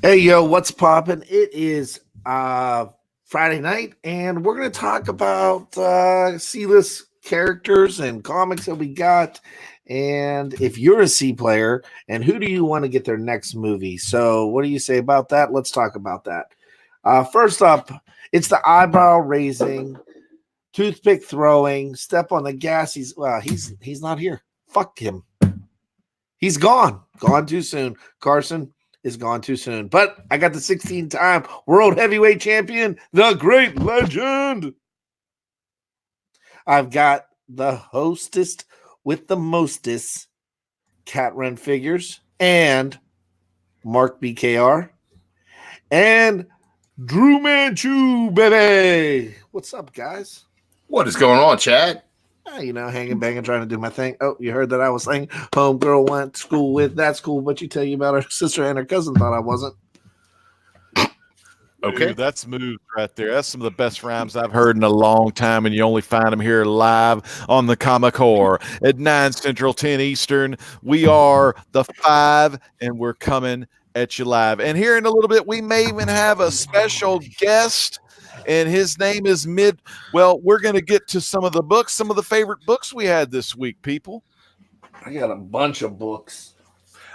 Hey, yo, what's poppin'? It is Friday night, and we're going to talk about C-list characters and comics that we got. And if you're a C player, and who do you want to get their next movie? So, what do you say about that? Let's talk about that. First up, it's the eyebrow raising, toothpick throwing, step on the gas. He's not here. Fuck him. He's gone. Gone too soon. Carson is gone too soon. But I got the 16-time world heavyweight champion, the great legend. I've got the hostess with the mostest, Cat Ren figures, and Mark BKR, and Drew Manchu, baby. What's up, guys? What is going on, Chad? Hanging, banging, trying to do my thing. Oh, you heard that I was saying homegirl went to school with. That's cool. But you tell you about her sister and her cousin thought I wasn't. Okay. Dude, that's smooth right there. That's some of the best rhymes I've heard in a long time, and you only find them here live on the Comic Core at 9 Central, 10 Eastern. We are the 5, and we're coming at you live. And here in a little bit, we may even have a special guest, and his name is Well, we're going to get to some of the books, some of the favorite books we had this week, people. I got a bunch of books.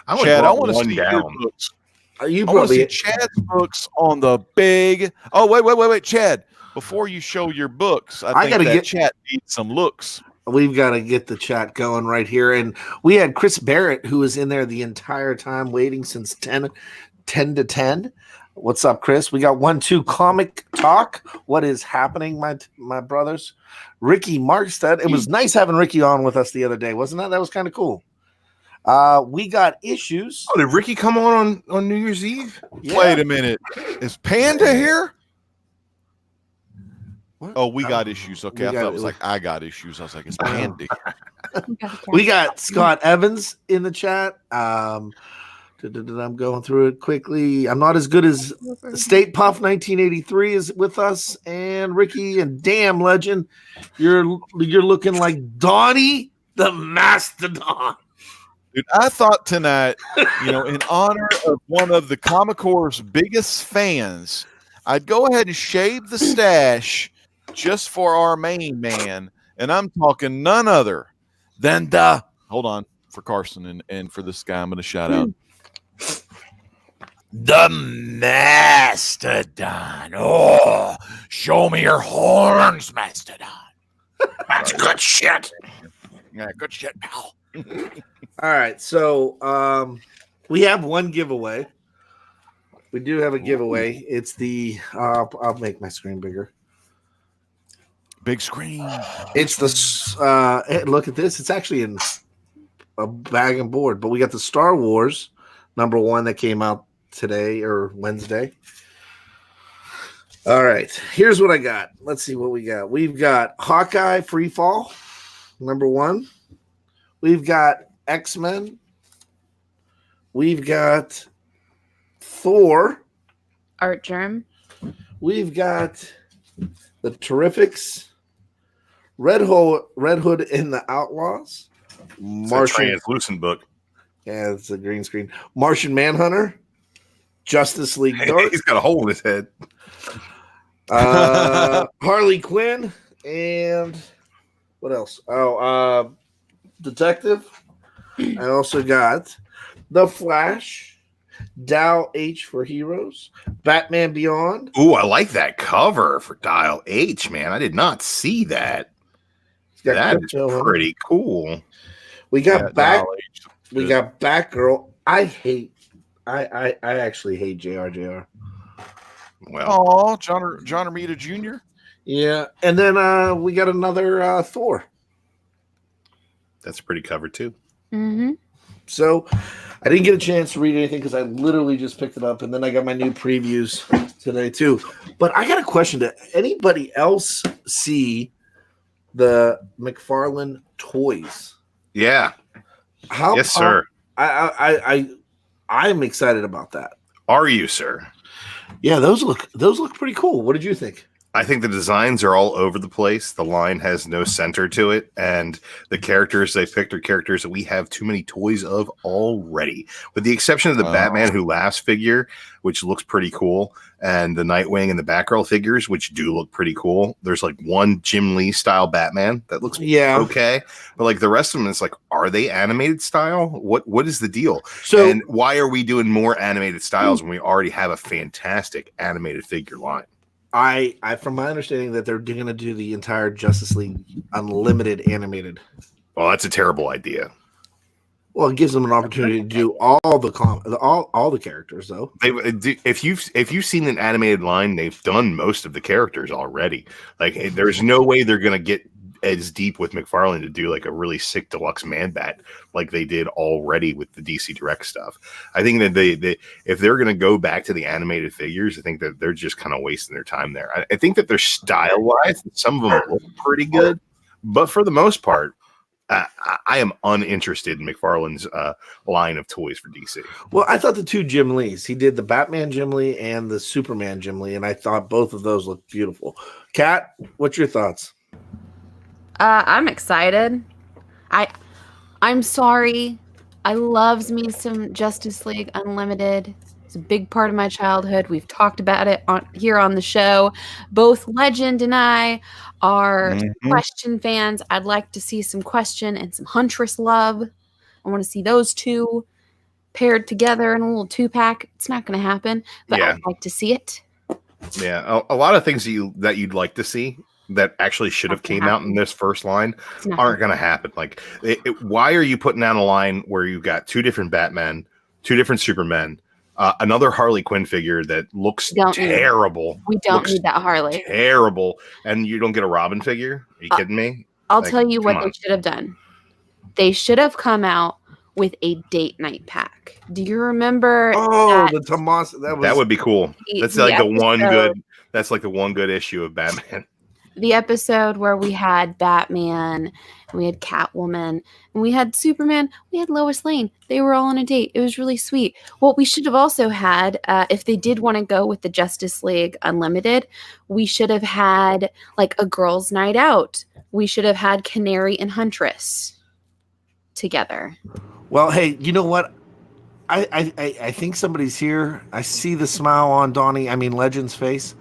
Chad, I want to see your books. I want to see Chad's books on the big. Oh, wait, Chad. Before you show your books, I think that chat needs some looks. We've got to get the chat going right here. And we had Chris Barrett, who was in there the entire time waiting since 10 to 10. What's up, Chris? We got 1-2 comic talk. What is happening, my brothers? Ricky Markstead. It was nice having Ricky on with us the other day, wasn't it? That was kind of cool. We got issues. Oh, did Ricky come on New Year's Eve? Yeah. Wait a minute. Is Panda here? What? Oh, we got issues. Okay, I thought it was like I got issues. I was like, it's Panda. We got Scott Evans in the chat. I'm going through it quickly. I'm not as good as State Puff 1983 is with us, and Ricky and Damn Legend. You're looking like Donnie the Mastodon. Dude, I thought tonight, in honor of one of the Comic Core's biggest fans, I'd go ahead and shave the stash just for our main man, and I'm talking none other than hold on, for Carson and for this guy I'm going to shout out. The Mastodon. Oh, show me your horns, Mastodon. That's good shit. Yeah, good shit, pal. All right, so we have one giveaway. We do have a giveaway. It's the I'll make my screen bigger. Big screen. It's the look at this. It's actually in a bag and board, but we got the Star Wars #1 that came out today or Wednesday. All right, here's what I got. Let's see what we got. We've got Hawkeye Freefall #1. We've got X-Men. We've got Thor. Art Germ. We've got the Terrifics. Red Hood and the Outlaws. It's a translucent book. Yeah, it's a green screen. Martian Manhunter. Justice League Dark. He's got a hole in his head. Harley Quinn. And what else? Oh, Detective. I also got The Flash, Dial H for Heroes, Batman Beyond. Ooh, I like that cover for Dial H, man. I did not see that. That is pretty cool. We got We got Batgirl. I actually hate JR. Well, John Romita Jr. Yeah, and then we got another Thor. That's a pretty cover too. Mm-hmm. So I didn't get a chance to read anything because I literally just picked it up, and then I got my new previews today too. But I got a question: did anybody else see the McFarlane Toys? Yeah. Yes, sir. I'm excited about that. Are you, sir? Yeah, those look pretty cool. What did you think? I think the designs are all over the place. The line has no center to it, and the characters they picked are characters that we have too many toys of already, with the exception of the Batman Who Laughs figure, which looks pretty cool, and the Nightwing and the Batgirl figures, which do look pretty cool. There's like one Jim Lee style Batman that looks okay, but like the rest of them, it's like, are they animated style? What is the deal? So, and why are we doing more animated styles when we already have a fantastic animated figure line? I from my understanding that they're going to do the entire Justice League Unlimited animated. Well, that's a terrible idea. Well, it gives them an opportunity to do all the characters, though. If you've seen an animated line, they've done most of the characters already. Like, there's no way they're going to get as deep with McFarlane to do like a really sick deluxe Man-Bat like they did already with the DC Direct stuff. I think that they if they're going to go back to the animated figures, I think that they're just kind of wasting their time there. I think that their style-wise, some of them look pretty good, but for the most part, I am uninterested in McFarlane's line of toys for DC. Well, I thought the two Jim Lees, he did the Batman Jim Lee and the Superman Jim Lee, and I thought both of those looked beautiful. Kat, what's your thoughts? I'm excited. I'm sorry. I loves me some Justice League Unlimited. It's a big part of my childhood. We've talked about it here on the show. Both Legend and I are Question fans. I'd like to see some Question and some Huntress love. I want to see those two paired together in a little 2-pack. It's not going to happen, but I'd like to see it. Yeah, a lot of things that you'd like to see that actually should have came out in this first line aren't going to happen. Like, why are you putting down a line where you've got two different Batmen, two different Supermen, another Harley Quinn figure that looks terrible? We don't need that Harley. Terrible. And you don't get a Robin figure? Are you kidding me? I'll tell you what they should have done. They should have come out with a date night pack. Do you remember? Oh, the Tomas. That would be cool. That's like the one good. That's like the one good issue of Batman. The episode where we had Batman, and we had Catwoman, and we had Superman, we had Lois Lane. They were all on a date. It was really sweet. What we should have also had, if they did want to go with the Justice League Unlimited, we should have had like a girls' night out. We should have had Canary and Huntress together. Well, hey, you know what? I think somebody's here. I see the smile on Legend's face.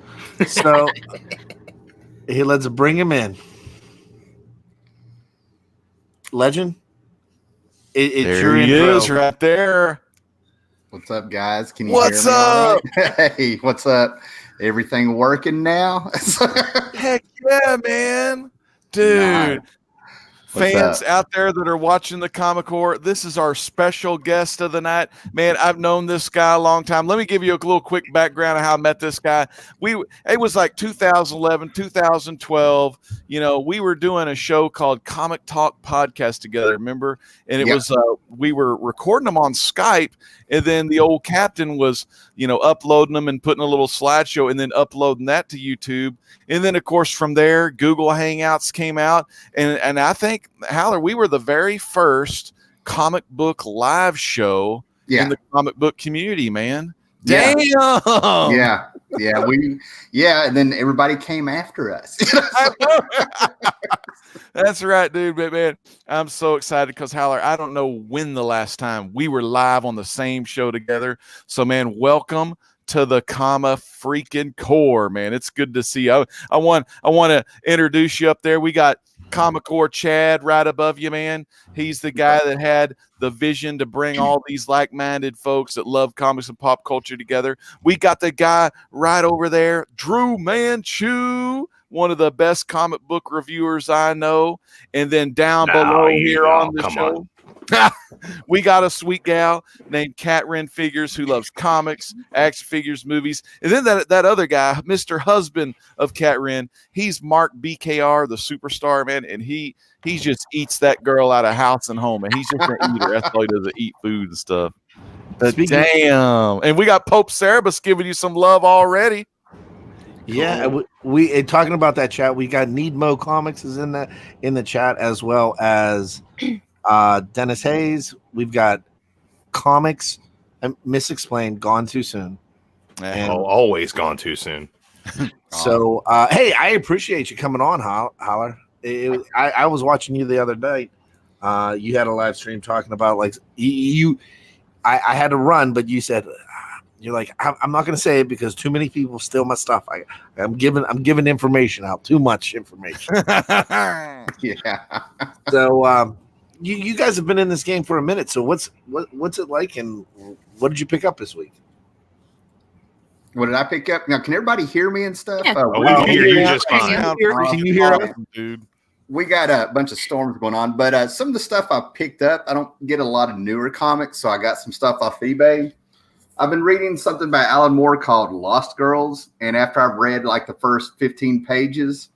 So hey, let's bring him in. Legend? It's there he is right there. What's up, guys? Can you what's hear me? Up? Right? Hey, what's up? Everything working now? Heck yeah, man. Dude. Nice. Fans out there that are watching the Comic Core, this is our special guest of the night. Man, I've known this guy a long time. Let me give you a little quick background of how I met this guy. It was like 2011, 2012. You know, we were doing a show called Comic Talk Podcast together, remember? And it was we were recording them on Skype, and then the old captain was, uploading them and putting a little slideshow and then uploading that to YouTube. And then, of course, from there, Google Hangouts came out. And I think, Haller, we were the very first comic book live show in the comic book community, man. Damn. Yeah. And then everybody came after us. That's right, dude. But man, I'm so excited because Haller, I don't know when the last time we were live on the same show together. So, man, welcome to the freaking core, man. It's good to see you. I want to introduce you up there. We got Comic Core Chad right above you, man. He's the guy that had the vision to bring all these like-minded folks that love comics and pop culture together. We got the guy right over there, Drew Manchu, one of the best comic book reviewers I know. And then down below here on the show, we got a sweet gal named Cat Wren Figures who loves comics, action figures, movies. And then that other guy, Mr. Husband of Cat Wren, he's Mark BKR, the superstar, man. And he just eats that girl out of house and home. And he's just an eater. That's all he does, eat food and stuff. Damn. And we got Pope Cerebus giving you some love already. Yeah, we talking about that chat. We got Need Mo Comics is in the chat, as well as Dennis Hayes. We've got Comics Misexplained, Gone Too Soon. And always gone too soon. So, hey, I appreciate you coming on, Holler. I was watching you the other night. You had a live stream talking about like I had to run, but you said you're like I'm not going to say it because too many people steal my stuff. I'm giving information out, too much information. Yeah. So you guys have been in this game for a minute. So what's it like, and what did you pick up this week? What did I pick up? Now, can everybody hear me and stuff? Yeah. We can hear you just fine. Can you hear us? Dude? We got a bunch of storms going on, but some of the stuff I picked up, I don't get a lot of newer comics, so I got some stuff off eBay. I've been reading something by Alan Moore called Lost Girls, and after I've read like the first 15 pages,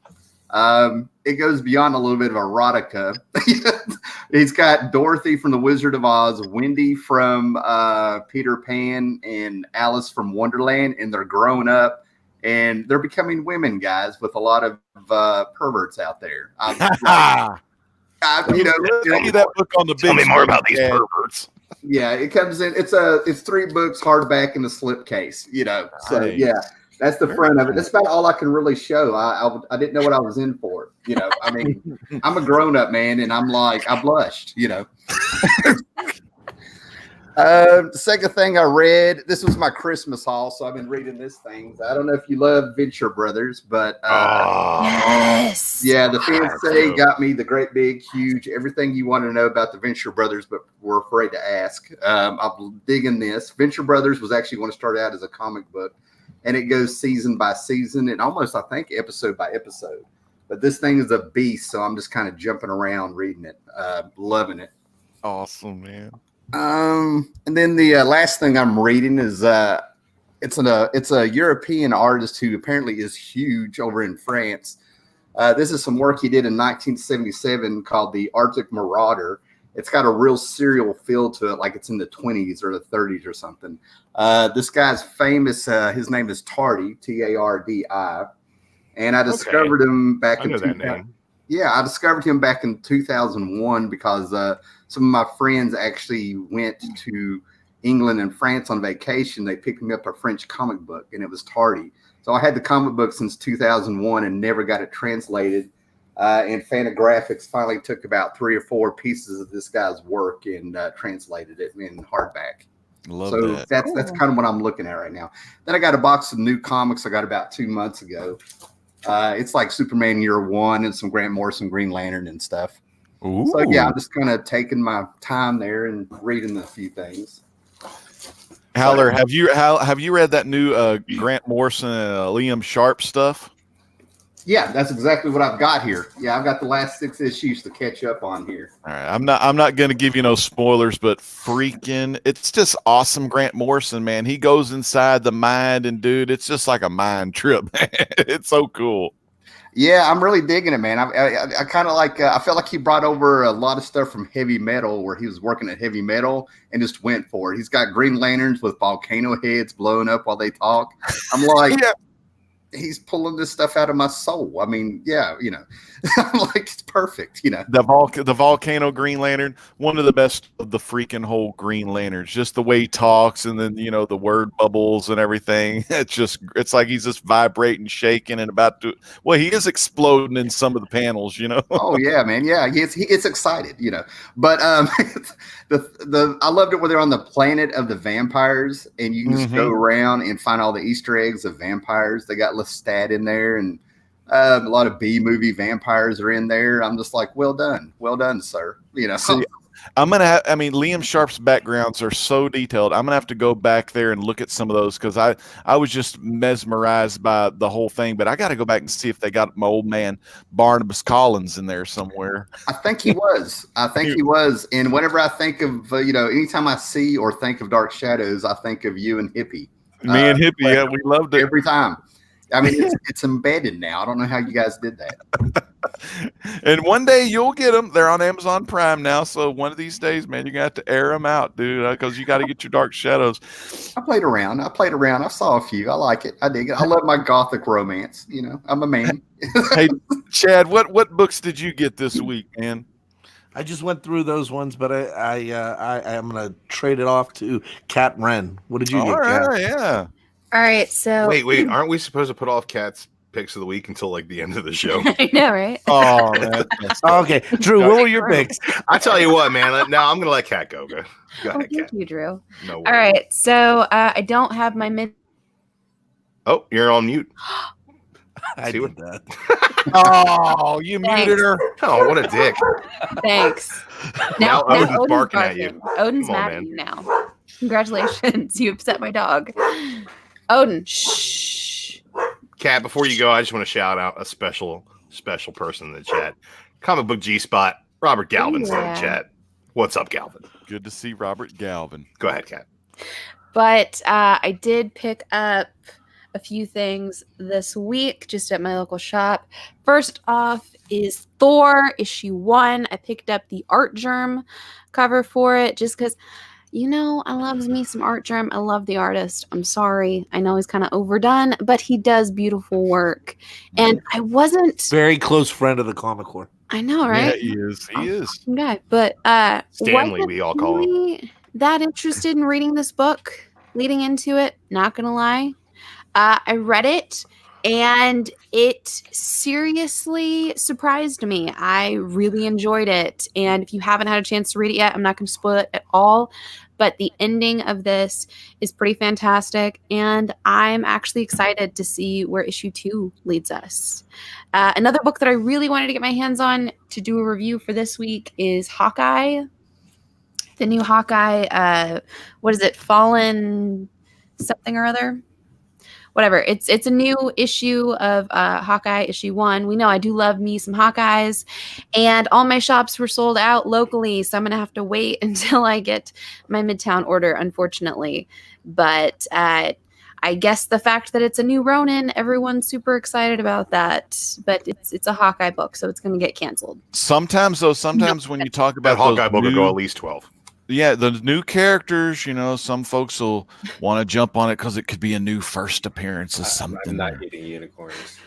it goes beyond a little bit of erotica. He's got Dorothy from The Wizard of Oz, Wendy from Peter Pan, and Alice from Wonderland, and they're growing up, and they're becoming women, guys, with a lot of perverts out there. Give me that book on the big. Tell me more about these perverts. Yeah, it comes in. It's 3 books, hardback in the slipcase. So Nice. yeah, that's the front of it. That's about all I can really show. I didn't know what I was in for. I mean, I'm a grown up man, and I'm like, I blushed. The second thing I read, this was my Christmas haul, so I've been reading this thing. I don't know if you love Venture Brothers, but Yes. yeah, the fiance got me the great big huge everything you want to know about the Venture Brothers, but we're afraid to ask. I'm digging this. Venture Brothers was actually going to start out as a comic book, and it goes season by season and almost, I think, episode by episode. But this thing is a beast, so I'm just kind of jumping around reading it, loving it. Awesome, man. And then the last thing I'm reading is it's a European artist who apparently is huge over in France. This is some work he did in 1977 called The Arctic Marauder. It's got a real serial feel to it, like it's in the 20s or the 30s or something. This guy's famous. His name is Tardy, Tardi, and I discovered him back in that name. Yeah, I discovered him back in 2001 because some of my friends actually went to England and France on vacation. They picked me up a French comic book, and it was Tardy. So I had the comic book since 2001 and never got it translated. And Fantagraphics finally took about 3 or 4 pieces of this guy's work and translated it in hardback. Love so that. that's kind of what I'm looking at right now. Then I got a box of new comics I got about 2 months ago. It's like Superman Year One and some Grant Morrison Green Lantern and stuff. Ooh. So yeah, I'm just kind of taking my time there and reading a few things. Howler, have you read that new Grant Morrison Liam Sharp stuff? Yeah, that's exactly what I've got here. Yeah, I've got the last 6 issues to catch up on here. All right, I'm not going to give you no spoilers, but freaking, it's just awesome. Grant Morrison, man, he goes inside the mind, and dude, it's just like a mind trip. Man. It's so cool. Yeah, I'm really digging it, man. I kind of like. I felt like he brought over a lot of stuff from heavy metal, where he was working at heavy metal and just went for it. He's got Green Lanterns with volcano heads blowing up while they talk. I'm like. Yeah. He's pulling this stuff out of my soul. I mean, yeah, I'm like, it's perfect, The volcano Green Lantern, one of the best of the freaking whole Green Lanterns. Just the way he talks, and then the word bubbles and everything. It's like he's just vibrating, shaking, and about to. Well, he is exploding in some of the panels, Oh yeah, man, yeah, he gets excited, But I loved it where they're on the planet of the vampires, and you can just go around and find all the Easter eggs of vampires. They got Lestat in there, and a lot of B-movie vampires are in there. I'm just like, well done, sir. See, Liam Sharp's backgrounds are so detailed. I'm gonna have to go back there and look at some of those because I was just mesmerized by the whole thing. But I got to go back and see if they got my old man Barnabas Collins in there somewhere. I think he was. And whenever I think of anytime I see or think of Dark Shadows, I think of you and Hippie. Me and Hippie, yeah, we loved it every time. I mean, it's embedded now. I don't know how you guys did that. And one day you'll get them. They're on Amazon Prime now. So one of these days, man, you're going to have to air them out, dude, because you got to get your Dark Shadows. I played around. I saw a few. I like it. I dig it. I love my gothic romance. I'm a man. Hey, Chad, what books did you get this week, man? I just went through those ones, but I'm gonna trade it off to Cat Wren. What did you get? All right, yeah. All right, so Wait, aren't we supposed to put off Cat's picks of the week until like the end of the show? I know, right? Oh, man. Okay, Drew, what were your picks? I tell you what, man. Now I'm gonna let Cat go. Go Oh, ahead, thank Cat. you, Drew. No All worries. right, so I don't have my mid. Oh, you're on mute. I See did what- that. Oh, you muted her. Oh, what a dick. Thanks. Now Odin's barking at you. Odin's Come on, mad man. at you now. Congratulations, you upset my dog. Odin, shh. Cat, before you go, I just want to shout out a special person in the chat. Comic Book G-Spot, Robert Galvin's in the Yeah. chat. What's up, Galvin? Good to see Robert Galvin. Go ahead, Cat. But I did pick up a few things this week just at my local shop. First off is Thor issue 1. I picked up the Art Germ cover for it just because, I love me some Art Germ. I love the artist. I'm sorry. I know he's kind of overdone, but he does beautiful work. And I wasn't, Very close friend of the Comic Corps. I know, right? Yeah, he is. He is. Awesome guy. But Stanley, wasn't we all call him. really that interested in reading this book leading into it. Not gonna lie, I read it and it seriously surprised me. I really enjoyed it, and if you haven't had a chance to read it yet, I'm not going to spoil it at all. But the ending of this is pretty fantastic, and I'm actually excited to see where issue 2 leads us. Another book that I really wanted to get my hands on to do a review for this week is Hawkeye. The new Hawkeye, what is it? Fallen something or other? Whatever. It's a new issue of Hawkeye, issue 1. We know I do love me some Hawkeyes, and all my shops were sold out locally, so I'm going to have to wait until I get my Midtown order, unfortunately. But I guess the fact that it's a new Ronin, everyone's super excited about that. But it's a Hawkeye book, so it's going to get canceled. Sometimes when you talk That about Hawkeye those book will new- go at least 12. Yeah, the new characters, some folks will want to jump on it because it could be a new first appearance of something. I'm not getting unicorns.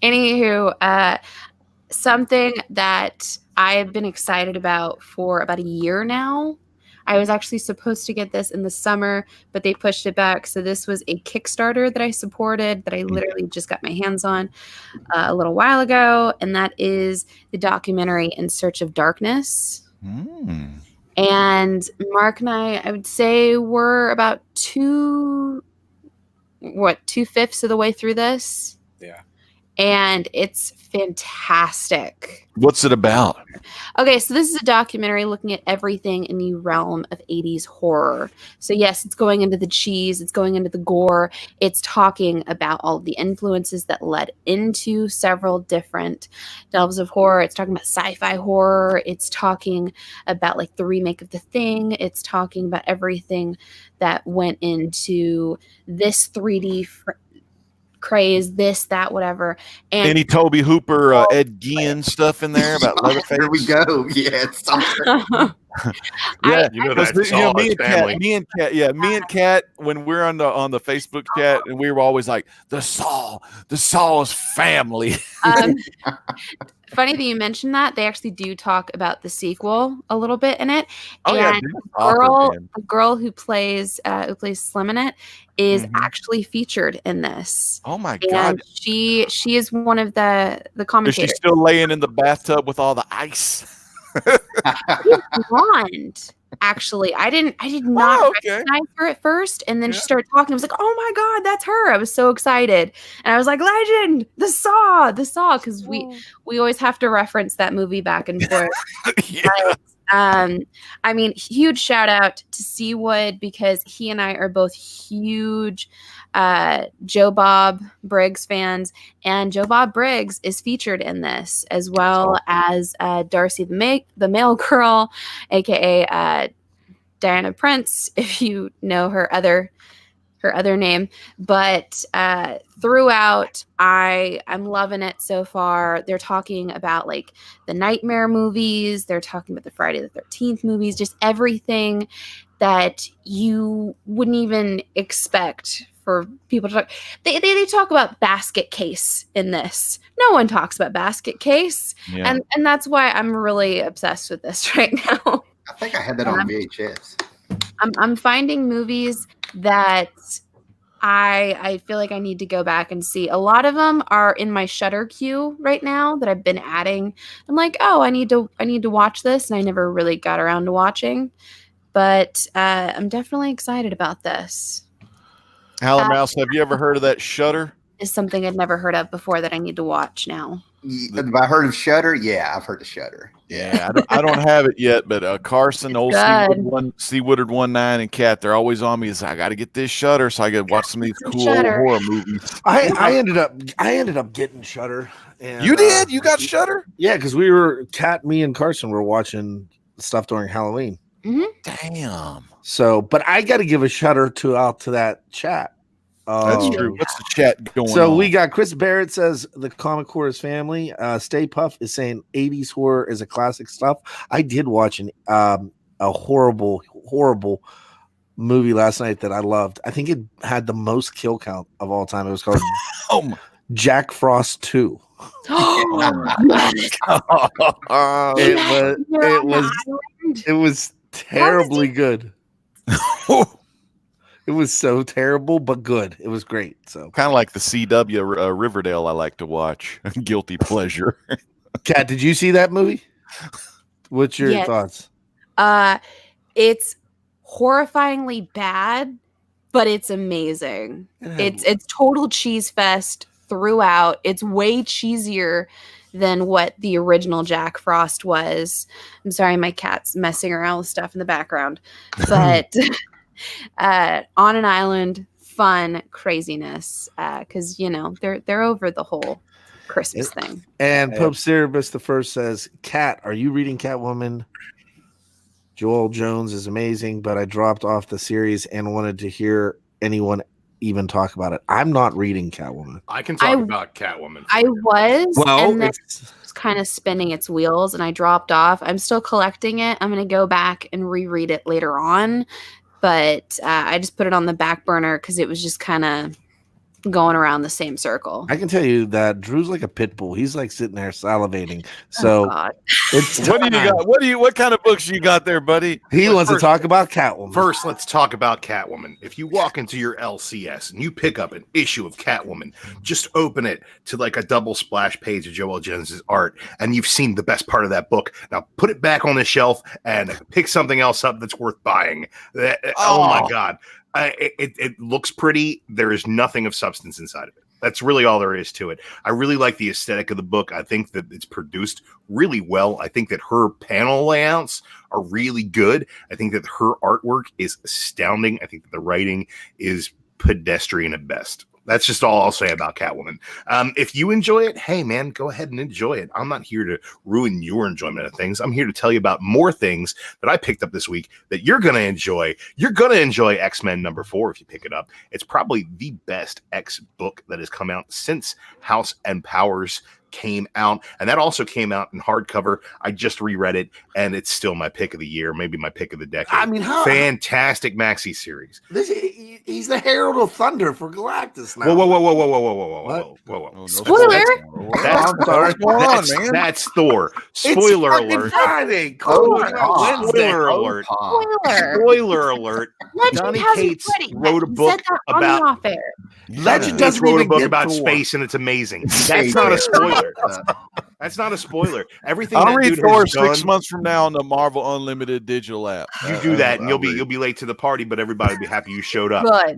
Anywho, something that I have been excited about for about a year now. I was actually supposed to get this in the summer, but they pushed it back. So this was a Kickstarter that I supported that I literally just got my hands on a little while ago. And that is the documentary In Search of Darkness. And Mark and I would say we're about 2/5 of the way through this. Yeah. And it's fantastic. What's it about? Okay, so this is a documentary looking at everything in the realm of 80s horror. So yes, it's going into the cheese, it's going into the gore, it's talking about all of the influences that led into several different delves of horror. It's talking about sci-fi horror, it's talking about like the remake of The Thing, it's talking about everything that went into this 3D craze, this, that, whatever. And Any Toby Hooper, Ed Gein stuff in there about Leatherface? Here we go. Yeah, it's something. Yeah, You know Because that's me all his and family. Kat, when we're on the Facebook chat, and we were always like, the Saw is family. Funny that you mentioned that. They actually do talk about the sequel a little bit in it. Oh yeah, And dude. the girl who plays Slim in it is Mhm. actually featured in this. Oh my god, And she is one of the is she commentators. still laying in the bathtub with all the ice? She's blonde. Actually, I did not Oh, okay. recognize her at first, and then Yeah. she started talking. I was like, "Oh my god, that's her!" I was so excited, and I was like, "Legend, the Saw," because we always have to reference that movie back and forth. Yeah. I mean, huge shout out to Seawood because he and I are both huge Joe Bob Briggs fans, and Joe Bob Briggs is featured in this as well as Darcy the Mail Girl, aka Diana Prince, if you know her other name. But throughout, I'm loving it so far. They're talking about like the Nightmare movies, they're talking about the Friday the 13th movies, just everything that you wouldn't even expect for people to talk. They talk about Basket Case in this. No one talks about Basket Case. Yeah. And that's why I'm really obsessed with this right now. I think I had that on VHS. I'm finding movies that I feel like I need to go back and see. A lot of them are in my Shudder queue right now that I've been adding. I'm like, oh, I need to watch this, and I never really got around to watching. But I'm definitely excited about this. Mouse, have you ever heard of that Shudder? Is something I'd never heard of before that I need to watch now. Have I heard of Shudder? Yeah, I've heard of Shudder. Yeah, I don't have it yet, but Carson, old C. Woodard 19, and Kat, they're always on me. I got to get this Shudder so I could watch some of these cool horror movies. I ended up getting Shudder. And, you did? You got Shudder? Yeah, because Kat, me, and Carson were watching stuff during Halloween. Mm-hmm. Damn. So, but I got to give a Shudder out to that chat. That's true. What's the chat going on? So we got Chris Barrett says the comic horror is family. Stay Puff is saying 80s horror is a classic stuff. I did watch a horrible movie last night that I loved. I think it had the most kill count of all time. It was called Jack Frost 2. It was terribly good. It was so terrible, but good. It was great. So kind of like the CW Riverdale I like to watch. Guilty pleasure. Kat, did you see that movie? What's your thoughts? It's horrifyingly bad, but it's amazing. It's total cheese fest throughout. It's way cheesier than what the original Jack Frost was. I'm sorry, my cat's messing around with stuff in the background, but on an island, fun craziness, because they're over the whole Christmas thing. And Pope Cerebus the First says, Kat, are you reading Catwoman? Joel Jones is amazing, but I dropped off the series and wanted to hear anyone even talk about it. I'm not reading Catwoman. I can talk about Catwoman. I was, and then it's kind of spinning its wheels, and I dropped off. I'm still collecting it. I'm going to go back and reread it later on, but I just put it on the back burner because it was just kind of going around the same circle. I can tell you that Drew's like a pit bull. He's like sitting there salivating. So it's what do you got? What kind of books you got there, buddy? He wants to talk about Catwoman. First, let's talk about Catwoman. If you walk into your LCS and you pick up an issue of Catwoman, just open it to like a double splash page of Joel Jones's art, and you've seen the best part of that book. Now put it back on the shelf and pick something else up that's worth buying. Oh my God. It looks pretty. There is nothing of substance inside of it. That's really all there is to it. I really like the aesthetic of the book. I think that it's produced really well. I think that her panel layouts are really good. I think that her artwork is astounding. I think that the writing is pedestrian at best. That's just all I'll say about Catwoman. If you enjoy it, hey, man, go ahead and enjoy it. I'm not here to ruin your enjoyment of things. I'm here to tell you about more things that I picked up this week that you're going to enjoy. You're going to enjoy X-Men #4 if you pick it up. It's probably the best X book that has come out since House and Powers came out, and that also came out in hardcover. I just reread it, and it's still my pick of the year, maybe my pick of the decade. I mean, fantastic maxi series. He's the Herald of Thunder for Galactus now. Whoa. Spoiler! That's Thor. Spoiler alert. Friday. Spoiler alert. Spoiler alert. Donny Cates wrote a book about Legend doesn't wrote a even book get about Thor. Space, and it's amazing. That's not a spoiler. That's not a spoiler. Everything I'll that read dude Thor has 6 done, months from now on the Marvel Unlimited digital app. You do that, and you'll be late to the party, but everybody will be happy you showed up. Good.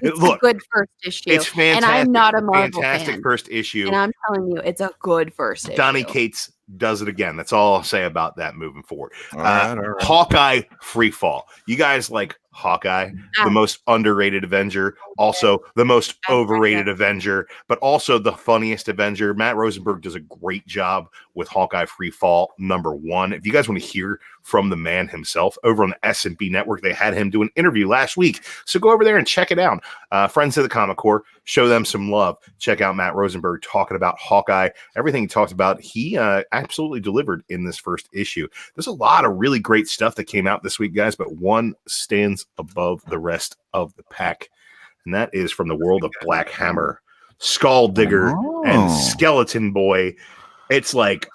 It's Look, a good first issue. it's fantastic. And I'm not a Marvel fantastic fan. First issue. And I'm telling you, it's a good first issue. Donny Cates does it again. That's all I'll say about that moving forward. All right. Hawkeye Freefall. You guys like Hawkeye, the most underrated Avenger, also the most overrated Avenger, but also the funniest Avenger. Matt Rosenberg does a great job with Hawkeye Freefall #1. If you guys want to hear from the man himself, over on the S&P Network, they had him do an interview last week. So go over there and check it out. Friends of the Comic Corps, show them some love. Check out Matt Rosenberg talking about Hawkeye. Everything he talked about, he absolutely delivered in this first issue. There's a lot of really great stuff that came out this week, guys, but one stands above the rest of the pack, and that is from the world of Black Hammer, Skull Digger, and Skeleton Boy. It's like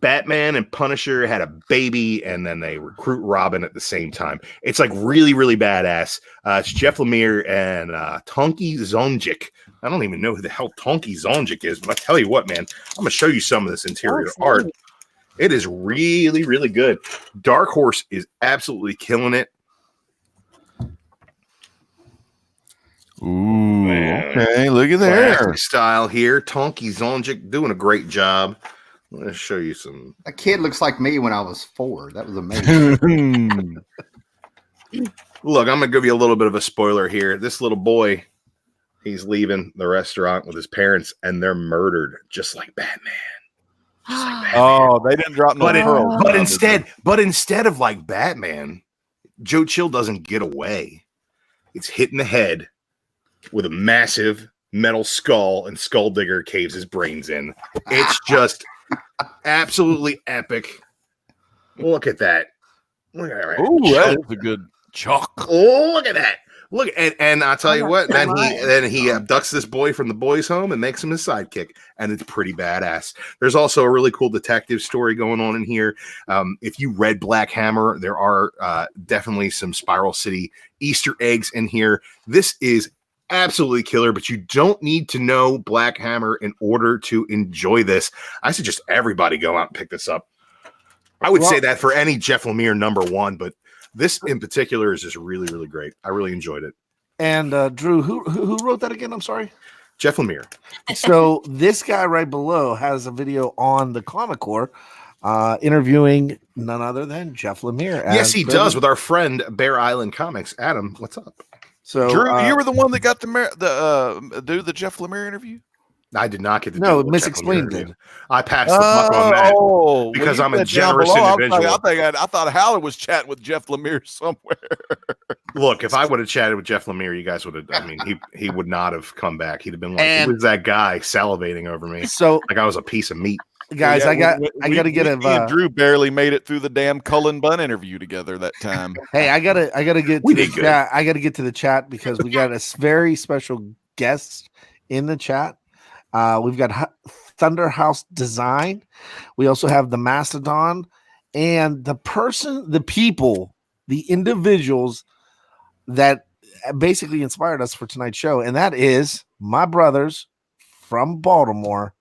Batman and Punisher had a baby, and then they recruit Robin at the same time. It's like really, really badass. It's Jeff Lemire and Tonki Zonjic. I don't even know who the hell Tonki Zonjic is, but I tell you what, man, I'm gonna show you some of this interior art. It is really, really good. Dark Horse is absolutely killing it. Ooh, man. Okay, look at there. Style here. Tonki Zonjic doing a great job. I'm going to show you some. A kid looks like me when I was 4. That was amazing. Look, I'm going to give you a little bit of a spoiler here. This little boy, he's leaving the restaurant with his parents, and they're murdered just like Batman. Just like Batman. Oh, they didn't drop no pearls. But instead of like Batman, Joe Chill doesn't get away. It's hit in the head with a massive metal skull, and Skulldigger caves his brains in. It's just absolutely epic. Look at that. Look at that. Ooh, that is a good chalk. Oh, look at that. Look, and I'll tell you what, then he abducts this boy from the boys' home and makes him his sidekick, and it's pretty badass. There's also a really cool detective story going on in here. If you read Black Hammer, there are definitely some Spiral City Easter eggs in here. This is absolutely killer, but you don't need to know Black Hammer in order to enjoy this. I suggest everybody go out and pick this up. I would say that for any Jeff Lemire #1, but this in particular is just really, really great. I really enjoyed it. And Drew, who wrote that again? I'm sorry. Jeff Lemire. So this guy right below has a video on the Comic Core interviewing none other than Jeff Lemire. Yes, he does, with our friend Bear Island Comics. Adam, what's up? So Drew, you were the one that got to do the Jeff Lemire interview? I did not get to no, Miss Explained did. I passed the buck on that because I'm a generous individual. I thought Howard was chatting with Jeff Lemire somewhere. Look, if I would have chatted with Jeff Lemire, you guys would have. I mean, he would not have come back. He'd have been like, "Who is that guy salivating over me?" So, like I was a piece of meat. Guys, I got to get a. Drew barely made it through the damn Cullen Bunn interview together that time. Hey, I gotta get. We did good. Yeah, I gotta get to the chat because we got a very special guest in the chat. We've got Thunder House Design. We also have the Mastodon and the individuals that basically inspired us for tonight's show. And that is my brothers from Baltimore,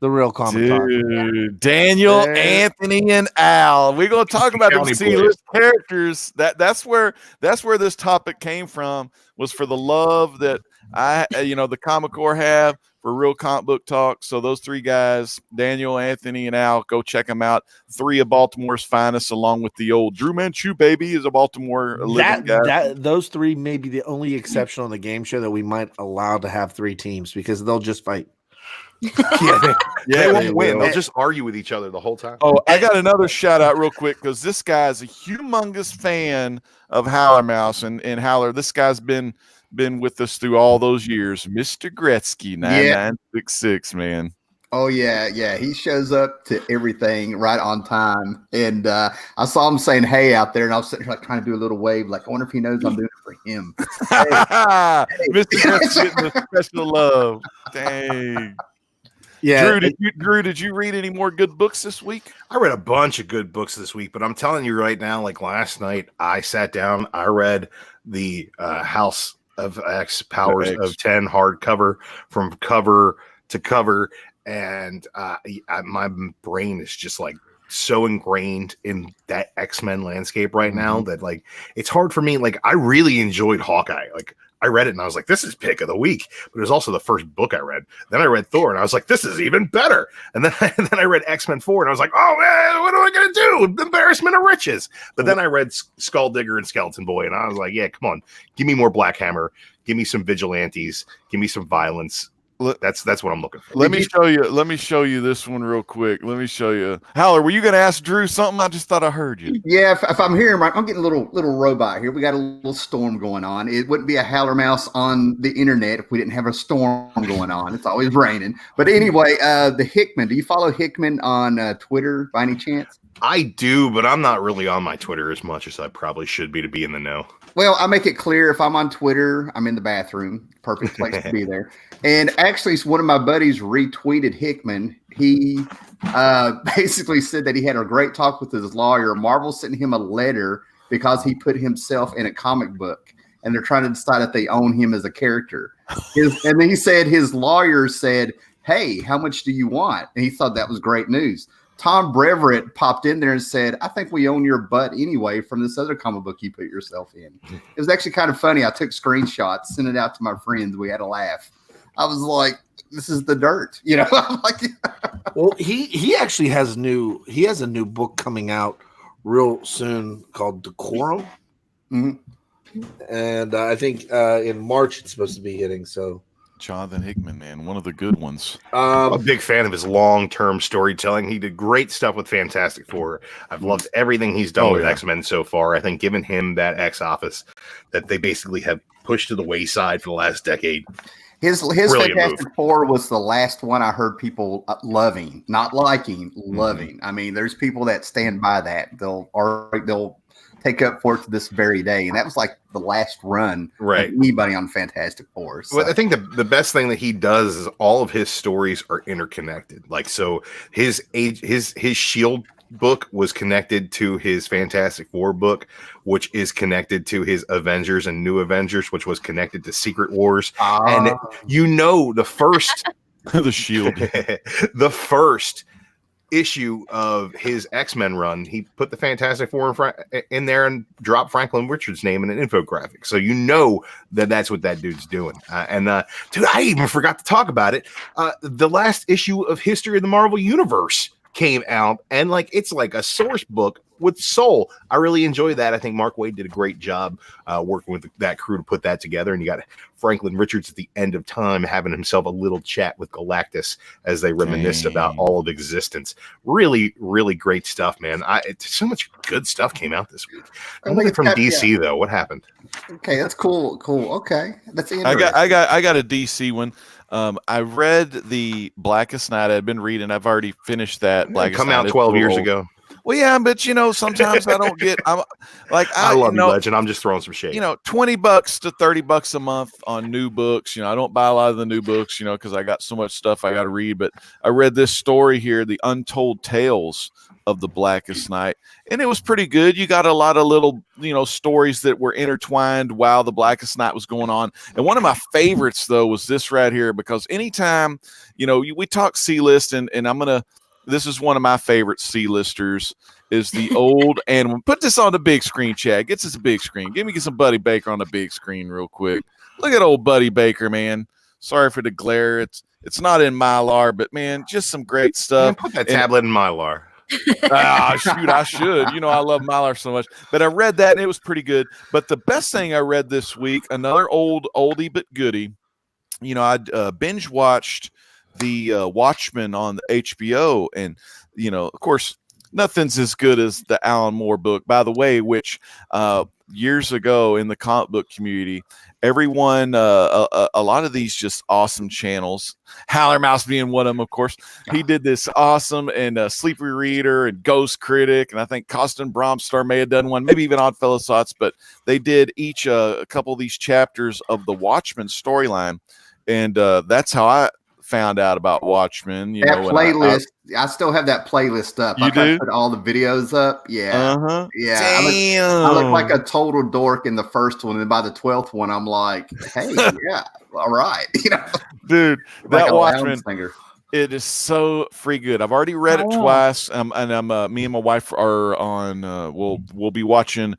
the real comic. Dude, Daniel, Anthony, and Al. We're going to talk about the C-list characters. That's where this topic came from, was for the love that the Comic Core have for real comic book talk. So those 3 guys, Daniel, Anthony, and Al, go check them out. 3 of Baltimore's finest, along with the old Drew Manchu baby is a Baltimore living guy. Those 3 may be the only exception on the game show that we might allow to have 3 teams because they'll just fight. They won't win. They'll just argue with each other the whole time. Oh, I got another shout out real quick because this guy's a humongous fan of Howler Mouse and Howler. This guy's been with us through all those years. Mr. Gretzky 9966, man. Oh yeah. He shows up to everything right on time. And I saw him saying hey out there, and I was sitting here like trying to do a little wave, like I wonder if he knows I'm doing it for him. Mr. Gretzky getting the special love. Dang. Yeah, Drew, did you read any more good books this week? I read a bunch of good books this week, but I'm telling you right now, like last night, I sat down, I read the House of X, Powers of 10 hardcover from cover to cover, and my brain is just like so ingrained in that X-Men landscape right now that like it's hard for me. Like I really enjoyed Hawkeye. Like I read it and I was like, this is pick of the week. But it was also the first book I read. Then I read Thor and I was like, this is even better. And then I read X-Men 4 and I was like, oh man, what am I going to do? Embarrassment of riches. But then I read Skulldigger and Skeleton Boy and I was like, yeah, come on. Give me more Black Hammer. Give me some vigilantes. Give me some violence. That's what I'm looking for. Let me show you this one real quick. Let me show you. Howler, were you going to ask Drew something? I just thought I heard you. Yeah, if I'm hearing right, I'm getting a little robot here. We got a little storm going on. It wouldn't be a Howler Mouse on the internet if we didn't have a storm going on. It's always raining. But anyway, the Hickman. Do you follow Hickman on Twitter by any chance? I do, but I'm not really on my Twitter as much as I probably should be to be in the know. Well, I make it clear if I'm on Twitter, I'm in the bathroom. Perfect place to be there. And actually, one of my buddies retweeted Hickman. He basically said that he had a great talk with his lawyer. Marvel sent him a letter because he put himself in a comic book, and they're trying to decide if they own him as a character. And then he said his lawyer said, "Hey, how much do you want?" And he thought that was great news. Tom Brevoort popped in there and said, "I think we own your butt anyway from this other comic book you put yourself in." It was actually kind of funny. I took screenshots, sent it out to my friends. We had a laugh. I was like, "This is the dirt," you know. I'm like, well, he actually has a new book coming out real soon called Decorum, and I think in March it's supposed to be hitting. So. Jonathan Hickman, man, one of the good ones. I'm a big fan of his long-term storytelling. He did great stuff with Fantastic Four. I've loved everything he's done with X-Men so far. I think giving him that X-Office that they basically have pushed to the wayside for the last decade. His Fantastic Four was the last one I heard people loving, not liking, loving. I mean, there's people that stand by that. They'll take up for it to this very day, and that was like the last run of anybody on Fantastic Four. So. Well, I think the best thing that he does is all of his stories are interconnected. Like, so his Shield book was connected to his Fantastic Four book, which is connected to his Avengers and New Avengers, which was connected to Secret Wars. And the first the Shield, the first issue of his X-Men run, he put the Fantastic Four in there and dropped Franklin Richards' name in an infographic. So you know that's what that dude's doing. Dude, I even forgot to talk about it. The last issue of History of the Marvel Universe came out, and it's like a source book with soul. I really enjoy that. I think Mark Waid did a great job working with that crew to put that together. And you got Franklin Richards at the end of time having himself a little chat with Galactus as they reminisce about all of existence. Really, really great stuff, man. So much good stuff came out this week. I'm looking from DC though. What happened? Okay, that's cool. Okay, that's interesting. I got a DC one. I read the Blackest Night. I've been reading. I've already finished that. Blackest Night. Come out 12 years ago. Well, yeah, but sometimes I don't get. I love you, Legend. I'm just throwing some shade. $20 to $30 a month on new books. I don't buy a lot of the new books, because I got so much stuff I got to read. But I read this story here, The Untold Tales of the Blackest Night, and it was pretty good. You got a lot of little, stories that were intertwined while the Blackest Night was going on. And one of my favorites though was this right here, because anytime, we talk C-list, and I'm gonna. This is one of my favorite C-listers, is the old animal. Put this on the big screen, Chad. Get this a big screen. Get some Buddy Baker on the big screen real quick. Look at old Buddy Baker, man. Sorry for the glare. It's not in Mylar, but, man, just some great stuff. Man, put that tablet in Mylar. Shoot, I should. I love Mylar so much. But I read that, and it was pretty good. But the best thing I read this week, another oldie but goodie, I binge watched the Watchmen on the HBO, and of course nothing's as good as the Alan Moore book, by the way, which years ago in the comic book community, everyone a lot of these just awesome channels, Howler Mouse being one of them, of course, he did this awesome, and Sleepy Reader and Ghost Critic, and I think Costin Bromstar may have done one, maybe even Oddfellows Thoughts, but they did each a couple of these chapters of the Watchmen storyline, and that's how I found out about Watchmen. That playlist, I still have that playlist up. I put all the videos up. Yeah. Yeah. Damn. I look like a total dork in the first one, and by the 12th one, I'm like, hey, yeah, all right. Dude, like that Watchmen. Singer. It is so free good. I've already read it twice, and me and my wife are on. We'll be watching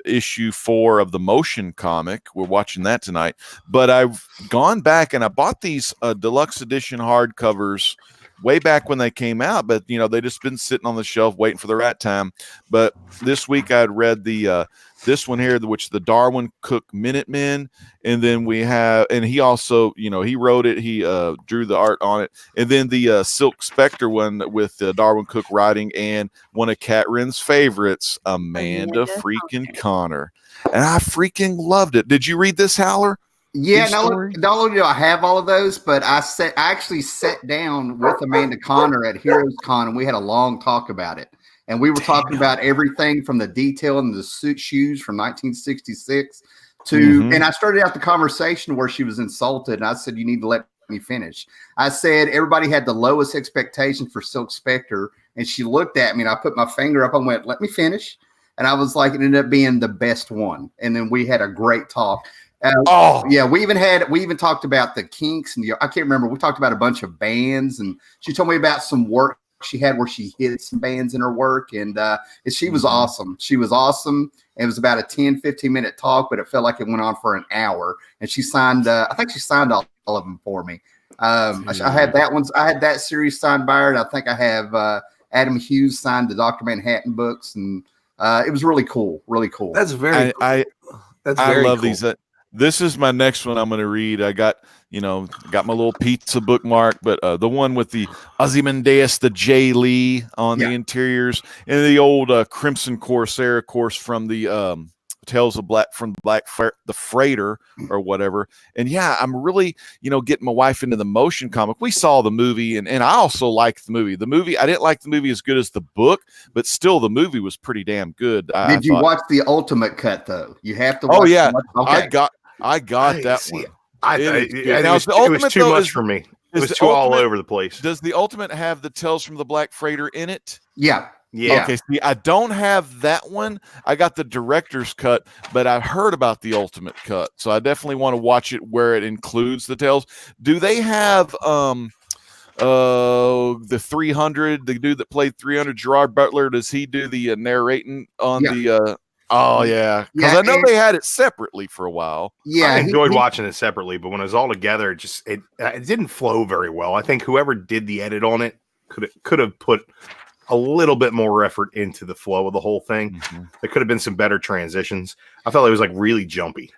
issue 4 of the Motion comic. We're watching that tonight. But I've gone back and I bought these deluxe edition hardcovers way back when they came out. But they just been sitting on the shelf waiting for the right time. But this week I'd read the this one here, which the Darwin Cook Minutemen, and then we have, and he also, he wrote it, he drew the art on it, and then the Silk Spectre one with Darwin Cook writing, and one of Kat Wren's favorites, Amanda freaking Connor, and I freaking loved it. Did you read this, Howler? Yeah, not only do I have all of those, but I actually sat down with Amanda Connor at Heroes Con, and we had a long talk about it. And we were talking about everything from the detail in the suit shoes from 1966 to, and I started out the conversation where she was insulted. And I said, you need to let me finish. I said, everybody had the lowest expectation for Silk Spectre. And she looked at me and I put my finger up and went, let me finish. And I was like, it ended up being the best one. And then we had a great talk. Yeah, we even talked about the kinks and I can't remember. We talked about a bunch of bands, and she told me about some work she had where she hid some bands in her work, and she was awesome. She was awesome. It was about a 10-15 minute talk, but it felt like it went on for an hour. And she signed, I think she signed all of them for me. I had that one. I had that series signed by her, and I think I have Adam Hughes signed the Dr. Manhattan books, and it was really cool. Really cool. That's very cool. I love cool. These. This is my next one I'm going to read. I got my little pizza bookmark, but the one with the Ozymandias, the J. Lee on the interiors, and the old Crimson Corsair, of course, from the Tales of the Freighter or whatever. And yeah, I'm really, getting my wife into the motion comic. We saw the movie, and I also liked the movie. The movie, I didn't like the movie as good as the book, but still the movie was pretty damn good. Did you watch the Ultimate Cut though? You have to watch. Oh yeah. Okay. I got that one. It was too much for me. It was too all over the place. Does the Ultimate have the Tales from the Black Freighter in it? Yeah. Okay. See, I don't have that one. I got the director's cut, but I've heard about the Ultimate cut, so I definitely want to watch it where it includes the Tales. Do they have the 300? The dude that played 300, Gerard Butler. Does he do the narrating on the? Oh yeah, because I know they had it separately for a while. Yeah, I enjoyed watching it separately, but when it was all together, it didn't flow very well. I think whoever did the edit on it could have put a little bit more effort into the flow of the whole thing. There could have been some better transitions. I felt it was like really jumpy.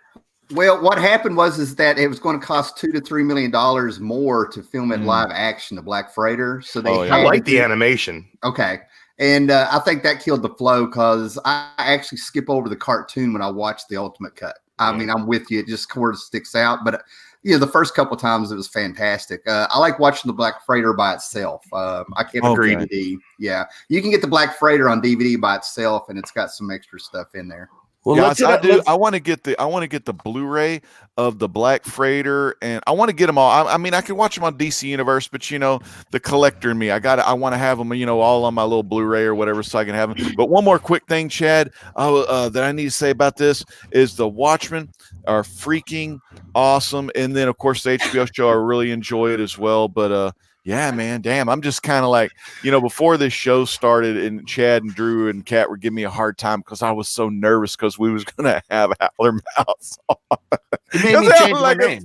Well, what happened was that it was going to cost $2 to $3 million more to film it live action, the Black Freighter. So I like the animation. Okay. And I think that killed the flow because I actually skip over the cartoon when I watch the Ultimate Cut. I mean, I'm with you. It just sort of sticks out. But, the first couple of times it was fantastic. I like watching the Black Freighter by itself. I can't agree DVD. Yeah. You can get the Black Freighter on DVD by itself, and it's got some extra stuff in there. Well, I want to get the Blu-ray of the Black Freighter, and I want to get them all. I mean, I can watch them on DC Universe, but the collector in me, I want to have them, all on my little Blu-ray or whatever, so I can have them. But one more quick thing, Chad, that I need to say about this is the Watchmen are freaking awesome, and then of course the HBO show I really enjoy it as well. But yeah, man, damn. I'm just kind of like, before this show started and Chad and Drew and Kat were giving me a hard time because I was so nervous because we was going to have Howler Mouse on. It made me change my name.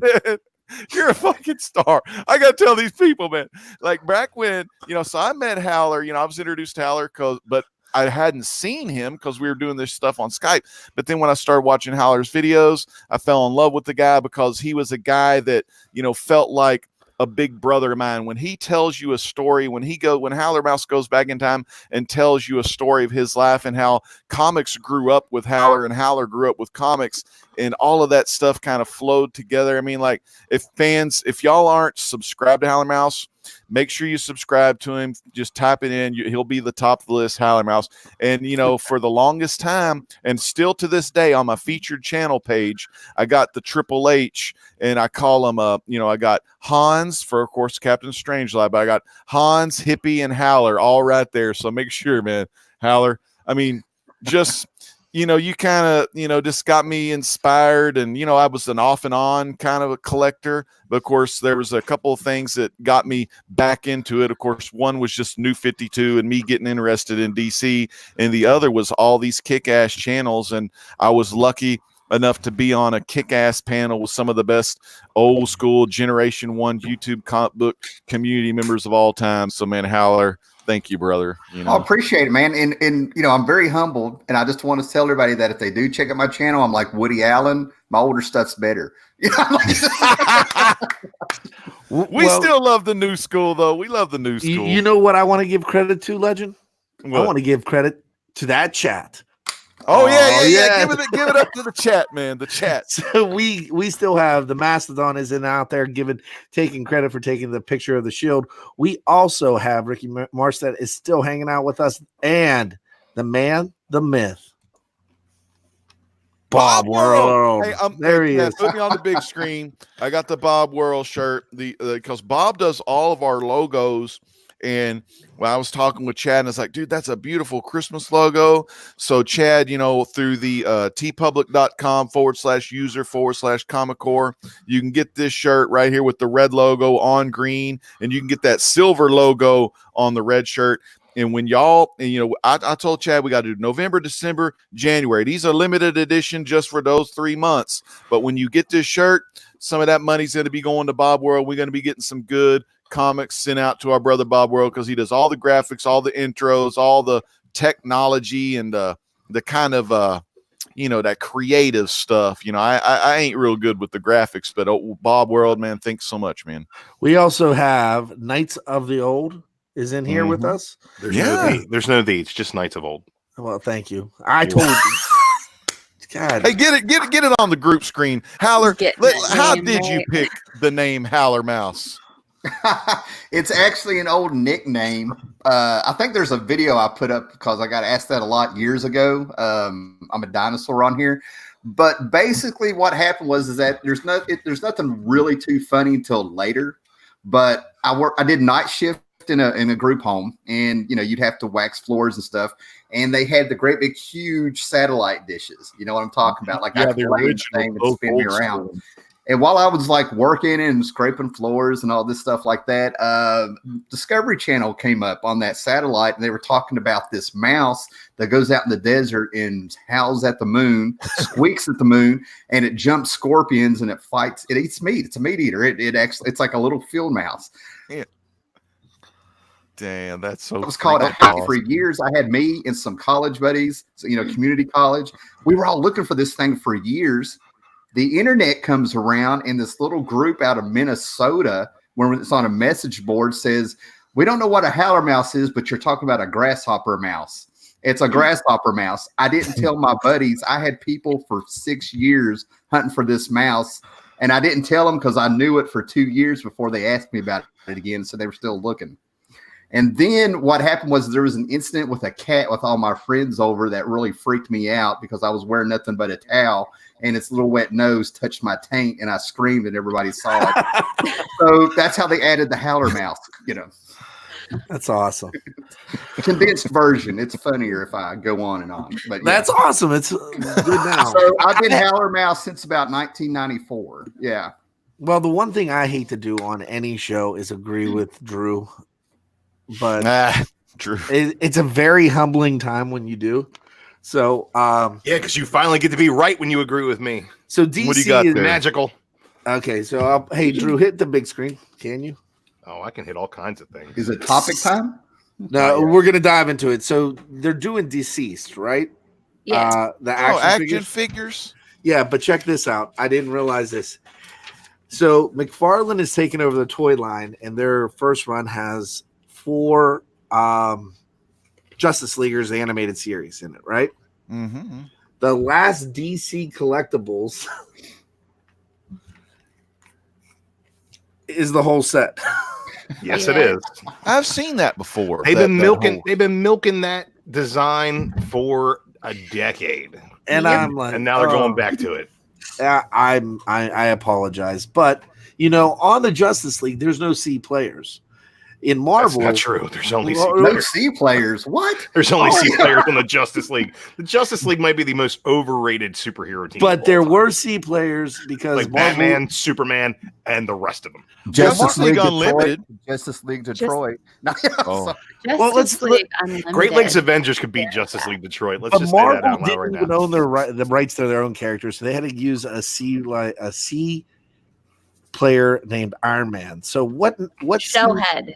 You're a fucking star. I got to tell these people, man, like back when, so I met Howler, I was introduced to Howler but I hadn't seen him because we were doing this stuff on Skype. But then when I started watching Howler's videos, I fell in love with the guy because he was a guy that, felt like a big brother of mine. When he tells you a story, when Howler Mouse goes back in time and tells you a story of his life and how comics grew up with Howler and Howler grew up with comics and all of that stuff kind of flowed together. I mean, like if y'all aren't subscribed to Howler Mouse, make sure you subscribe to him. Just type it in. He'll be the top of the list, Howler Mouse. And, for the longest time, and still to this day on my featured channel page, I got the Triple H, and I call him, I got Hans for, of course, Captain Strangelove, but I got Hans, Hippie, and Howler all right there. So make sure, man, Howler. I mean, just... you kind of, just got me inspired, and, I was an off and on kind of a collector, but of course there was a couple of things that got me back into it. Of course, one was just New 52 and me getting interested in DC, and the other was all these kick-ass channels. And I was lucky enough to be on a kick-ass panel with some of the best old school Generation 1 YouTube comic book community members of all time. So, man, Howler, thank you, brother. I appreciate it, man. And I'm very humbled, and I just want to tell everybody that if they do check out my channel, I'm like Woody Allen. My older stuff's better. We still love the new school, though. We love the new school. You know what I want to give credit to, Legend? I want to give credit to that chat. Oh, yeah. yeah. Give it up to the chat, man. The chat. So we still have the Mastodon isn't out there taking credit for taking the picture of the shield. We also have Ricky Marstead is still hanging out with us, and the man, the myth, Bob World. Hey, there he is. Put me on the big screen. I got the Bob World shirt. Because Bob does all of our logos. And when I was talking with Chad, and it's like, dude, that's a beautiful Christmas logo. So Chad, through the tpublic.com/user/comicore, you can get this shirt right here with the red logo on green, and you can get that silver logo on the red shirt. And when y'all, I told Chad we got to do November, December, January. These are limited edition just for those 3 months. But when you get this shirt, some of that money's going to be going to Bob World. We're going to be getting some good comics sent out to our brother Bob World, because he does all the graphics, all the intros, all the technology, and the kind of that creative stuff. I ain't real good with the graphics, but Bob World, man, thanks so much, man. We also have Knights of the Old is in here with us. There's no the. It's just Knights of Old. Well, thank you. I told you. God. Hey, get it on the group screen. Howler, how did you pick the name Howler Mouse? It's actually an old nickname. I think there's a video I put up because I got asked that a lot years ago. I'm a dinosaur on here, but basically what happened was that there's nothing really too funny until later. But I did night shift in a group home, and you'd have to wax floors and stuff, and they had the great big huge satellite dishes. You know what I'm talking about? Like, I could lay the thing and spin me around. School. And while I was like working and scraping floors and all this stuff like that, Discovery Channel came up on that satellite, and they were talking about this mouse that goes out in the desert and howls at the moon, squeaks at the moon, and it jumps scorpions and it fights. It eats meat. It's a meat eater. It's like a little field mouse. Yeah. Damn, that's so. It was called a hack for years. I had me and some college buddies, community college. We were all looking for this thing for years. The internet comes around, and this little group out of Minnesota, when it's on a message board, says, "We don't know what a howler mouse is, but you're talking about a grasshopper mouse. It's a grasshopper mouse." I didn't tell my buddies. I had people for 6 years hunting for this mouse, and I didn't tell them because I knew it for 2 years before they asked me about it again, so they were still looking. And then what happened was there was an incident with a cat with all my friends over that really freaked me out because I was wearing nothing but a towel, and its little wet nose touched my taint, and I screamed and everybody saw it. So that's how they added the howler mouse, That's awesome. Condensed version. It's funnier if I go on and on. But yeah. That's awesome. It's good now. So I've been howler mouse since about 1994. Yeah. Well, the one thing I hate to do on any show is agree with Drew. But Drew, it's a very humbling time when you do. So, because you finally get to be right when you agree with me. So DC what do you got is there? Magical. Okay, so hey, Drew, hit the big screen. Can you? Oh, I can hit all kinds of things. Is it topic time? No, we're gonna dive into it. So they're doing Deceased, right? Yeah. The action figures. Yeah, but check this out. I didn't realize this. So McFarlane is taking over the toy line, and their first run has 4 Justice Leaguers animated series in it, right? Mm-hmm. The last DC collectibles is the whole set. Yes, it is. I've seen that before. They've been milking that design for a decade, and I'm like, and now they're going back to it. I apologize, but on the Justice League, there's no C players. In Marvel, that's not true. There's only C players. What? There's only C players on the Justice League. The Justice League might be the most overrated superhero team. But there were C players because like Batman, Superman, and the rest of them. Justice League Unlimited, Justice League Detroit. Justice League Unlimited. Great Lakes Avengers could beat Justice League Detroit. Let's just Marvel say that out loud didn't right even now. own the rights to their own characters, so they had to use a C player named Iron Man. So what Shellhead.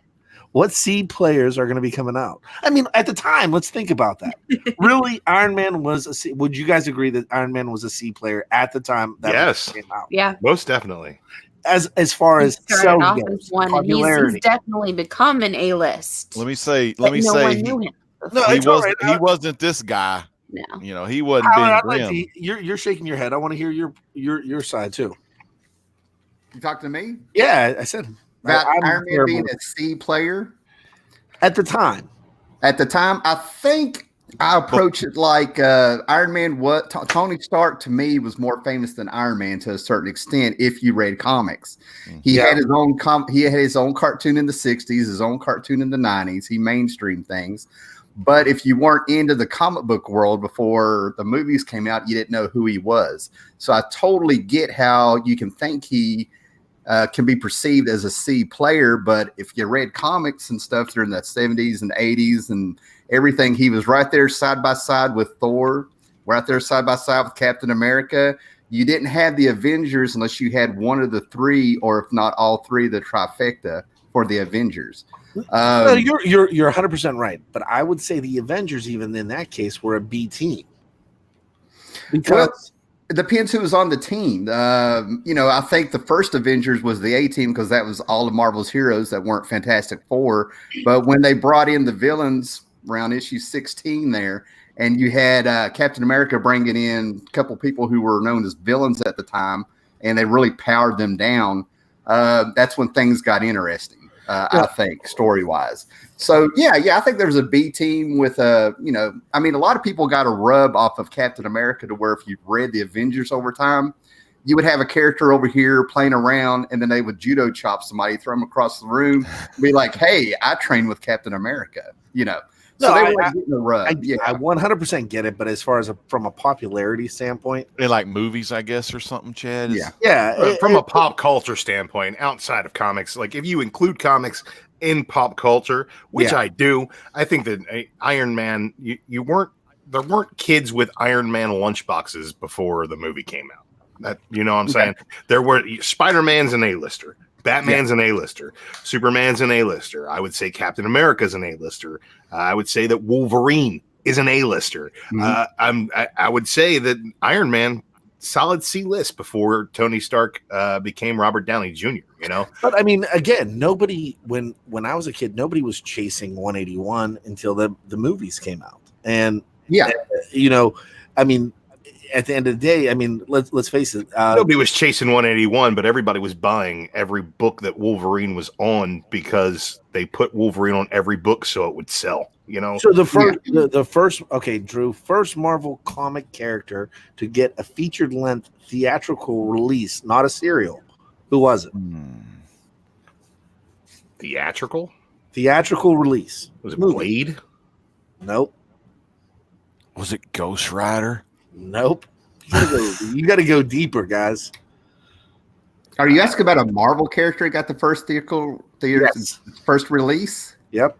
What C players are going to be coming out? I mean, at the time, let's think about that. Really, Iron Man was a C. Would you guys agree that Iron Man was a C player at the time that came out? Yeah, most definitely. As far as started off as one, and he's definitely become an A-list. Let me say, one knew him. No, he wasn't this guy. No. You know, he wasn't Howard, being grim. you're shaking your head. I want to hear your side too. You talking to me Yeah, I said about I'm Iron Man terrible. being a C player? At the time. At the time, I think I approach it like Iron Man. What Tony Stark to me was more famous than Iron Man to a certain extent. If you read comics, he had his own he had his own cartoon in the '60s, his own cartoon in the '90s. He mainstreamed things, but if you weren't into the comic book world before the movies came out, you didn't know who he was. So I totally get how you can think he can be perceived as a C player, but if you read comics and stuff during the 70s and 80s and everything, he was right there side by side with Thor, right there side by side with Captain America. You didn't have the Avengers unless you had one of the three, or if not all three, the trifecta for the Avengers. Well, you're 100% right, but I would say the Avengers, even in that case, were a B team because. It depends who was on the team. I think the first Avengers was the A team because that was all of Marvel's heroes that weren't Fantastic Four. But when they brought in the villains around issue 16 there, and you had Captain America bringing in a couple people who were known as villains at the time, and they really powered them down, that's when things got interesting. I think story-wise. So I think there's a B team with a lot of people got a rub off of Captain America to where if you read the Avengers over time, you would have a character over here playing around and then they would judo chop somebody, throw them across the room, be like, "Hey, I trained with Captain America," So No, they were getting a rub. I 100% get it, but as far as from a popularity standpoint, In like movies, I guess, or something, Chad. From a pop culture standpoint, outside of comics, like if you include comics in pop culture, which I do, I think that Iron Man, there weren't kids with Iron Man lunchboxes before the movie came out. That what I'm saying? There were Spider-Man's an A-lister. Batman's an A-lister. Superman's an A-lister. I would say Captain America's an A-lister. I would say that Wolverine is an A-lister. I would say that Iron Man, solid C-list before Tony Stark became Robert Downey Jr., But I mean, again, nobody, when I was a kid, nobody was chasing 181 until the movies came out. And, I mean, at the end of the day, I mean, let's face it. Nobody was chasing 181, but everybody was buying every book that Wolverine was on because they put Wolverine on every book so it would sell. So the first, okay, Drew, first Marvel comic character to get a featured length theatrical release, not a serial. Who was it? Theatrical release. Was it Blade? Nope. Was it Ghost Rider? Nope. You got to go deeper, guys. Are you asking about a Marvel character that got the first first release? Yep.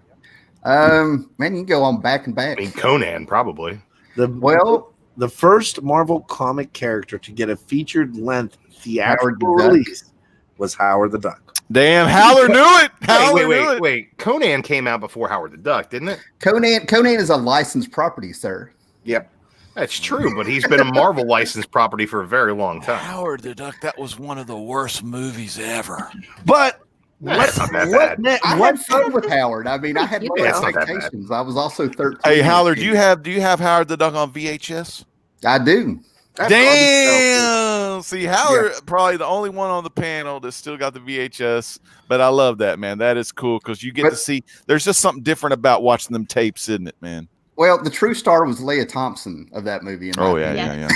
Man, you can go on back and back. I mean, Conan, probably. The first Marvel comic character to get a featured length theatrical release was Howard the Duck. Damn, Howler knew it. Wait. Conan came out before Howard the Duck, didn't it? Conan is a licensed property, sir. Yep. That's true, but he's been a Marvel licensed property for a very long time. Howard the Duck, that was one of the worst movies ever. But I had fun with Howard. I mean, I had no expectations. I was also 13. Hey, Howard, do you have Howard the Duck on VHS? I do. Damn. See, Howard probably the only one on the panel that still got the VHS, but I love that, man. That is cool because you get to see. There's just something different about watching them tapes, isn't it, man? Well, the true star was Leah Thompson of that movie. Yeah.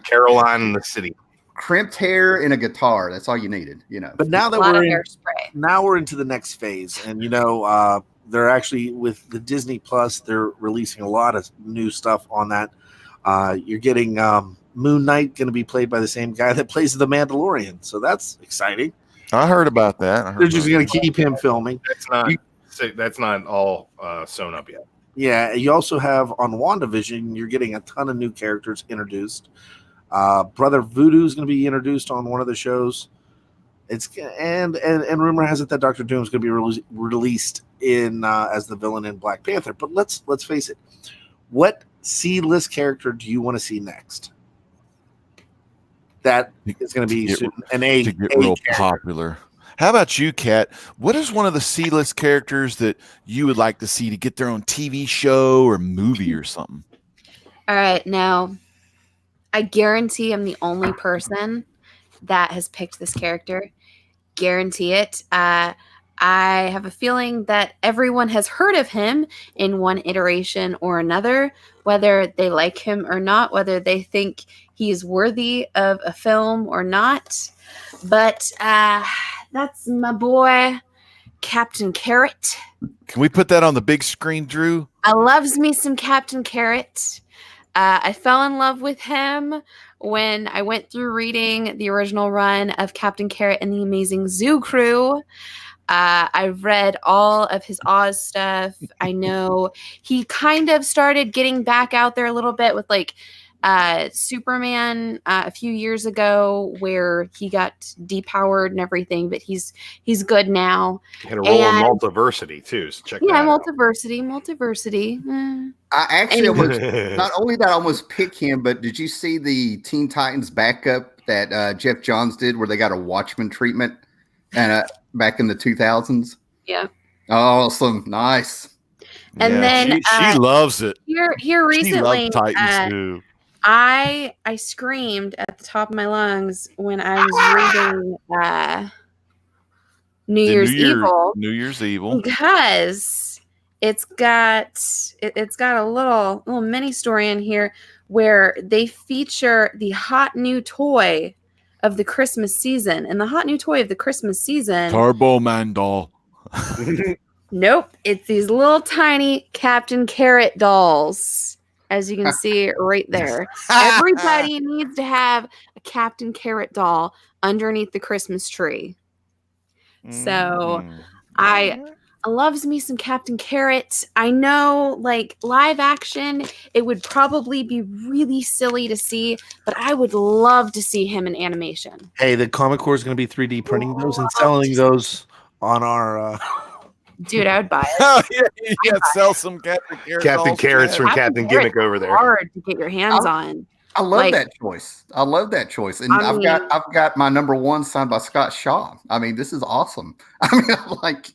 Caroline in the City. Crimped hair and a guitar. That's all you needed, But now that we're into the next phase, and they're actually with the Disney Plus, they're releasing a lot of new stuff on that. You're getting Moon Knight going to be played by the same guy that plays the Mandalorian, so that's exciting. I heard about that. They're just going to keep him filming. That's not all sewn up yet. Yeah, you also have on WandaVision, you're getting a ton of new characters introduced. Brother Voodoo is going to be introduced on one of the shows. And rumor has it that Doctor Doom is going to be released in as the villain in Black Panther. But let's face it, what C-list character do you want to see next? That is going to be an A to get real popular. How about you, Kat? What is one of the C-list characters that you would like to see to get their own TV show or movie or something? All right, now I guarantee I'm the only person that has picked this character. Guarantee it. I have a feeling that everyone has heard of him in one iteration or another, whether they like him or not, whether they think he's worthy of a film or not. But that's my boy, Captain Carrot. Can we put that on the big screen, Drew? I loves me some Captain Carrot. I fell in love with him when I went through reading the original run of Captain Carrot and the Amazing Zoo Crew. I've read all of his Oz stuff. I know he kind of started getting back out there a little bit with like Superman a few years ago, where he got depowered and everything, but he's good now. He had a role in Multiversity too, so check that out. Multiversity. I actually almost, not only that I almost pick him, but did you see the Teen Titans backup that Jeff Johns did where they got a Watchmen treatment and back in the 2000s? Yeah. Awesome. Nice. And then she loves it. Here recently, she loves Titans too. I screamed at the top of my lungs when I was reading New Year's Evil because it's got a little mini story in here where they feature the hot new toy of the Christmas season, and the hot new toy of the Christmas season, Turbo Man doll. Nope, it's these little tiny Captain Carrot dolls. As you can see right there. Everybody needs to have a Captain Carrot doll underneath the Christmas tree. So I loves me some Captain Carrot. I know, like, live action, it would probably be really silly to see, but I would love to see him in animation. Hey, the Comic Core is going to be 3D printing those and selling those on our... Dude, I would buy it. yeah, sell some Captain Carrot. Captain Carrots from Captain Gimmick over there. Hard to get your hands on. I love that choice. I love that choice, and I've got my number one signed by Scott Shaw. I mean, this is awesome. I mean, like,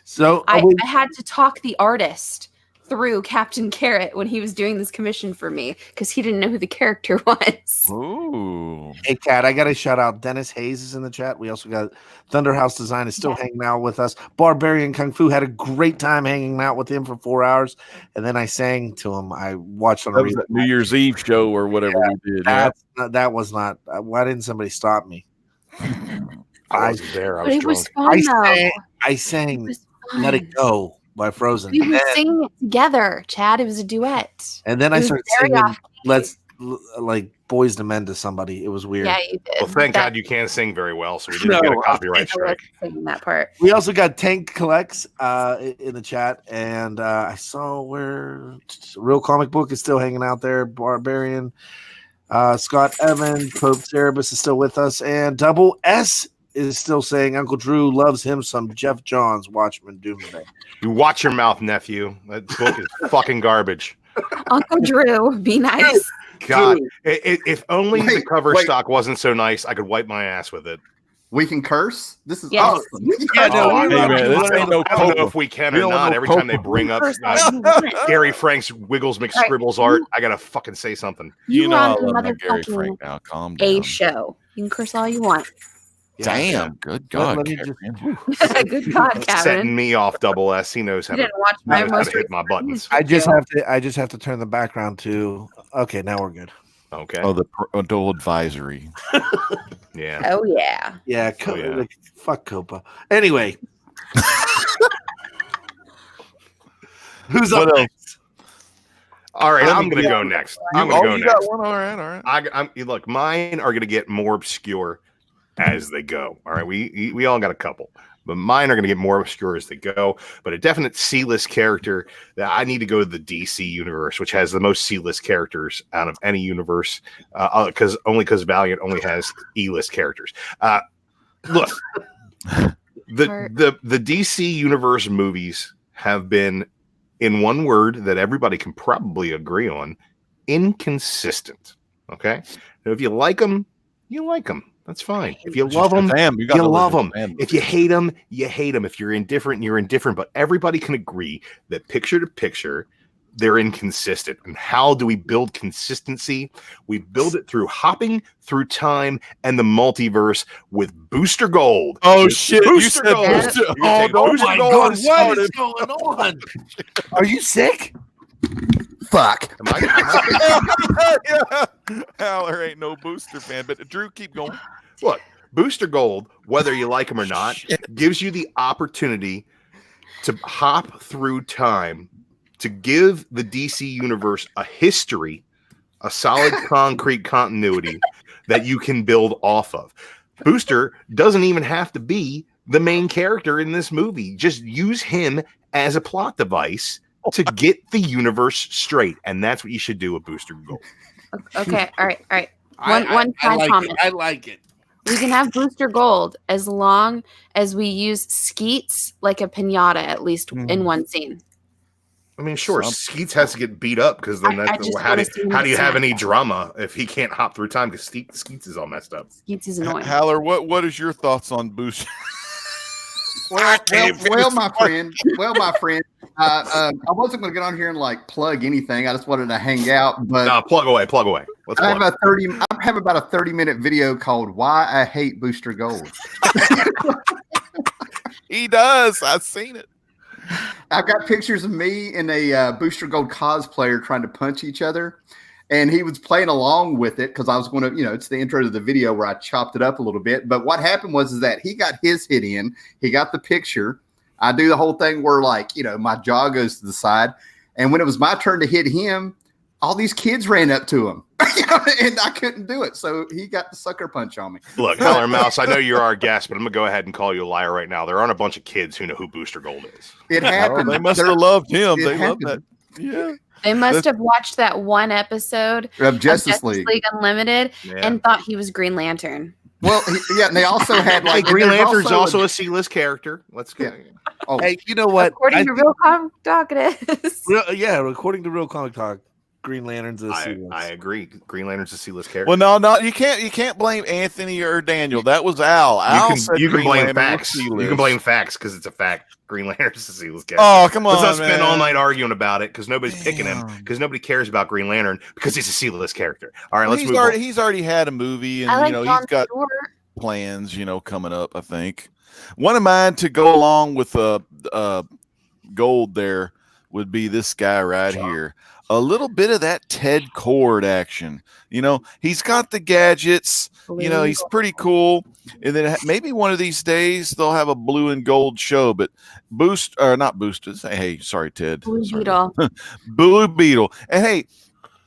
so I had to talk the artist through Captain Carrot when he was doing this commission for me because he didn't know who the character was. Ooh. Hey, Kat, I got to shout out Dennis Hayes is in the chat. We also got Thunderhouse Design is still hanging out with us. Barbarian Kung Fu had a great time hanging out with him for 4 hours. And then I sang to him. I watched on a New Year's Eve show or whatever we did. That was not. Why didn't somebody stop me? I wasn't there. I was drunk. Was fun, I sang Let It Go by Frozen. We were singing it together, Chad. It was a duet. And then I started singing Let's like Boys to Men to somebody. It was weird. Yeah, you did. Well, thank God you can't sing very well, so we didn't get a copyright strike. Singing that part. We also got Tank Collects in the chat, and I saw where Real Comic Book is still hanging out there. Barbarian, Scott Evan, Pope Cerebus is still with us, and Double S is still saying Uncle Drew loves him some Jeff Johns Watchmen Doomsday. You watch your mouth, nephew. That book is fucking garbage. Uncle Drew, be nice. God, if only the cover stock wasn't so nice, I could wipe my ass with it. We can curse? This is Yes. awesome. I don't know if we can or not. Every time they bring up Gary Frank's Wiggles McScribbles art, I gotta fucking say something. You know I run love the that Gary motherfucking Frank now. Calm down. A show. You can curse all you want. Damn, good God, Let me Karen. Good God, Kevin. Setting me off, Double S. He knows how You to, didn't watch my knows how most to hit my buttons. I just have to turn the background to okay, now we're good. Okay. Oh, the parental advisory. Yeah. Oh yeah. Yeah, yeah. Fuck Copa. Anyway. Who's up next? All right, I'm going to go next. I'm going to go you next. got one? All right. Look, mine are going to get more obscure as they go. All right, we all got a couple, but mine are going to get more obscure as they go. But a definite C-list character that I need to go to the DC universe, which has the most C-list characters out of any universe, because Valiant only has E-list characters. Look, the DC universe movies have been, in one word that everybody can probably agree on, inconsistent. Okay, now, if you like them, you like them. That's fine. If you love them, you love them. If you hate them, you hate them. If you're indifferent, you're indifferent. But everybody can agree that picture to picture, they're inconsistent. And how do we build consistency? We build it through hopping through time and the multiverse with Booster Gold. Oh shit! Booster Gold. Booster. You Oh, take no, Booster my Gold God, and what start is it. going on? Are you sick? Fuck. Am I- Yeah. Haller ain't no Booster fan, but Drew, keep going. Look, Booster Gold, whether you like them or not, gives you the opportunity to hop through time to give the DC universe a history, a solid concrete continuity that you can build off of. Booster doesn't even have to be the main character in this movie. Just use him as a plot device to get the universe straight. And that's what you should do with Booster Gold. Okay, all right. I One time like comment. it. I like it. We can have Booster Gold as long as we use Skeets like a pinata, at least in one scene. I mean, sure, Skeets has to get beat up because then I that's just how do wanna see you him have any smack. drama if he can't hop through time because Skeets is all messed up. Skeets is annoying. Haller, what is your thoughts on Booster? Well, my friend. I wasn't going to get on here and like plug anything. I just wanted to hang out. But No, plug away. Let's I plug. have about a 30-minute video called "Why I Hate Booster Gold." He does. I've seen it. I've got pictures of me and a Booster Gold cosplayer trying to punch each other. And he was playing along with it because I was going to, it's the intro to the video where I chopped it up a little bit. But what happened was that he got his hit in. He got the picture. I do the whole thing where my jaw goes to the side. And when it was my turn to hit him, all these kids ran up to him. And I couldn't do it. So he got the sucker punch on me. Look, Heller Mouse, I know you're our guest, but I'm going to go ahead and call you a liar right now. There aren't a bunch of kids who know who Booster Gold is. It happened. They must have loved him. It They loved happened. that. Yeah. They must have watched that one episode Of Justice League. Unlimited Yeah. and thought he was Green Lantern. Well, and they also had Hey, Green Lantern's also a C-list character. Let's go. Oh, Hey, you know what? According to Real Comic Talk, it is. According to Real Comic Talk, Green Lantern's a C-list. I agree. Green Lantern's a C-list character. Well, no, you can't blame Anthony or Daniel. That was Al. Al said you can Green blame Lantern was facts. C-list. You can blame facts because it's a fact. Green Lantern's a C-list character. Oh, come on, Let's not spend man. all night arguing about it because nobody's picking him Damn. because nobody cares about Green Lantern because he's a C-list character. All right, Well, let's move on. he's already had a movie, and I like he's John got Stewart. plans, coming up. I think one of mine to go along with Gold there would be this guy right here. A little bit of that Ted Kord action. He's got the gadgets. He's pretty cool. And then maybe one of these days they'll have a blue and gold show. But not Boosters. Hey, sorry, Ted. Blue Sorry. Beetle. Blue Beetle. And hey,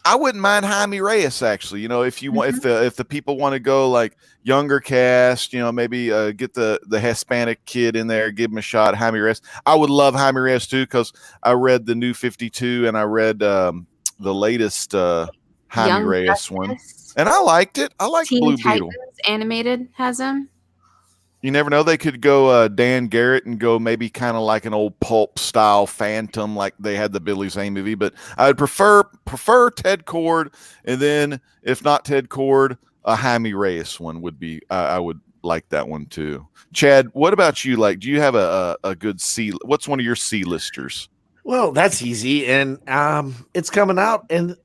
I wouldn't mind Jaime Reyes actually. If you want, if the people want to go like younger cast, maybe get the Hispanic kid in there, give him a shot. Jaime Reyes. I would love Jaime Reyes too because I read the New 52 and I read the latest Jaime Young Reyes one, Justice. and I liked it. I like Teen Blue Titans Beetle. animated has him. You never know. They could go Dan Garrett and go maybe kind of like an old Pulp style Phantom, like they had the Billy Zane movie. But I would prefer Ted Kord, and then if not Ted Kord, a Jaime Reyes one would be. I would like that one too. Chad, what about you? Like, do you have a good C? What's one of your C-listers? Well, that's easy, and it's coming out, and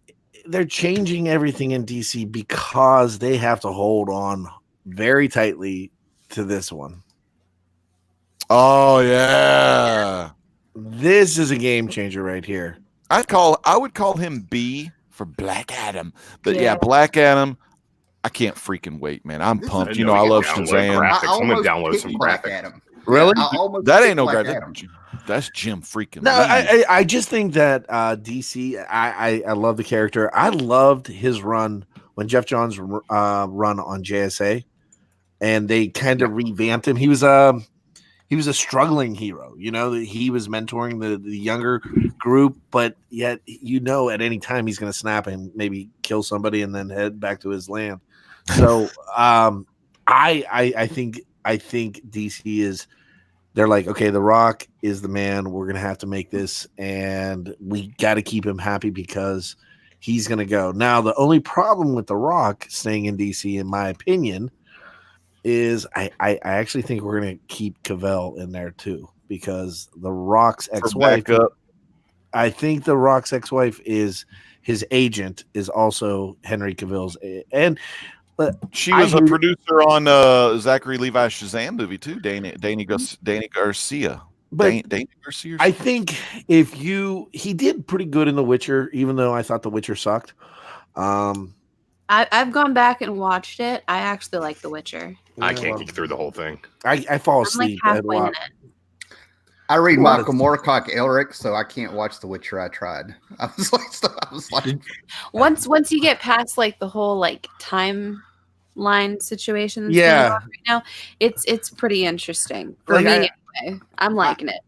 they're changing everything in DC because they have to hold on very tightly to this one. Oh yeah, This is a game changer right here. I would call him B for Black Adam, but yeah, Yeah. Black Adam. I can't freaking wait, man. I'm pumped. I know I we love can download Shazam. graphics. I I'm gonna almost download picked some Black graphics. Adam. Really? I almost That picked ain't no Black guy. Adam. That's Jim freaking. No, Lee. I just think that DC. I love the character. I loved his run when Jeff Johns run on JSA, and they kind of revamped him. He was a struggling hero. He was mentoring the younger group, but yet at any time he's going to snap and maybe kill somebody and then head back to his land. So I think DC is. They're like, okay, The Rock is the man. We're going to have to make this, and we got to keep him happy because he's going to go. Now, the only problem with The Rock staying in DC, in my opinion, is I actually think we're going to keep Cavell in there too because The Rock's ex-wife. backup. I think The Rock's ex-wife is his agent, is also Henry Cavill's, and she was a producer on Zachary Levi's Shazam movie too. Danny Garcia. But Danny Garcia. I think he did pretty good in The Witcher, even though I thought The Witcher sucked. I've gone back and watched it. I actually like The Witcher. I can't get through the whole thing. I fall I'm asleep. like halfway in it. I read Michael Moorcock Elric, so I can't watch The Witcher. I tried. I was like, once you get past like the whole like timeline situation that's Yeah. going on right now, it's pretty interesting for Like, me anyway. I'm liking it.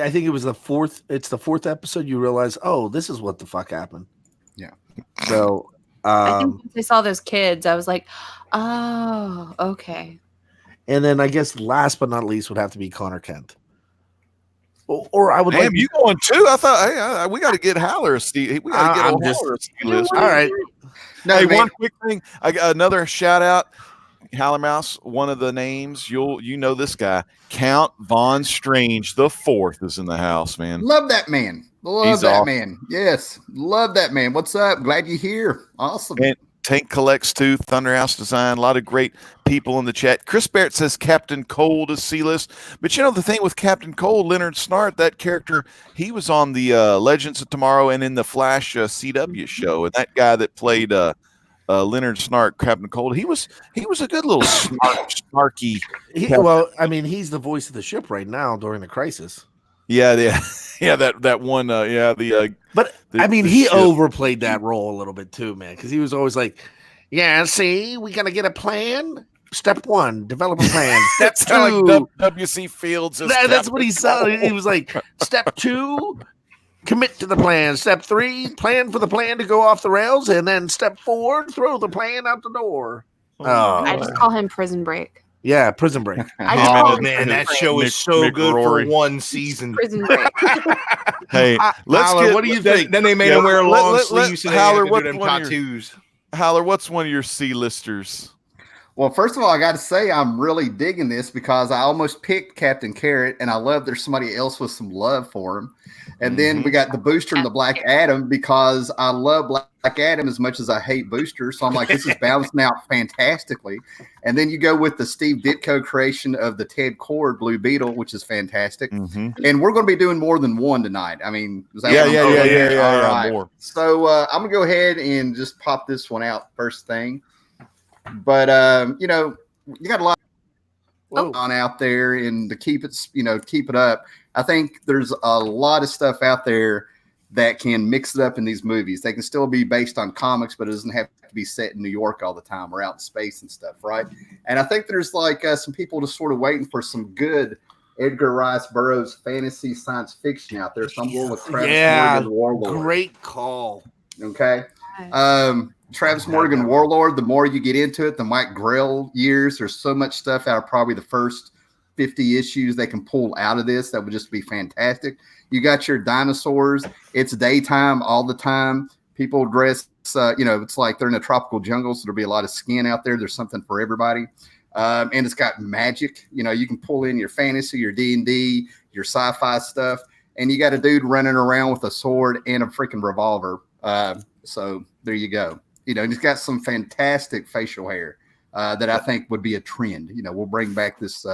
I think it was the fourth episode. You realize, oh, this is what the fuck happened. Yeah. So I think once I saw those kids, I was like, oh, okay. and then I guess last but not least would have to be Connor Kent. Or I would. Damn, you going too? I thought, hey, we got to get Haller. Steve, we got to get I'm on just- Haller. All right. no, Hey, man, one quick thing. I got another shout out. Haller Mouse, one of the names you know this guy, Count Von Strange the Fourth is in the house, man. love that man. Love He's that awesome. man. Yes, love that man. What's up? Glad you're here. Awesome. And Tank Collects too, Thunderhouse Design, a lot of great people in the chat. Chris Barrett says Captain Cold is C-list. But you know the thing with Captain Cold, Leonard Snart, that character, he was on the Legends of Tomorrow and in the Flash CW show. And that guy that played Leonard Snart, Captain Cold, he was a good little snarky. Well, I mean, he's the voice of the ship right now during the crisis. Yeah, that one. But I mean, the he ship. overplayed that role a little bit too, man, because he was always like, "Yeah, see, we gotta get a plan. Step one, develop a plan. Step That's kind two, of like W.C. Fields. that's what he said. He was like, step two, commit to the plan. Step three, plan for the plan to go off the rails, and then step four, throw the plan out the door." I just call him Prison Break. Yeah, Prison Break. I just call him man, Prison that Break. show is so Nick good Rory. for one season. Prison Break. Hey, let's Tyler, get. what do you think? Then they made Yeah, him wear let- long let- sleeves, so they Howler, had to what do them one of your- tattoos. Haller, what's one of your C-listers? Well, first of all, I got to say I'm really digging this because I almost picked Captain Carrot, and I love there's somebody else with some love for him. And then we got the Booster and the Black Adam because I love Black Adam as much as I hate Booster. So I'm like, this is balancing out fantastically. And then you go with the Steve Ditko creation of the Ted Kord Blue Beetle, which is fantastic. Mm-hmm. And we're going to be doing more than one tonight. I mean, is that Yeah, what I'm yeah, doing yeah, here? yeah, All yeah, right. more. So I'm going to go ahead and just pop this one out first thing. But, you know, you got a lot on out there and to keep it up. I think there's a lot of stuff out there that can mix it up in these movies. They can still be based on comics, but it doesn't have to be set in New York all the time or out in space and stuff, right? And I think there's like some people just sort of waiting for some good Edgar Rice Burroughs fantasy science fiction out there. So I'm going with Travis Morgan Warlord. Great call. Okay. Travis Morgan Warlord, the more you get into it, the Mike Grell years, there's so much stuff out of probably the first 50 issues they can pull out of this that would just be fantastic. You got your dinosaurs. It's daytime all the time. People dress, it's like they're in a tropical jungle, so there'll be a lot of skin out there. There's something for everybody. And it's got magic. You know, you can pull in your fantasy, your D&D, your sci-fi stuff, and you got a dude running around with a sword and a freaking revolver. So there you go. You know, and he's got some fantastic facial hair that I think would be a trend. You know, we'll bring back this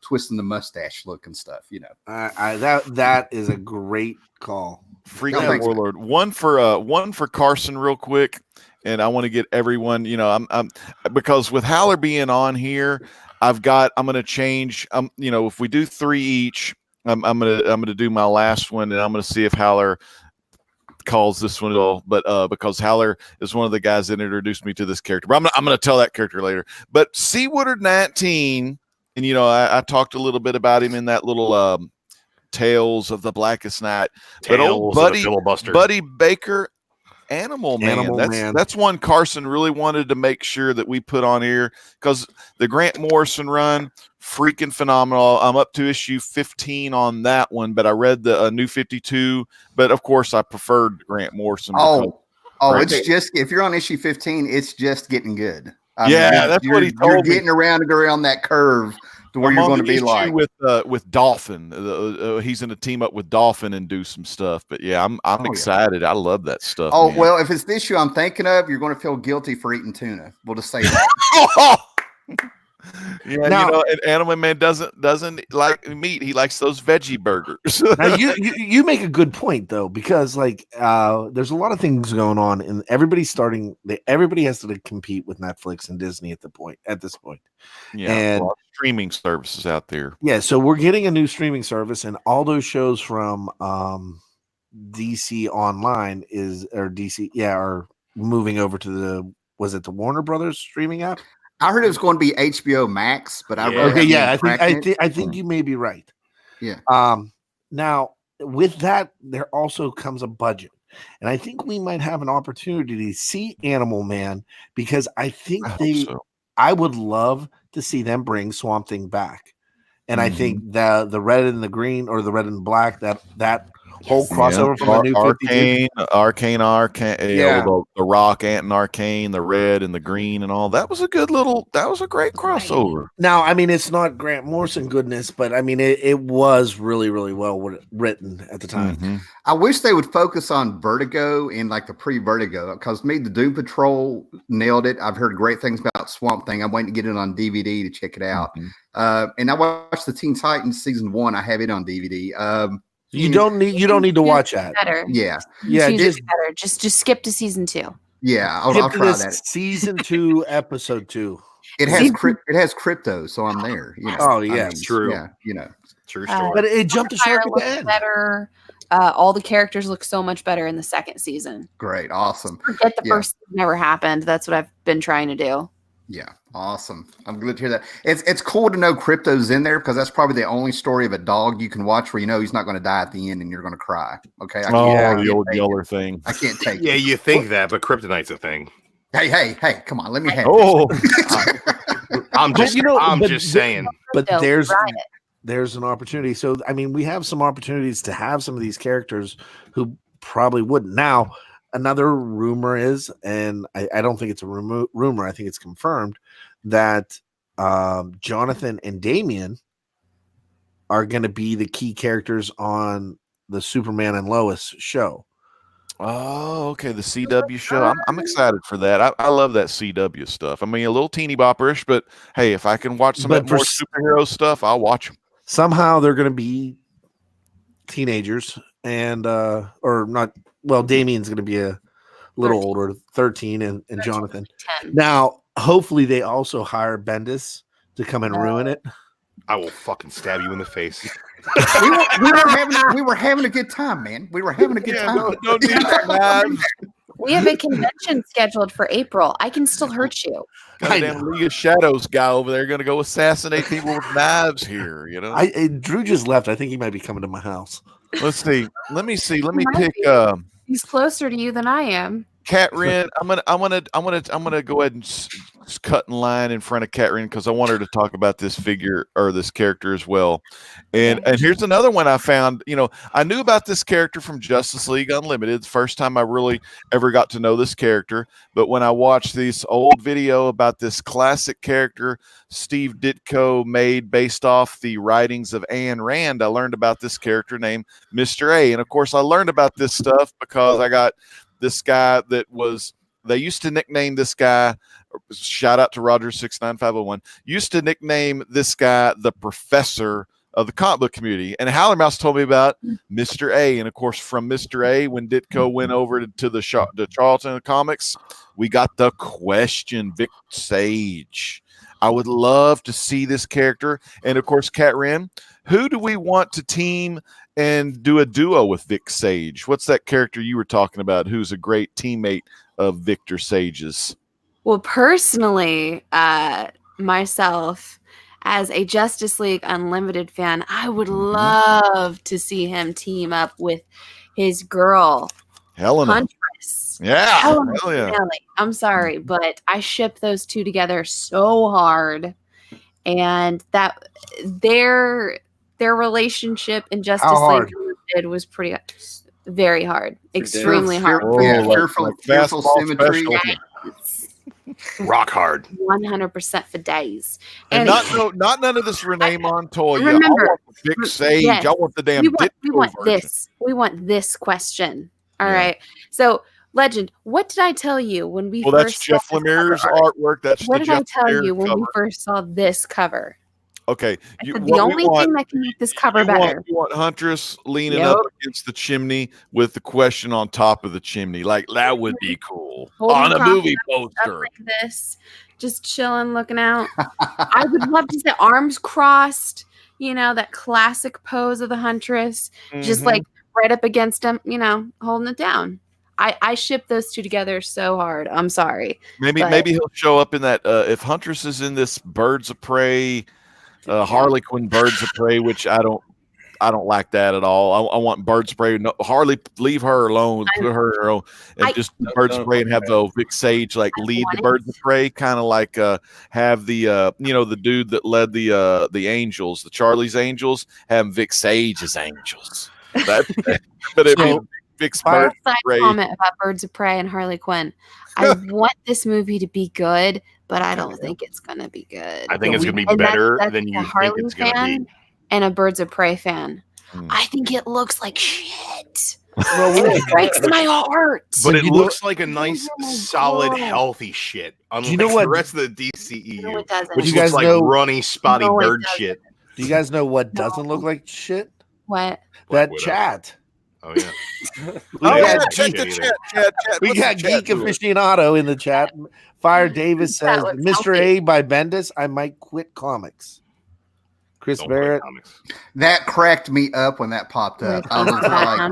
twisting the mustache look and stuff. You know, That is a great call. Freaking thanks, Warlord. One for Carson, real quick, and I want to get everyone. You know, I'm because with Haller being on here, I'm going to change. If we do 3 each, I'm going to do my last one, and I'm going to see if Haller calls this one at all, but because Haller is one of the guys that introduced me to this character. But I'm going to tell that character later. But C. Woodard 19, and I talked a little bit about him in that little Tales of the Blackest Night. But old Buddy Baker, Animal Man. That's one Carson really wanted to make sure that we put on here because the Grant Morrison run, freaking phenomenal. I'm up to issue 15 on that one, but I read the New 52. But of course, I preferred Grant Morrison. It's just if you're on issue 15, it's just getting good. That's what he told me. You're getting around that curve where you're going to be like with Dolphin. He's going to team up with Dolphin and do some stuff. But yeah, I'm excited. I love that stuff. Oh, man. well, if it's the issue I'm thinking of, you're going to feel guilty for eating tuna. We'll just say that. Yeah, now, you know, and Animal Man doesn't like meat. He likes those veggie burgers. now you make a good point though, because like there's a lot of things going on, and everybody has to compete with Netflix and Disney at this point. Yeah, and streaming services out there. Yeah, so we're getting a new streaming service, and all those shows from DC Online are moving over to the Warner Brothers streaming app. I heard it was going to be HBO Max, but I I think you may be right. Yeah. Now with that, there also comes a budget, and I think we might have an opportunity to see Animal Man, because I think I would love to see them bring Swamp Thing back, and I think the red and the green, or the red and black, that whole crossover from a new Arcane, the Rock, Ant and Arcane, the red and the green and all. That was a great crossover. Now, I mean, it's not Grant Morrison goodness, but I mean, it was really, really well written at the time. Mm-hmm. I wish they would focus on Vertigo and like the pre-Vertigo, because the Doom Patrol nailed it. I've heard great things about Swamp Thing. I'm waiting to get it on DVD to check it out. Mm-hmm. And I watched the Teen Titans season 1. I have it on DVD. You don't need to watch that. Better. Yeah. Just better. Just skip to season 2. Yeah, I'll try that. Season 2, episode 2. It has crypto, so I'm there. You know? Oh yeah, true. Yeah, you know, true story. But it jumped the shark at the end. Better. All the characters look so much better in the second season. Great, awesome. Forget the first never happened. That's what I've been trying to do. Yeah, awesome. I'm glad to hear that. It's cool to know Crypto's in there, because that's probably the only story of a dog you can watch where you know he's not going to die at the end and you're going to cry. Okay. The old Yeller thing. I can't take it. Yeah, you think that, but Kryptonite's a thing. Hey, come on, let me have I'm just saying. But there's an opportunity. So I mean, we have some opportunities to have some of these characters who probably wouldn't. Now, another rumor is, and I don't think it's a rumor, I think it's confirmed, that Jonathan and Damian are going to be the key characters on the Superman and Lois show. Oh, okay. The CW show. I'm excited for that. I love that CW stuff. I mean, a little teeny bopperish, but hey, if I can watch some more superhero stuff, I'll watch them. Somehow they're going to be teenagers, and or not. Well, Damien's going to be a little older, 13, and Jonathan. 10. Now, hopefully, they also hire Bendis to come and ruin it. I will fucking stab you in the face. we were having a good time, man. We were having a good time. No need for knives. We have a convention scheduled for April. I can still hurt you. Goddamn League of Shadows guy over there going to go assassinate people with knives here. You know, Drew just left. I think he might be coming to my house. Let's see. Let me pick. He's closer to you than I am. Cat Wren. I'm gonna go ahead and cut in line in front of Cat Wren, because I want her to talk about this figure or this character as well. And here's another one I found. You know, I knew about this character from Justice League Unlimited. The first time I really ever got to know this character. But when I watched this old video about this classic character Steve Ditko made based off the writings of Ayn Rand, I learned about this character named Mr. A. And of course, I learned about this stuff because I got this guy they used to nickname this guy, shout out to Roger 69501, used to nickname this guy the professor of the comic book community. And Howler Mouse told me about Mr. A. And of course, from Mr. A, when Ditko went over to the Charlton Comics, we got the Question, Vic Sage. I would love to see this character. And of course, Cat Wren, who do we want to team and do a duo with Vic Sage? What's that character you were talking about who's a great teammate of Victor Sage's? Well, personally, myself, as a Justice League Unlimited fan, I would love to see him team up with his girl, Helena. Huntress. Yeah. Helena. Hell yeah. I'm sorry, but I ship those two together so hard. And that their relationship in Justice League Unlimited was very hard. Extremely hard. Fearful symmetry. Yes. Rock hard. 100% for days. And not none of this Renee Montoya. Remember, I want the Vic Sage. yes, I want the damn we want Ditko version. this. We want this question. All right. So, Legend, what did I tell you when we Well, first that's Jeff saw this Lemire's cover art? artwork. That's What the did I Jeff tell Lemire you when we cover. first saw this cover? Okay. I said the only thing that can make this cover better. You want Huntress leaning up against the chimney with the question on top of the chimney. Like, that would be cool. On a movie poster. Like this, just chilling, looking out. I would love to see arms crossed, that classic pose of the Huntress, just like right up against him, holding it down. I ship those two together so hard. I'm sorry. Maybe he'll show up in that if Huntress is in this Birds of Prey, Harley Quinn Birds of Prey, which I don't like that at all. I want Birds of Prey. No, Harley, leave her alone. Put her alone, and just Birds of Prey, and have the Vic Sage lead the Birds of Prey, kind of like have the the dude that led the Angels, the Charlie's Angels, have Vic Sage as Angels. But it be Vic's Birds of Prey. Comment about Birds of Prey and Harley Quinn. I want this movie to be good, but I don't think it's gonna be good. I think it's gonna be better than you think it's gonna be. And a Birds of Prey fan. I think it looks like shit. It breaks my heart. But it looks like a nice, solid, healthy shit. Unlike the rest of the DCEU, No, it doesn't. which looks like runny, spotty bird shit. Do you guys know what doesn't look like shit? What? That chat. Oh yeah. Check the chat. We got Geek Aficionado in the chat. Fire Davis says, "Mr. A by Bendis, I might quit comics." Chris Barrett. That cracked me up when that popped up. I was like,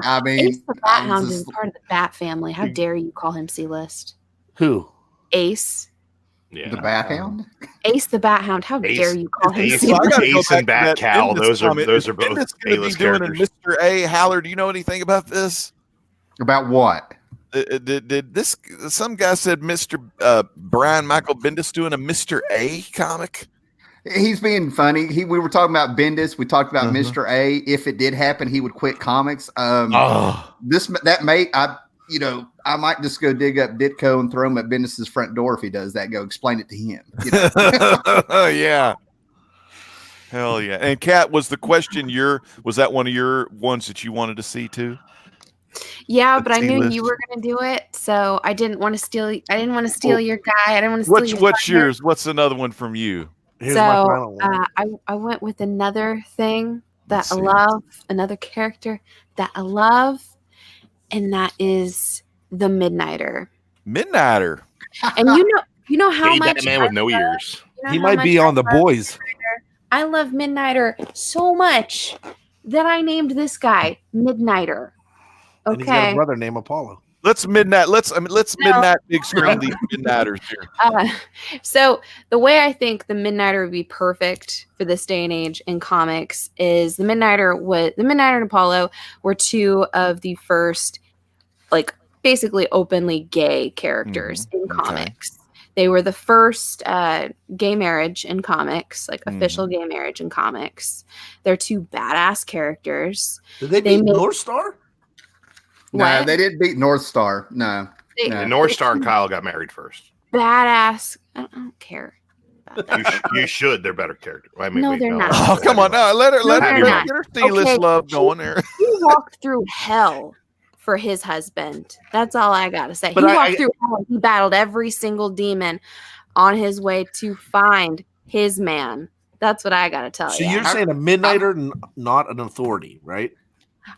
I mean, Ace the Bat Hound is part of the Bat family. How dare you call him C-list? Who? Ace. Yeah. The Bat Hound? Ace the Bat Hound. How dare you call him C-list? Ace and Bat Cow. Those are both A-list characters. Mr. A. Haller, do you know anything about this? About what? Did this? Some guy said Mr. Brian Michael Bendis doing a Mr. A comic. He's being funny. We were talking about Bendis. We talked about Mr. A. If it did happen, he would quit comics. I might just go dig up Ditko and throw him at Bendis's front door if he does that. Go explain it to him. Yeah. Hell yeah. And Kat, was the question was that one of your ones that you wanted to see too? Yeah, but I knew you were going to do it, so I didn't want to steal. I didn't want to steal your guy. I didn't want to steal your What's yours? What's another one from you? Here's my final one. I went with another thing that I love, another character that I love, and that is the Midnighter. Midnighter. And you know how much that man with no ears. He might be on The Boys. I love Midnighter so much that I named this guy Midnighter. And he's got a Okay. brother named Apollo. Let's midnight big screen these Midnighters here. So the way I think the Midnighter would be perfect for this day and age in comics is the Midnighter and Apollo were two of the first, basically openly gay characters in comics. They were the first gay marriage in comics, official gay marriage in comics. They're two badass characters. Did they beat North Star? No, they didn't beat North Star. No. And North Star and Kyle got married first. Badass. I don't care about that. You should. They're better characters. No, they're not. Oh, come on. No, let her they're not. get her Steelist love going there. He walked through hell for his husband. That's all I gotta say. But He walked through hell. He battled every single demon on his way to find his man. That's what I gotta tell you. So you're saying a Midnighter, not an authority, right?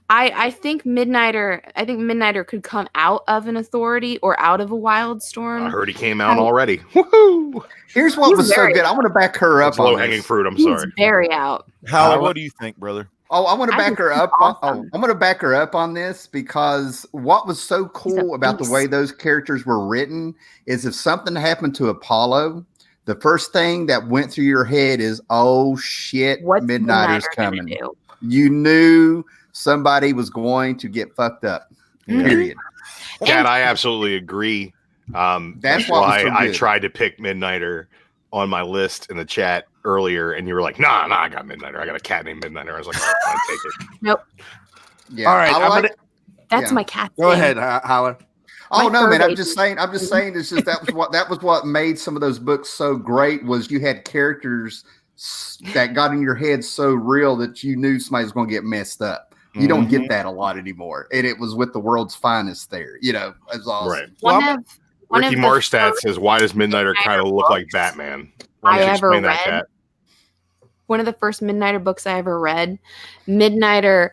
I think Midnighter could come out of an authority or out of a Wildstorm. I heard he came out already. Woohoo! Here's what was so good. I want to back her up on low hanging fruit. I'm He's sorry. very out. How? What do you think, brother? Oh, I want to back her up. awesome. I'm going to back her up on this because what was so cool about the way those characters were written is if something happened to Apollo, the first thing that went through your head is, oh shit, What's Midnighter's Midnighter gonna coming. do? You knew somebody was going to get fucked up. Period. Kat, I absolutely agree. That's why I tried to pick Midnighter on my list in the chat earlier, and you were like, nah, I got Midnighter. I got a cat named Midnighter. I was like, I'll take it. Nope. Yeah. All right. That's my cat. Go ahead, Howard. Oh My no, man! fur I'm just saying. It's just that was what made some of those books so great. Was you had characters that got in your head so real that you knew somebody was going to get messed up. You don't get that a lot anymore, and it was with the world's finest. There, it's awesome. Right. One Ricky of the Marstad first says, "Why does Midnighter kind of look like books Batman?" Why don't I you ever explain that, read. Kat? One of the first Midnighter books I ever read. Midnighter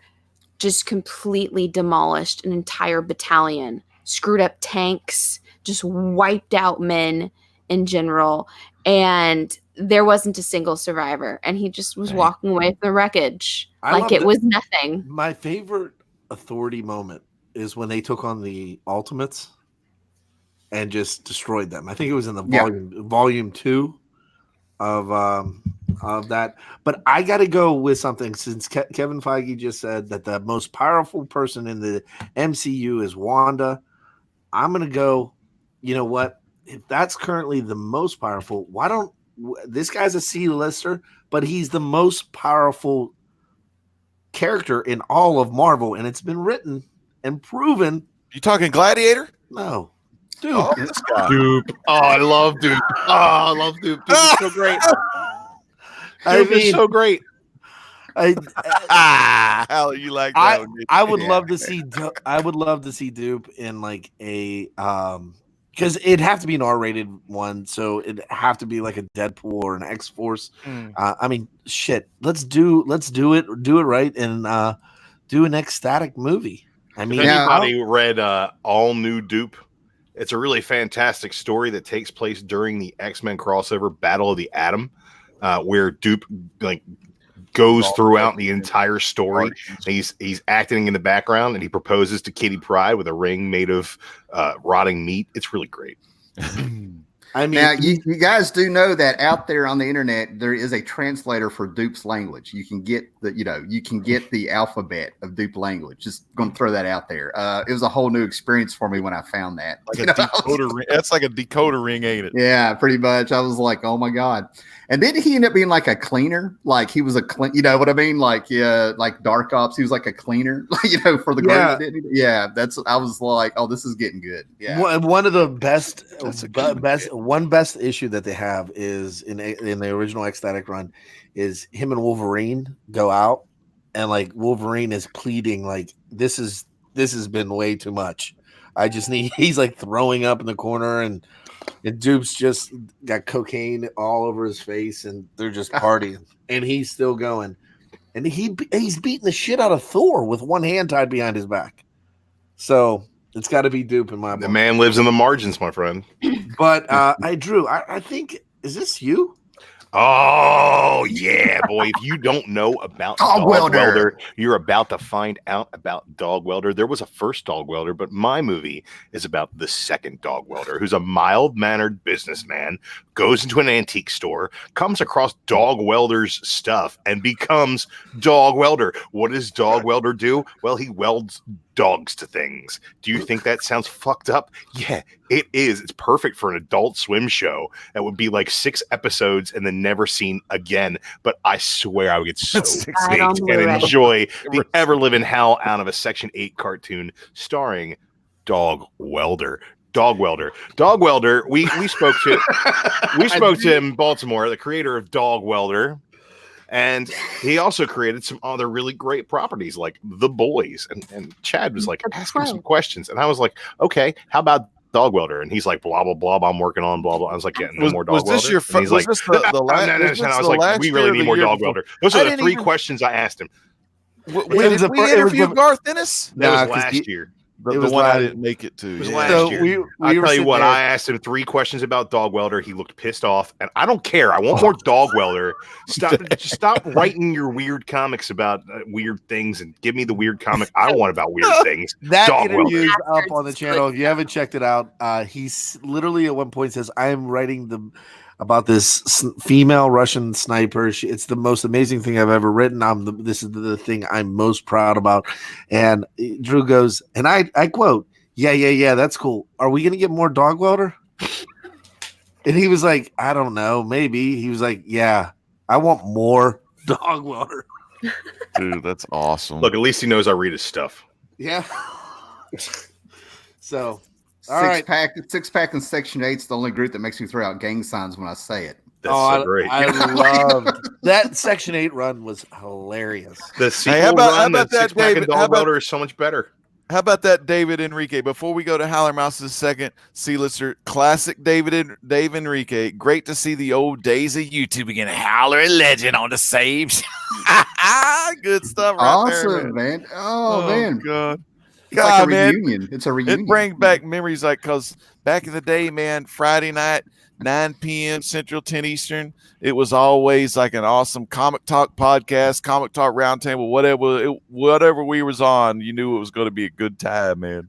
just completely demolished an entire battalion, screwed up tanks, just wiped out men in general, and there wasn't a single survivor, and he just was walking away from the wreckage like it was nothing. My favorite Authority moment is when they took on the Ultimates and just destroyed them. I think it was in the volume 2 of that. But I got to go with something, since Kevin Feige just said that the most powerful person in the MCU is Wanda. I'm going to go, you know what? If that's currently the most powerful, why don't this guy's a C-lister, but he's the most powerful character in all of Marvel, and it's been written and proven. You talking Gladiator? No. Dude. Oh, this guy. Dupe. Oh, I love Dupe. Oh, I love Dupe. Dupe is so great. Dupe is so great. How you like that? I would love to see. I would love to see Dupe in like a because it'd have to be an R-rated one, so it'd have to be like a Deadpool or an X-Force. I mean, shit. Let's do it right, and do an ecstatic movie. I mean, if anybody read All New Dupe, it's a really fantastic story that takes place during the X-Men crossover Battle of the Atom, where Dupe goes throughout the entire story. He's acting in the background, and he proposes to Kitty Pryde with a ring made of rotting meat. It's really great. I mean, now you guys do know that out there on the internet there is a translator for Dupe's language. You can get the alphabet of Dupe language. Just going to throw that out there. It was a whole new experience for me when I found that. Like a decoder ring. That's like a decoder ring, ain't it? Yeah, pretty much. I was like, oh my god. And then he ended up being like a cleaner. Like he was you know what I mean? Like like Dark Ops. He was like a cleaner. For the group. Yeah, I was like, oh, this is getting good. Yeah. One of the best issue that they have is in the original Ecstatic run is him and Wolverine go out, and like Wolverine is pleading like this has been way too much. He's like throwing up in the corner, and Dupe's just got cocaine all over his face, and they're just partying, and he's still going, and he's beating the shit out of Thor with one hand tied behind his back. So it's got to be Dupe in my book. The man lives in the margins, my friend. But Drew, I think, is this you? Oh, yeah, boy. If you don't know about Dog Welder, you're about to find out about Dog Welder. There was a first Dog Welder, but my movie is about the second Dog Welder, who's a mild-mannered businessman, goes into an antique store, comes across Dog Welder's stuff, and becomes Dog Welder. What does Dog Welder do? Well, he welds dogs to things. Do you think that sounds fucked up? Yeah, it is. It's perfect for an Adult Swim show that would be like 6 episodes and then never seen again. But I swear I would get so baked and enjoy the ever-living hell out of a Section 8 cartoon starring Dog Welder. Dog Welder. We spoke to him in Baltimore, the creator of Dog Welder. And he also created some other really great properties like The Boys. And Chad was like, ask him some questions. And I was like, okay, how about Dog Welder? And he's like, blah, blah, blah, I'm working on blah, blah. I was like, yeah, no more Dog Welder. Was this your first? I was like, we really need more Dog Welder. Those are the 3 questions I asked him. Did we interview Garth Ennis? That was last year. The one I didn't make it to. It was last year. I'll tell you what, I asked him 3 questions about Dog Welder. He looked pissed off, and I don't care. I want more Dog Welder. Stop writing your weird comics about weird things and give me the weird comic I want about weird things. That interview is up on the channel. If you haven't checked it out, he's literally at one point says, I am writing about this female Russian sniper. It's the most amazing thing I've ever written. This is the thing I'm most proud about. And Drew goes, and I quote, yeah, that's cool. Are we going to get more Dog Welder? And he was like, I don't know, maybe. He was like, yeah, I want more Dog Welder. Dude, that's awesome. Look, at least he knows I read his stuff. Yeah. So All right. Six pack and Section 8's the only group that makes me throw out gang signs when I say it. That's so great. I loved that Section 8 run was hilarious. The sequel how run, about the that, six-pack David? and Dog Welder is so much better. How about that, David Enrique? Before we go to Howler Mouse's second C-lister, classic Dave Enrique. Great to see the old days of YouTube again. Howler and Legend on the same. Good stuff, right Awesome, there, man. Oh man, God. it's like a reunion. It's a reunion. It brings back memories, like, because back in the day, man, Friday night, 9 p.m. Central, 10 Eastern, it was always like an awesome comic talk podcast, comic talk roundtable, whatever we was on, you knew it was going to be a good time, man.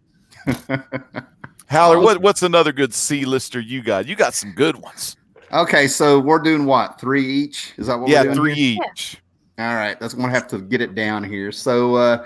Howler, what's another good C-lister you got? You got some good ones. Okay, so we're doing what? 3 each? Is that what we're doing? 3 here? each. All right, that's going to have to get it down here. So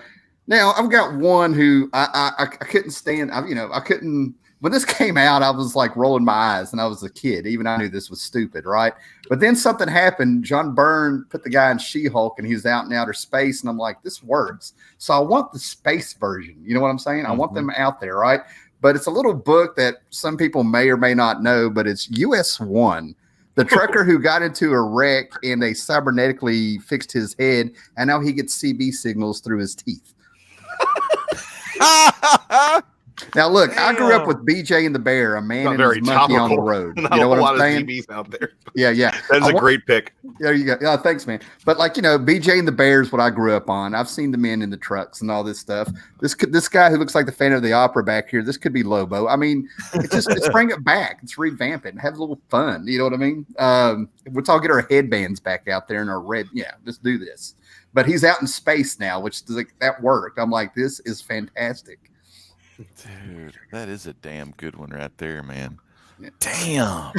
now I've got one who I couldn't stand. I couldn't. When this came out, I was like rolling my eyes, and I was a kid. Even I knew this was stupid, right? But then something happened. John Byrne put the guy in She-Hulk, and he was out in outer space, and I'm like, this works. So I want the space version. You know what I'm saying? I want them out there, right? But it's a little book that some people may or may not know, but it's US-1. The trucker who got into a wreck, and they cybernetically fixed his head, and now he gets CB signals through his teeth. Now, look, I grew up with BJ and the Bear, a man and his monkey on the road. Not you know what a I'm lot saying? of TVs out there. Yeah. That's a great pick. There you go. Yeah, thanks, man. But BJ and the Bear is what I grew up on. I've seen the men in the trucks and all this stuff. This guy who looks like the Phantom of the Opera back here, this could be Lobo. I mean, it's bring it back. It's revamp it and have a little fun. You know what I mean? Let's all get our headbands back out there and our red. Yeah, let's do this. But he's out in space now, which that worked. I'm like, this is fantastic. Dude, that is a damn good one right there, man. Damn.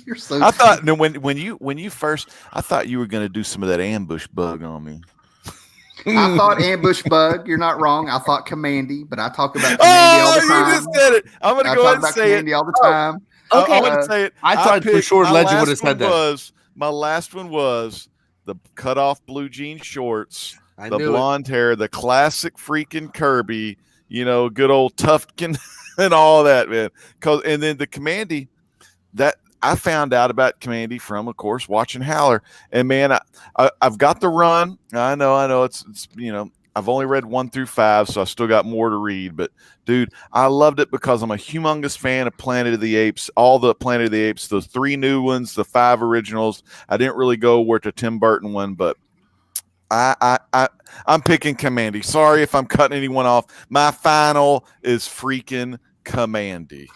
You're so. I thought when you first, I thought you were gonna do some of that ambush bug on me. I thought ambush bug. You're not wrong. I thought Kamandi, but I talk about Kamandi all the time. You just said it. I'm gonna go ahead and say Kamandi all the time. Okay. I'm gonna say it. I thought for sure Legend would have said that. My last one was the cut off blue jean shorts, I the knew blonde hair, the classic freaking Kirby. Good old Tufkin and all that, man. And then the Kamandi, that I found out about Kamandi from, of course, watching Howler. And man, I've got the run. I know it's I've only read 1 through 5, so I still got more to read. But dude, I loved it because I'm a humongous fan of Planet of the Apes, all the Planet of the Apes, the 3 new ones, the 5 originals. I didn't really go with the Tim Burton one, but I'm picking Kamandi. Sorry if I'm cutting anyone off. My final is freaking Kamandi.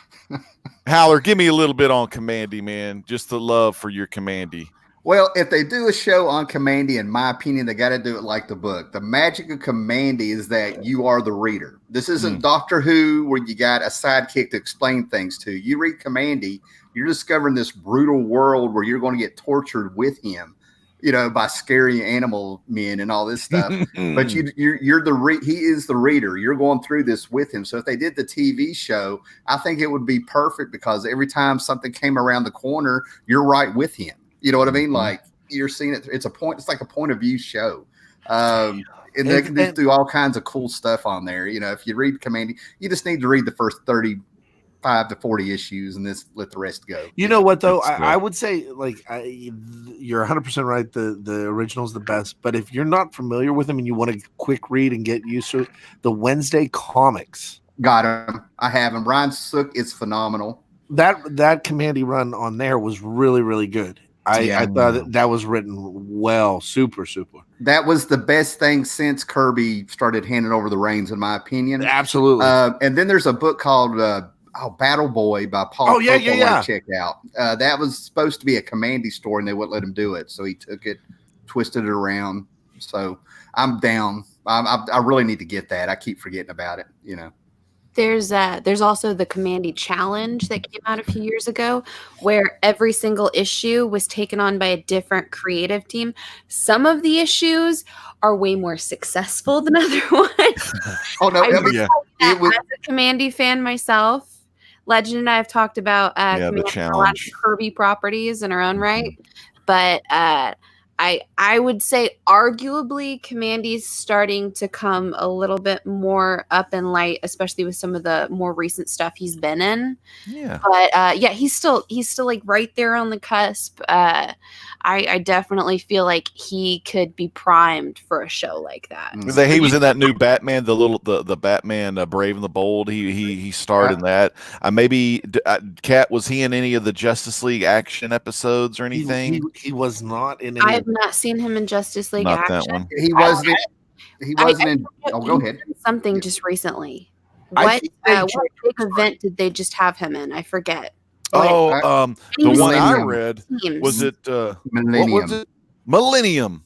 Howler, give me a little bit on Kamandi, man. Just the love for your Kamandi. Well, if they do a show on Kamandi, in my opinion, they got to do it like the book. The magic of Kamandi is that you are the reader. This isn't Doctor Who where you got a sidekick to explain things to. You read Kamandi, you're discovering this brutal world where you're going to get tortured with him. By scary animal men and all this stuff. But he is the reader. You're going through this with him. So if they did the TV show, I think it would be perfect because every time something came around the corner, you're right with him. You know what I mean? Like you're seeing it. It's like a point of view show. And they can just do all kinds of cool stuff on there. If you read Kamandi, you just need to read the first 35 to 40 issues and let the rest go. You know what though? I would say you're 100% right. The original is the best, but if you're not familiar with them and you want a quick read and get used to it, the Wednesday comics. Got him. I have him. Ryan Sook is phenomenal. That Kamandi run on there was really, really good. I thought that was written well, super. That was the best thing since Kirby started handing over the reins, in my opinion. Absolutely. And then there's a book called Battle Boy by Paul. Oh, yeah. Check out. That was supposed to be a Kamandi story, and they wouldn't let him do it. So he took it, twisted it around. So I'm down. I really need to get that. I keep forgetting about it. There's also the Kamandi Challenge that came out a few years ago, where every single issue was taken on by a different creative team. Some of the issues are way more successful than other ones. Oh no! As a Kamandi fan myself, Legend and I have talked about the challenge, Kirby properties in our own right, but I would say arguably Kamandi's starting to come a little bit more up in light, especially with some of the more recent stuff he's been in. Yeah. But yeah, he's still like right there on the cusp. I definitely feel like he could be primed for a show like that. He was in that new Batman, the Batman Brave and the Bold. He starred in that. Maybe Kat, was he in any of the Justice League action episodes or anything? He was not in. I have not seen him in Justice League Not action. that one. He wasn't. He wasn't in. Oh, go ahead. Something just recently. I What think they what big event did they just have him in? I forget. The one I Millennium. read Teams. was it Millennium. what was it? Millennium.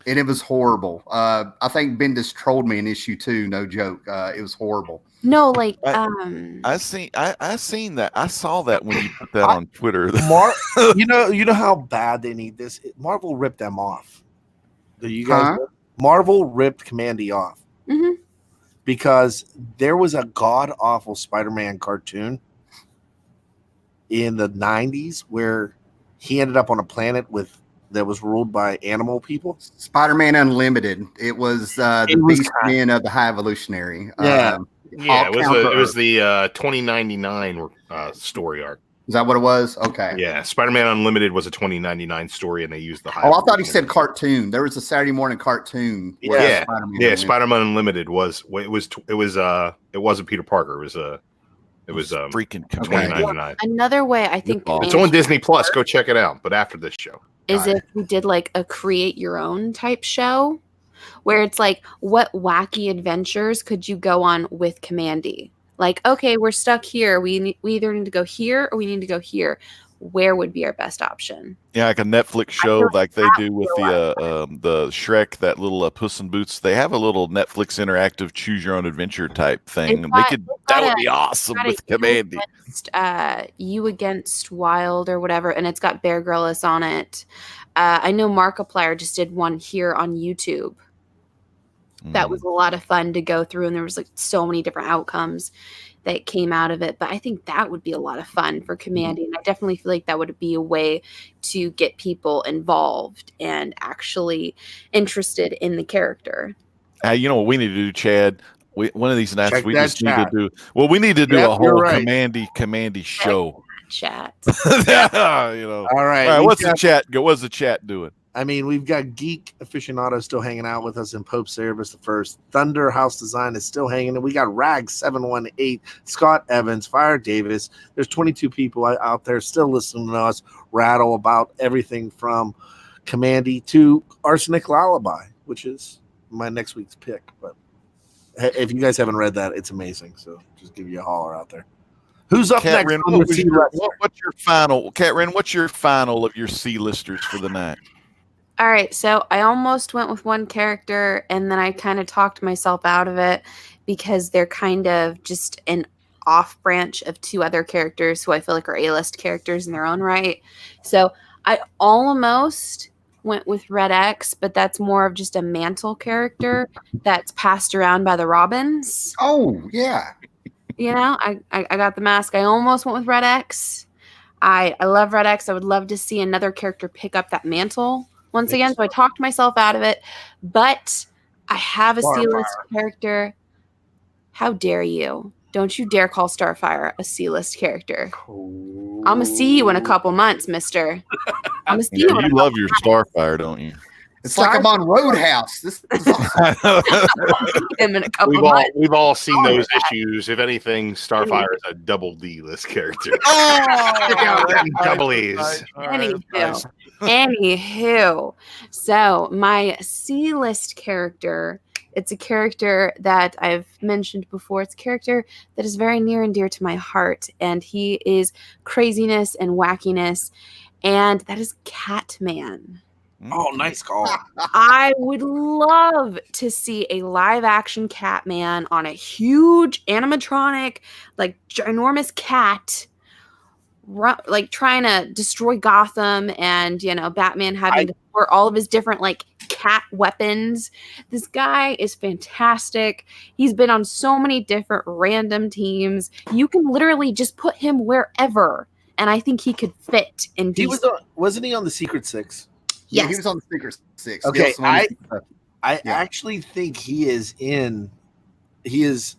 And it was horrible. I think Bendis trolled me in issue 2. No joke. It was horrible. No, like I seen that. I saw that when you put that on Twitter. you know how bad they need this. Marvel ripped them off. Do you guys? Huh? Marvel ripped Kamandi off mhm. because there was a god awful Spider-Man cartoon in the 90s where he ended up on a planet that was ruled by animal people. Spider-Man Unlimited. It was the Beast Men of the High Evolutionary. Yeah. Yeah, it was the 2099 story arc. Is that what it was? Okay. Yeah, Spider-Man Unlimited was a 2099 story, and they used the high. Oh, I thought he said cartoon. There was a Saturday morning cartoon. Yeah, Spider-Man Spider-Man Unlimited it wasn't Peter Parker. It was freaking 2099. Another way I think It's on Disney Plus. Go check it out. But after this show, is if we did like a create your own type show where it's like, what wacky adventures could you go on with Kamandi? Like, okay, we're stuck here. We either need to go here or we need to go here. Where would be our best option? Yeah, like a Netflix show like they do with the Shrek, that little Puss in Boots. They have a little Netflix interactive choose your own adventure type thing. That would be awesome with Kamandi. You Against Wild or whatever, and it's got Bear Grylls on it. I know Markiplier just did one here on YouTube. That was a lot of fun to go through, and there was like so many different outcomes that came out of it. But I think that would be a lot of fun for Kamandi, and I definitely feel like that would be a way to get people involved and actually interested in the character. You know what we need to do, Chad? One of these nights Check we that just need chat. to do. Well, we need to do Yep, a whole you're right. Kamandi show. Chat. All right. All right. What's the chat? What's the chat doing? I mean, we've got Geek Aficionado still hanging out with us in Pope Service the First. Thunder House Design is still hanging. And we got Rag718, Scott Evans, Fire Davis. There's 22 people out there still listening to us rattle about everything from Kamandi to Arsenic Lullaby, which is my next week's pick. But if you guys haven't read that, it's amazing. So just give you a holler out there. Who's up next? Ren, what's your final? Kat Ren, what's your final of your C-listers for the night? All right, so I almost went with one character, and then I kind of talked myself out of it because they're kind of just an off branch of two other characters who I feel like are A-list characters in their own right. So I almost went with Red X, but that's more of just a mantle character that's passed around by the Robins. Oh, yeah. You know, I got the mask. I almost went with Red X. I love Red X. I would love to see another character pick up that mantle once again. So I talked myself out of it, but I have a C-list character. How dare you? Don't you dare call Starfire a C-list character. I'm going to see you in a couple months, mister. I'm going to see you. You love your Starfire, don't you? It's like I'm on Roadhouse. This is awesome. Him in a couple months. We've all seen those issues. If anything, Starfire is a double D list character. Double E's. Anywho, so my C-list character, it's a character that I've mentioned before. It's a character that is very near and dear to my heart, and he is craziness and wackiness, and that is Catman. Oh, nice call. I would love to see a live action Catman on a huge animatronic, like ginormous cat, like trying to destroy Gotham, and Batman having to support all of his different like cat weapons. This guy is fantastic. He's been on so many different random teams. You can literally just put him wherever, and I think he could fit in DC. Wasn't he on the Secret Six? Yeah, Yes. he was on the Secret Six. Okay, Yes, I Yeah. actually think he is in. He is.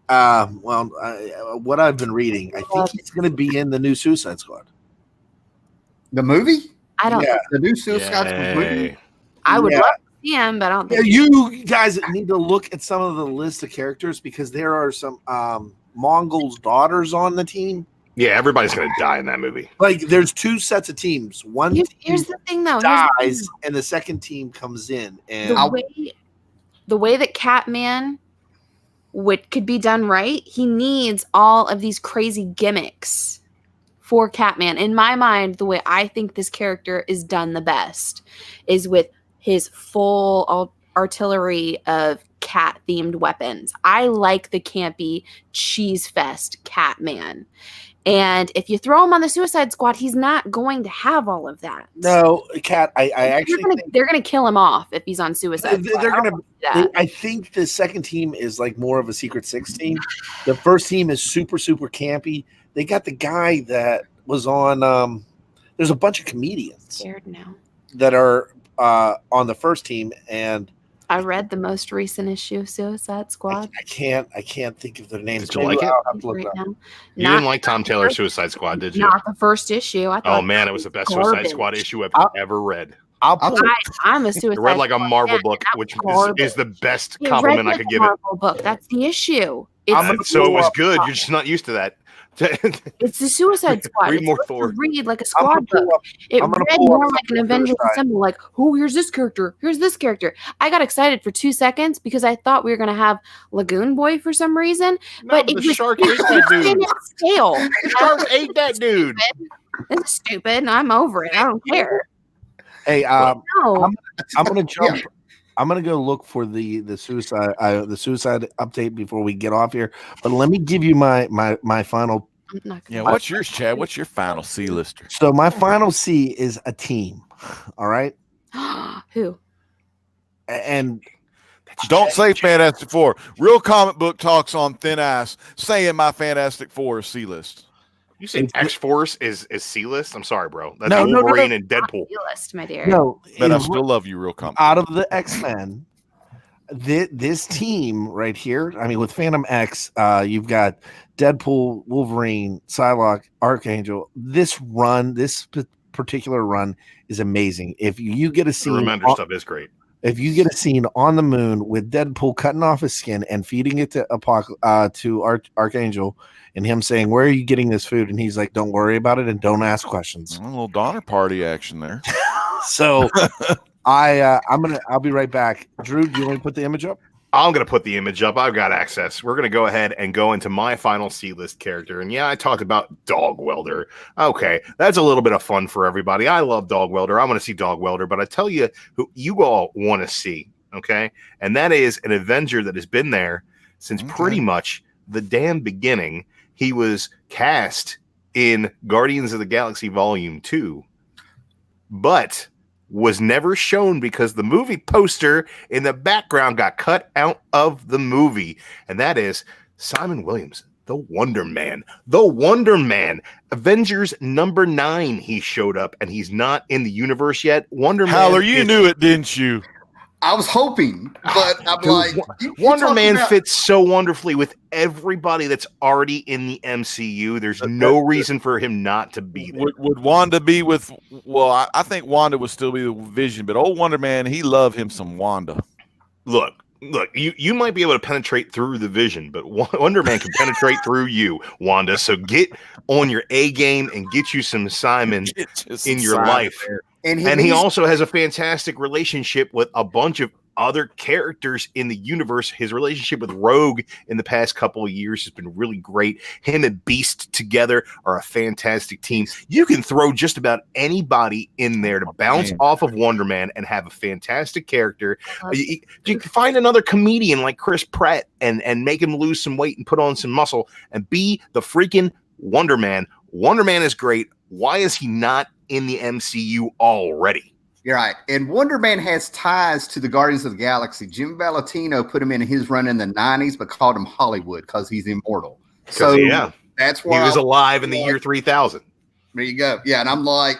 What I've been reading, I think he's going to be in the new Suicide Squad. the movie, I don't. Yeah. the new Suicide Squad movie. Yay. I would Yeah. love to see him, but I don't Yeah, think. you guys need to look at some of the list of characters because there are some Mongols' daughters on the team. Yeah, everybody's gonna die in that movie. Like, there's two sets of teams. One Here's team the thing, though. Here's the dies, thing. and the second team comes in. And The way that Catman could be done right, he needs all of these crazy gimmicks for Catman. In my mind, the way I think this character is done the best is with his full artillery of cat-themed weapons. I like the campy cheese fest Catman. And if you throw him on the Suicide Squad, he's not going to have all of that. no, Cat, I actually think they're going to kill him off if he's on Suicide Squad. they're I don't gonna. want to do that. I think the second team is like more of a Secret Six team. The first team is super campy. They got the guy that was on. There's a bunch of comedians Scared now. that are on the first team, and I read the most recent issue of Suicide Squad. I can't think of their names. Did you like it? I'll have to look Right it up. now. You didn't like Tom Taylor's Suicide Squad, did you? Not the first issue. I thought Oh man, it was the best garbage. Suicide Squad issue I've ever read. I'll pull I'm a Suicide I read like a Squad Marvel fan, book, and that which was is the garbage. best It compliment read I like could a give it. Marvel book. That's the issue. It's, I'm gonna So it was pull up- good. You're just not used to that. it's the Suicide Squad. Read It's more supposed Thor. to read like a I'm gonna squad book. pull up. It I'm gonna read pull up more like an something Avengers Suicide. Assemble, like, oh, here's this character, here's this character. I got excited for 2 seconds because I thought we were gonna have Lagoon Boy for some reason, but No, it the was shark ate that in dude. its tail. The shark ate that dude. It's stupid. I'm over it. I don't care. Hey, No, I'm gonna jump. I'm gonna go look for the suicide update before we get off here. But let me give you my final. I'm not Yeah, gonna. what's yours, Chad? What's your final C-lister? So my final C is a team. All right, Who? and Don't say Fantastic Four. Real comic book talks on thin ice. Saying my Fantastic Four is C-list. You say X Force is C-list? I'm sorry, bro. That's No, no, no, Wolverine no. and Deadpool. List, my dear. no, But I in- still love you, real comic. out of the X-Men, this team right here. I mean, with Phantom X, you've got Deadpool, Wolverine, Psylocke, Archangel. This particular run is amazing. If you get a The scene, Remender stuff is great. if you get a scene on the moon with Deadpool cutting off his skin and feeding it to Archangel, and him saying, "Where are you getting this food?" and he's like, "Don't worry about it and don't ask questions." A little Donner Party action there. So I'll be right back. Drew, do you want to put the image up? I'm going to put the image up. I've got access. We're going to go ahead and go into my final C-list character. And yeah, I talked about Dog Welder. Okay, that's a little bit of fun for everybody. I love Dog Welder. I want to see Dog Welder, but I tell you who you all want to see, okay? And that is an Avenger that has been there since pretty much the damn beginning. He was cast in Guardians of the Galaxy Volume 2, but was never shown because the movie poster in the background got cut out of the movie. And that is Simon Williams, the Wonder Man. The Wonder Man. Avengers number 9, he showed up, and he's not in the universe yet. Wonder Man. Howler, you knew it, didn't you? I was hoping, but I'm Dude, like, you Wonder talking Man about- fits so wonderfully with everybody that's already in the MCU. There's no reason for him not to be there. Would Wanda be with? Well, I think Wanda would still be the Vision, but old Wonder Man, he loved him some Wanda. Look, you might be able to penetrate through the Vision, but Wonder Man can penetrate through you, Wanda. So get on your A game and get you some Simon in your life. and And he needs- also has a fantastic relationship with a bunch of other characters in the universe. His relationship with Rogue in the past couple of years has been really great. Him and Beast together are a fantastic team. You can throw just about anybody in there to bounce off of Wonder Man and have a fantastic character. You can find another comedian like Chris Pratt and make him lose some weight and put on some muscle and be the freaking Wonder Man. Wonder Man is great. Why is he not in the MCU already? You're right. And Wonder Man has ties to the Guardians of the Galaxy. Jim Valentino put him in his run in the 90s, but called him Hollywood because he's immortal. So Yeah, that's he why was alive in the year 3000. There you go. Yeah, and I'm like,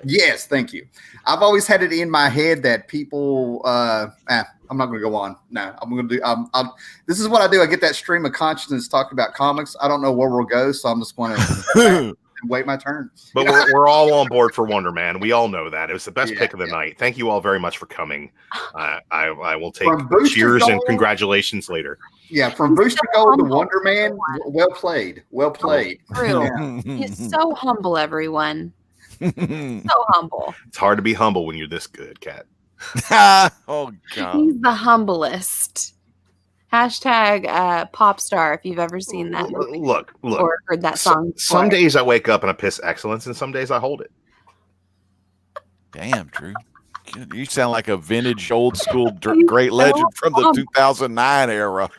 yes, thank you. I've always had it in my head that people. I'm not going to go on. No, I'm going to do. This is what I do. I get that stream of consciousness talking about comics. I don't know where we'll go, so I'm just going to wait my turn. But we're all on board for Wonder Man. We all know that it was the best pick of the night. Thank you all very much for coming. I will take cheers and congratulations later. Yeah, from Booster Gold to Wonder Man, well played. Well played. True. He's so humble, everyone. So humble. It's hard to be humble when you're this good, Kat. Oh, God. He's the humblest. Hashtag pop star, if you've ever seen that movie. Look. Or heard that song. Some days I wake up and I piss excellence, and some days I hold it. Damn, Drew. You sound like a vintage, old school, great legend from the 2009 era.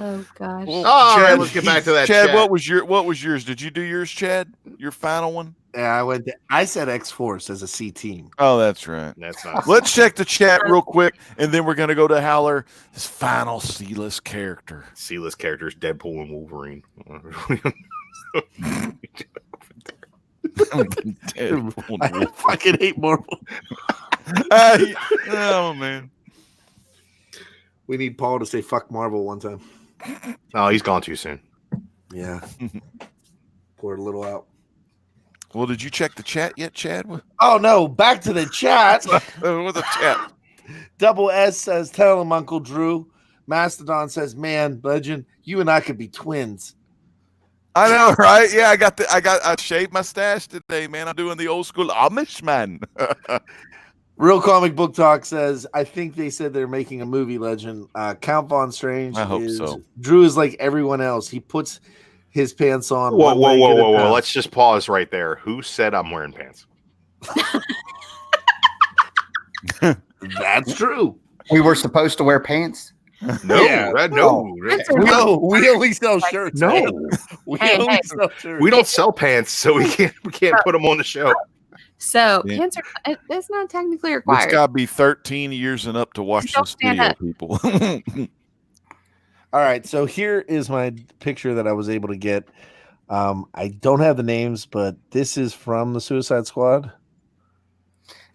Oh gosh! All right, let's get back to that. Chad, what was yours? Did you do yours, Chad? Your final one? Yeah, I said X-Force as a C team. Oh, that's right. That's not. Let's check the chat real quick, and then we're gonna go to Howler. His final C-list character. C-list characters: Deadpool and Wolverine. I fucking hate Marvel. Oh man, we need Paul to say "fuck Marvel" one time. Oh, he's gone too soon. Yeah, poured a little out. Well, did you check the chat yet, Chad? Oh no, back to the chat. With the chat. Double S says, "Tell him, Uncle Drew." Mastodon says, "Man, Legend, you and I could be twins." I know, right? Yeah, I shaved my stash today, man. I'm doing the old school Amish man. Real Comic Book Talk says, "I think they said they're making a movie, Legend." Count Von Strange. I hope so. Drew is like everyone else. He puts his pants on. Whoa. Let's just pause right there. Who said I'm wearing pants? That's true. We were supposed to wear pants. No, no. We only sell shirts. No, we only sell shirts. We don't sell pants, so we can't put them on the show. So pants are. It's not technically required. It's got to be 13 years and up to watch this video, people. All right, so here is my picture that I was able to get. I don't have the names, but this is from the Suicide Squad.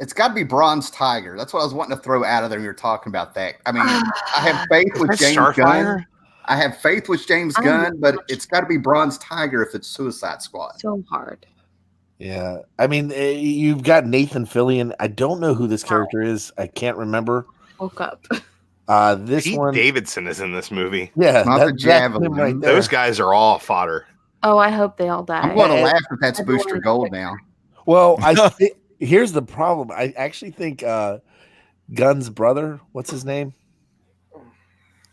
It's got to be Bronze Tiger. That's what I was wanting to throw out of there. We were talking about that. I mean, I have faith with James Gunn. I have faith with James Gunn, but it's got to be Bronze Tiger if it's Suicide Squad. So hard. Yeah, I mean, you've got Nathan Fillion. I don't know who this character is. I can't remember. Woke up. This Pete one, Davidson is in this movie. Yeah, Not the Javelin. Right there. Those guys are all fodder. Oh, I hope they all die. I'm going to laugh if that's Booster Gold now. Well, here's the problem. I actually think Gunn's brother, what's his name?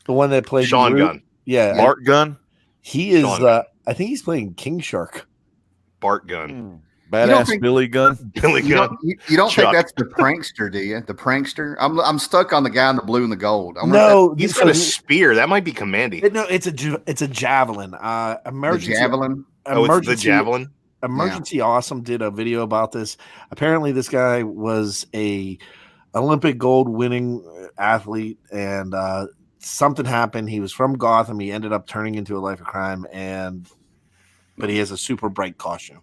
The one that played Sean Gunn. Yeah. Mark Gunn. He is I think he's playing King Shark. Bart Gunn. Badass Billy Gunn. Billy Gunn. You don't think that's the prankster, do you? The prankster? I'm stuck on the guy in the blue and the gold. He's got a spear. That might be Kamandi. No, it's a javelin. Emergency. The javelin. It's the javelin. Emergency Awesome did a video about this. Apparently, this guy was a Olympic gold winning athlete, and something happened. He was from Gotham. He ended up turning into a life of crime, but he has a super bright costume.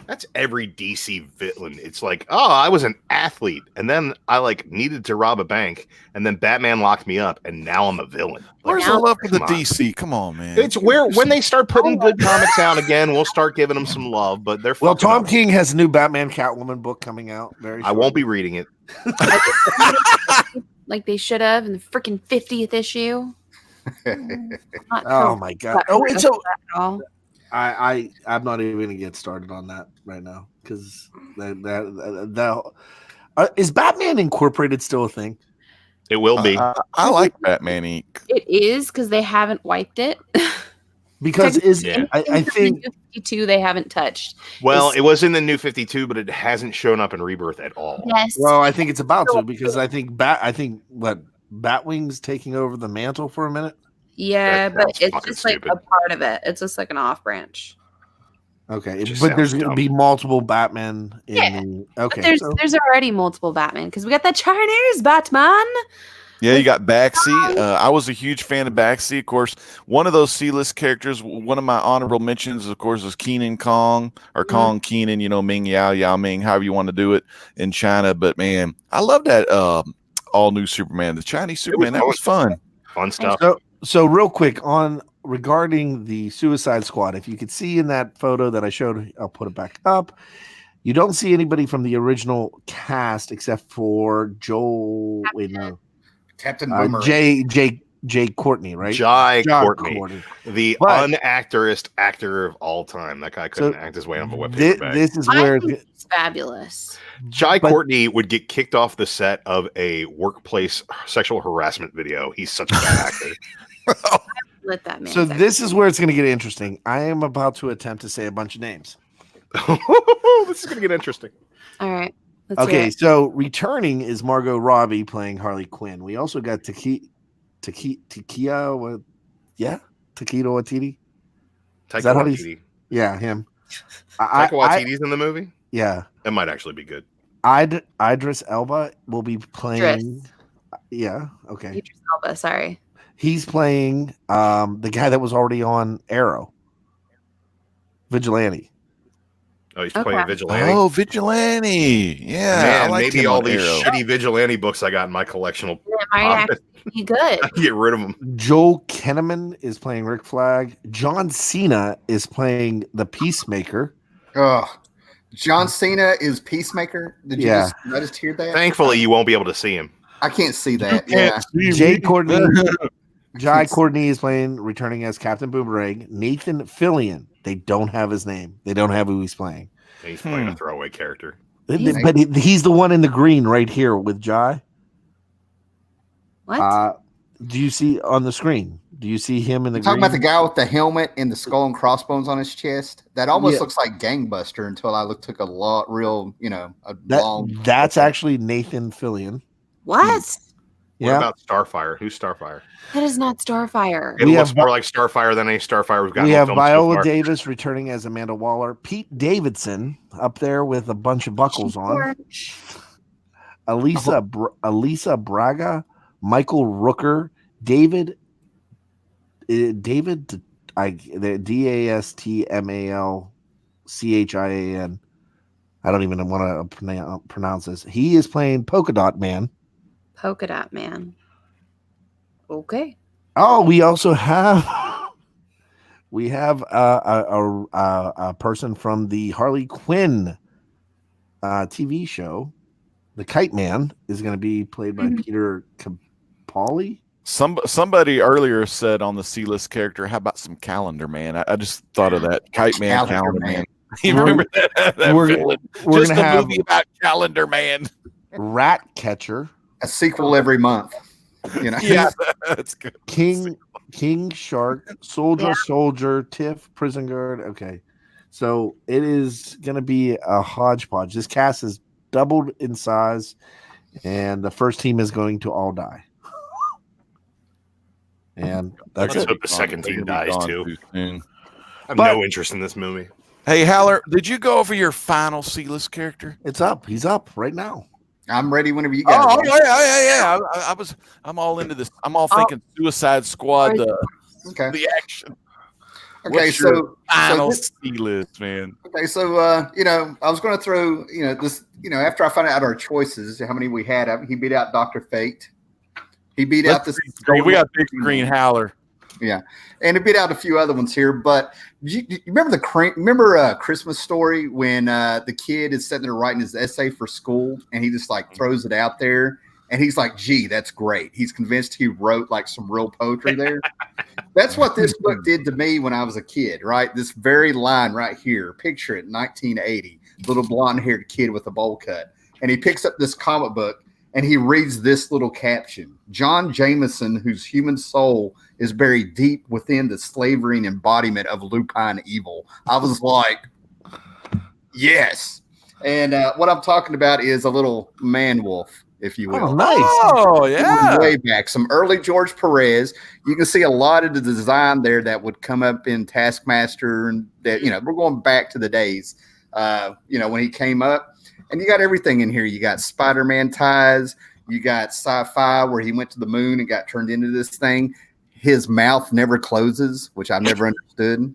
That's every DC villain. It's like, oh, I was an athlete, and then I needed to rob a bank, and then Batman locked me up, and now I'm a villain. Where's the love for the DC? Come on, man. It's when they start putting good comics out again, we'll start giving them some love. But they're Tom King has a new Batman Catwoman book coming out. I won't be reading it. Like they should have in the freaking 50th issue. Oh my god! Oh, and so all. I'm not even gonna get started on that right now because is Batman Incorporated still a thing? It will be. I like Batman Inc. It is because they haven't wiped it. Because I think 52 they haven't touched. Well, it was in the New 52, but it hasn't shown up in Rebirth at all. Yes. Well, I think it's about to because I think Batwing's taking over the mantle for a minute. Yeah, but it's just stupid. like a part of it. It's just like an off branch. Okay, but there's going to be multiple Batman in the... Okay. But there's already multiple Batman because we got the Chinese Batman. Yeah, you got Baxi. I was a huge fan of Baxi. Of course, one of those C-list characters, one of my honorable mentions, of course, is Keenan Kong, or Kong Keenan, Ming Yao, Yao Ming, however you want to do it in China. But, man, I love that all-new Superman, the Chinese Superman. That was fun. Fun stuff. So real quick regarding the Suicide Squad, if you could see in that photo that I showed, I'll put it back up. You don't see anybody from the original cast except for Joel. Wait, no. Captain Boomerang. Jay Courtney, right? Jai Courtney, the unactorest actor of all time. That guy couldn't act his way on the web. This is where it's fabulous. Jai Courtney would get kicked off the set of a workplace sexual harassment video. He's such a bad actor. Let that man. So this is where it's going to get interesting. I am about to attempt to say a bunch of names. This is going to get interesting. All right. Okay, so returning is Margot Robbie playing Harley Quinn. We also got Taika Waititi. Is that how he's? Yeah, him. Taika Waititi's in the movie. Yeah, that might actually be good. Idris Elba will be playing. Yeah, okay. Idris Elba, sorry. He's playing the guy that was already on Arrow. Vigilante. Oh, he's playing Vigilante. Oh, Vigilante. Yeah. Man, maybe all these shitty Vigilante books I got in my collection will be good. Get rid of them. Joel Kinnaman is playing Rick Flag. John Cena is playing the Peacemaker. Oh, John Cena is Peacemaker. Did you just hear that? Thankfully, you won't be able to see him. I can't see that. Yeah. Jai Courtney is returning as Captain Boomerang. Nathan Fillion. They don't have his name. They don't have who he's playing. He's playing a throwaway character. But he's the one in the green right here with Jai. What? Do you see on the screen? Do you see him in the green? Talking about the guy with the helmet and the skull and crossbones on his chest? That almost looks like Gangbuster until I took a long. That's actually Nathan Fillion. What? What about Starfire? Who's Starfire? That is not Starfire. It looks more like Starfire than any Starfire we've got. We have Viola Davis returning as Amanda Waller. Pete Davidson up there with a bunch of buckles on. Elisa Braga, Michael Rooker, David, the Dastmalchian. I don't even want to pronounce this. He is playing Polka Dot Man. Polka Dot Man. Okay. Oh, we also have a person from the Harley Quinn TV show. The Kite Man is going to be played by Peter Capaldi. Somebody earlier said on the C-list character, how about some Calendar Man? I just thought of that. Kite Man, Calendar Man. You remember that we're just a movie about Calendar Man. Rat Catcher. A sequel every month. Yeah, that's good. King Shark, Soldier, Tiff, Prison Guard. Okay, so it is going to be a hodgepodge. This cast is doubled in size, and the first team is going to all die. And let's hope the second team dies too. I have no interest in this movie. Hey, Haller, did you go over your final C-list character? It's up. He's up right now. I'm ready whenever you guys. Oh, yeah. I'm all into this. I'm all thinking Suicide Squad. The action. Okay, so final C-list, man. Okay, so I was going to throw this. After I found out our choices, how many we had, he beat out Dr. Fate. He beat out this. We got Big Green Howler. Yeah, and it beat out a few other ones here. But you remember Christmas Story when the kid is sitting there writing his essay for school and he just throws it out there and he's like, "Gee, that's great." He's convinced he wrote some real poetry there. That's what this book did to me when I was a kid. Right, this very line right here. Picture it, 1980, little blonde-haired kid with a bowl cut, and he picks up this comic book. And he reads this little caption: John Jameson, whose human soul is buried deep within the slavering embodiment of lupine evil. I was like, yes. And what I'm talking about is a little man wolf, if you will. Oh, nice. Oh, yeah. Way back. Some early George Perez. You can see a lot of the design there that would come up in Taskmaster. And that, we're going back to the days, when he came up. And you got everything in here. You got Spider-Man ties. You got sci-fi where he went to the moon and got turned into this thing. His mouth never closes, which I've never understood.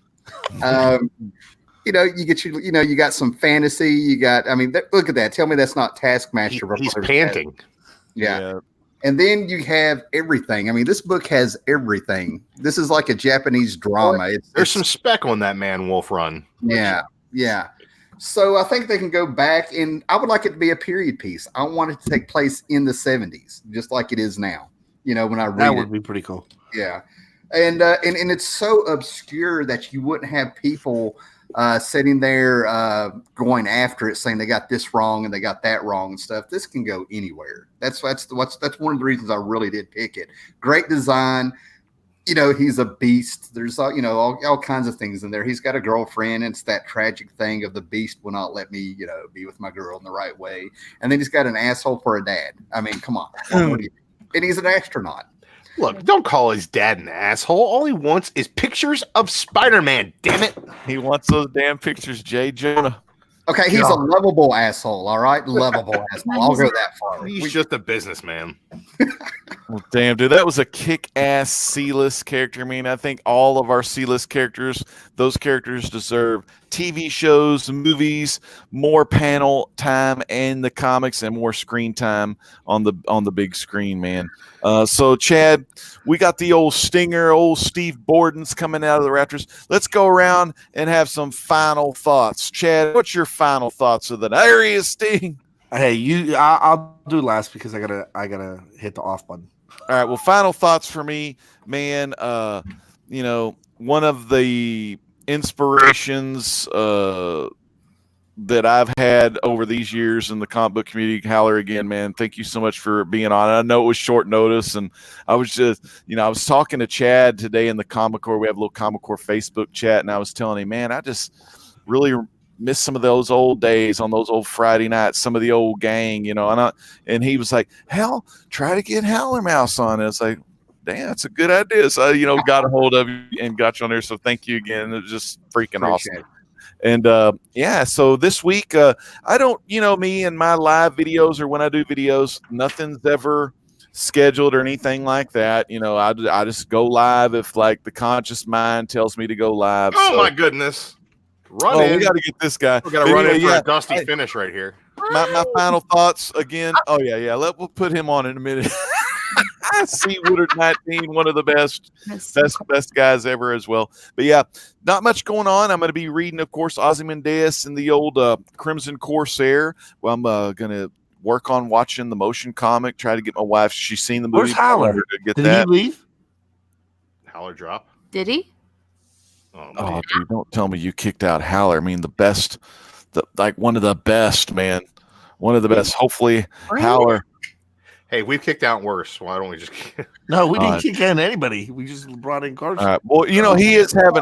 You know, you got some fantasy. You got, I mean, look at that. Tell me that's not Taskmaster. He's panting. Yeah. And then you have everything. I mean, this book has everything. This is like a Japanese drama. There's some spec on that Man Wolf run. Yeah. So I think they can go back, and I would like it to be a period piece. I want it to take place in the 70s, just like it is now. You know, when I read that would be pretty cool. Yeah. And it's so obscure that you wouldn't have people sitting there going after it, saying they got this wrong and they got that wrong and stuff. This can go anywhere. That's one of the reasons I really did pick it. Great design. You know, he's a beast. There's all kinds of things in there. He's got a girlfriend, and it's that tragic thing of the beast will not let me, be with my girl in the right way. And then he's got an asshole for a dad. I mean, come on. And he's an astronaut. Look, don't call his dad an asshole. All he wants is pictures of Spider-Man, damn it. He wants those damn pictures, Jay Jonah. Okay, he's a lovable asshole, all right? Lovable asshole. I'll go that far. He's just a businessman. Well, damn, dude, that was a kick-ass C-list character. I mean, I think all of our C-list characters, those characters deserve TV shows, movies, more panel time in the comics, and more screen time on the big screen, man. So, Chad, we got the old stinger, old Steve Borden's coming out of the Raptors. Let's go around and have some final thoughts. Chad, what's your final thoughts of the night? There he is, Sting. Hey, I'll do last because I gotta hit the off button. All right. Well, final thoughts for me, man. One of the inspirations that I've had over these years in the comic book community. Haller, again, man, thank you so much for being on. I know it was short notice, and I was just, I was talking to Chad today in the Comic Core. We have a little Comic Core Facebook chat, and I was telling him, man, I just really miss some of those old days on those old Friday nights, some of the old gang, and he was like, hell, try to get Howler Mouse on. And it's like, damn, that's a good idea. So, got a hold of you and got you on there. So thank you again. It was just freaking awesome. And so this week, I don't, me and my live videos or when I do videos, nothing's ever scheduled or anything like that. I just go live if like the conscious mind tells me to go live. Oh, my goodness. Run in. We got to get this guy. We got to run in for a dusty finish right here. My final thoughts again. Oh, yeah. We'll put him on in a minute. I see Woodard 19, one of the best guys ever as well. But yeah, not much going on. I'm going to be reading, of course, Ozymandias and the old Crimson Corsair. Well, I'm going to work on watching the motion comic, try to get my wife. She's seen the movie. Where's Howler? Did he leave? Howler drop? Did he? Oh, dude, don't tell me you kicked out Howler. I mean, one of the best, man. One of the best. Hopefully, really? Howler. Hey, we've kicked out worse. Why don't we just? No, we didn't kick out anybody. We just brought in Carson. All right. Well,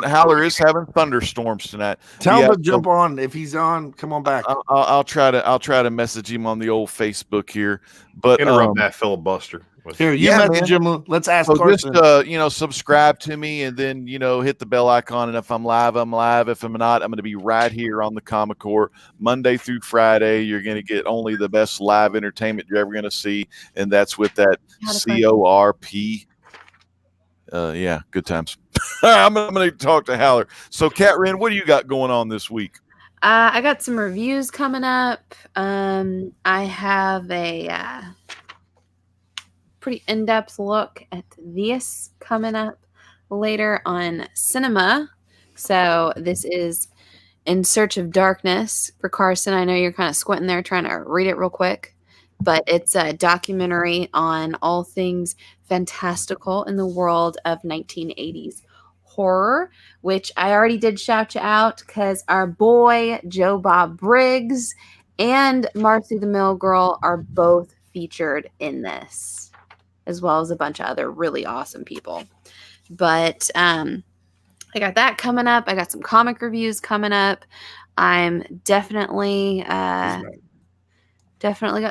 Howler is having thunderstorms tonight. Tell him to jump on. If he's on, come on back. I'll try to message him on the old Facebook here. But interrupt that filibuster. Here, you message him. Let's ask Carson. Just subscribe to me and then hit the bell icon. And if I'm live, I'm live. If I'm not, I'm going to be right here on the Comic Core Monday through Friday. You're going to get only the best live entertainment you're ever going to see, and that's with that CORP. Good times. I'm going to talk to Howler. So, Cat Wren, what do you got going on this week? I got some reviews coming up. I have a pretty in-depth look at this coming up later on cinema. So this is In Search of Darkness for Carson. I know you're kind of squinting there trying to read it real quick, but it's a documentary on all things fantastical in the world of 1980s horror, which I already did shout you out because our boy Joe Bob Briggs and Marcy the Mill Girl are both featured in this, as well as a bunch of other really awesome people. But I got that coming up. I got some comic reviews coming up. I'm definitely got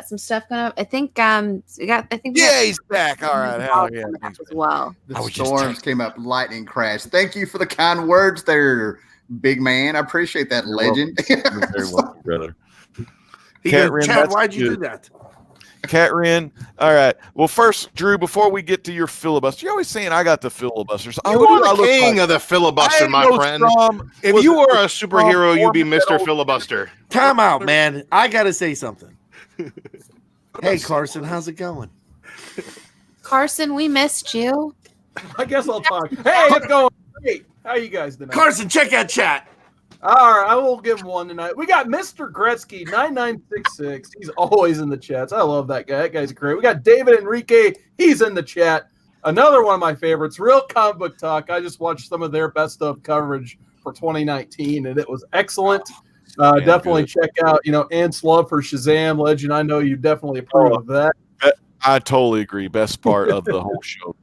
some stuff coming up. I think he's back. All right, hell yeah, as well. The storms came up, lightning crash. Thank you for the kind words there, big man. I appreciate that, legend. You're very welcome, brother. Chad, why'd you do that? Catrin. All right. Well, first, Drew, before we get to your filibuster, you're always saying I got the filibuster. So You are the king of the filibuster, my friend. If you were a superhero, you'd be Mr. Filibuster. Time out, man. I got to say something. Hey, Carson, how's it going? Carson, we missed you. I guess I'll talk. Hey, it's going great. How you guys tonight? Carson, check out chat. All right, I will give him one tonight. We got Mr. Gretzky 9966. He's always in the chats. I love that guy. That guy's great. We got David Enrique. He's in the chat. Another one of my favorites, Real Comic Book Talk. I just watched some of their best of coverage for 2019, and it was excellent. Definitely check out, Ant's love for Shazam Legend. I know you definitely approve of that. I totally agree. Best part of the whole show.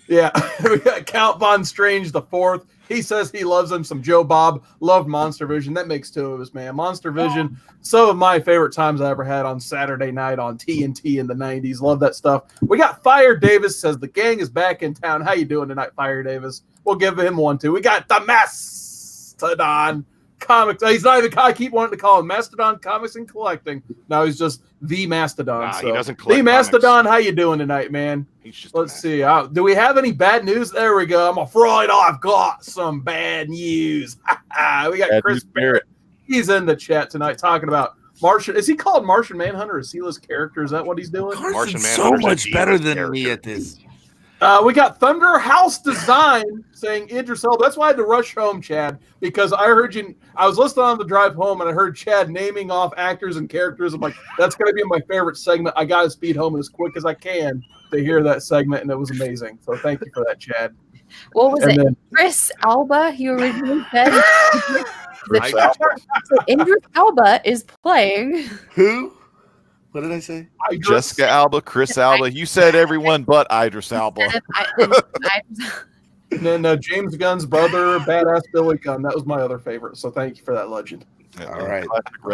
Yeah, we got Count Von Strange the Fourth. He says he loves him some Joe Bob. Loved Monster Vision. That makes two of us, man. Monster Vision, some of my favorite times I ever had on Saturday night on TNT in the 90s. Love that stuff. We got Fire Davis says the gang is back in town. How you doing tonight, Fire Davis? We'll give him one, too. We got the Mastodon Comics. He's not even, I keep wanting to call him Mastodon Comics and Collecting. Now he's just the Mastodon. He doesn't collect the Mastodon, how you doing tonight, man? Let's see. Do we have any bad news? There we go. I'm afraid I've got some bad news. We got Chris Barrett. He's in the chat tonight talking about Martian. Is he called Martian Manhunter or C-list character? Is that what he's doing? Carson's so much better than me at this. We got Thunder House Design saying Idris Elba. That's why I had to rush home, Chad, because I heard you. I was listening on the drive home, and I heard Chad naming off actors and characters. I'm like, that's going to be my favorite segment. I got to speed home as quick as I can to hear that segment, and it was amazing. So thank you for that, Chad. What was it? Chris Alba, you originally said? Idris Elba is playing. Who? What did I say? Jessica Alba, Chris Alba. You said everyone but Idris Alba. No, James Gunn's brother, Badass Billy Gunn. That was my other favorite. So thank you for that legend. All right.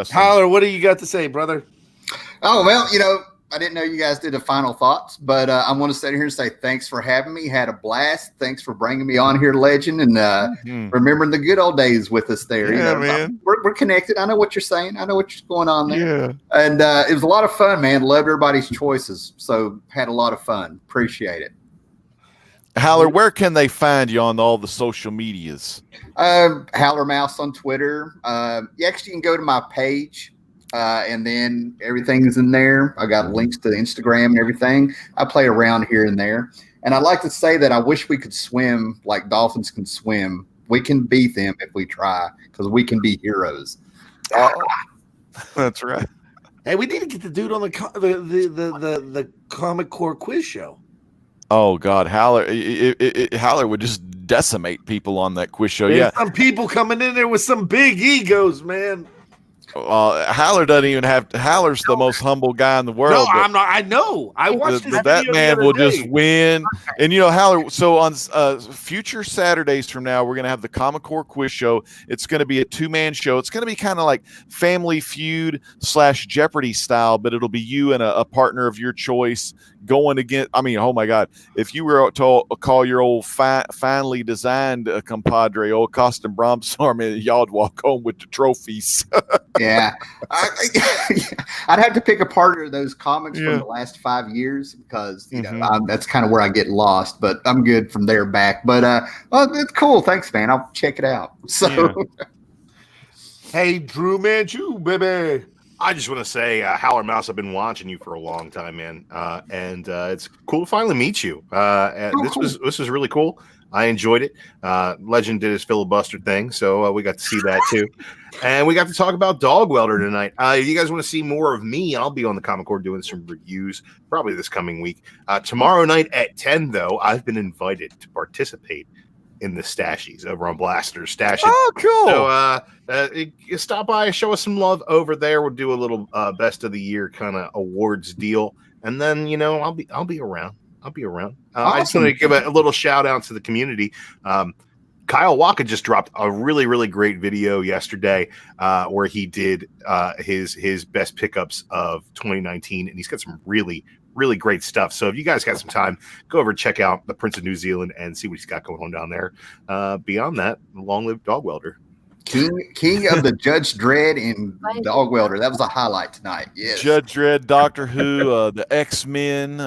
Tyler, what do you got to say, brother? Oh, well, I didn't know you guys did a final thoughts, but I want to sit here and say thanks for having me. Had a blast. Thanks for bringing me on here, Legend, and remembering the good old days with us there. Yeah, man. We're connected. I know what you're saying. I know what's going on there. Yeah. And it was a lot of fun, man. Loved everybody's choices. So had a lot of fun. Appreciate it. Howler, where can they find you on all the social medias? Howler Mouse on Twitter. You actually can go to my page. And then everything is in there. I got links to Instagram and everything. I play around here and there. And I'd like to say that I wish we could swim like dolphins can swim. We can beat them if we try because we can be heroes. That's right. Hey, we need to get the dude on the Comic Core quiz show. Oh God, Howler! Howler would just decimate people on that quiz show. There's some people coming in there with some big egos, man. Howler doesn't even have. Howler's the most humble guy in the world. No, I'm not. I know. I watched this that video man the will other day. just win. And Howler. So on future Saturdays from now, we're gonna have the Comic Core quiz show. It's gonna be a 2-man show. It's gonna be kind of like Family Feud / Jeopardy style, but it'll be you and a partner of your choice going against. I mean, oh my God! If you were to call your old finely designed compadre, old Costin Bromstorm, y'all'd walk home with the trophies. Yeah, I'd have to pick a part of those comics from the last 5 years because that's kind of where I get lost. But I'm good from there back. But it's cool. Thanks, man. I'll check it out. So, hey, Drew Manchu, baby. I just want to say, Howler Mouse, I've been watching you for a long time, man, and it's cool to finally meet you. This was really cool. I enjoyed it. Legend did his filibuster thing, so we got to see that too, and we got to talk about Dog Welder tonight. If you guys want to see more of me, I'll be on the Comic Core doing some reviews probably this coming week. Tomorrow night at 10, though, I've been invited to participate in the Stashies over on Blaster's Stash. Oh, cool. So stop by, show us some love over there. We'll do a little best of the year kind of awards deal, and then I'll be around. Awesome. I just want to give a little shout out to the community. Kyle Waka just dropped a really, really great video yesterday where he did his best pickups of 2019, and he's got some really, really great stuff. So if you guys got some time, go over and check out the Prince of New Zealand and see what he's got going on down there. Beyond that, long live Dog Welder. King of the Judge Dredd and Dog Welder. That was a highlight tonight. Yes. Judge Dredd, Doctor Who, the X-Men,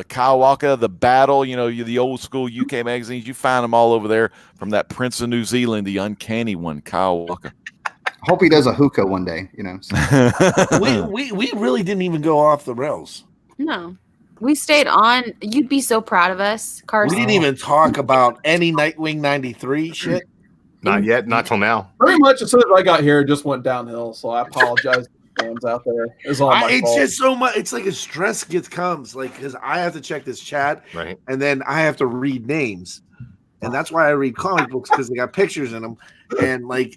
Kyle Walker, The Battle, the old school UK magazines. You find them all over there from that Prince of New Zealand, the uncanny one, Kyle Walker. I hope he does a hookah one day, So. we really didn't even go off the rails. No. We stayed on. You'd be so proud of us, Carson. We didn't even talk about any Nightwing 93 shit. Not yet, not till now. Pretty much as soon as I got here, it just went downhill. So I apologize to the fans out there. It's all my It's fault. just so much. It's like a stress comes, like, because I have to check this chat, Right. and then I have to read names, and that's why I read comic books, because they got pictures in them, and like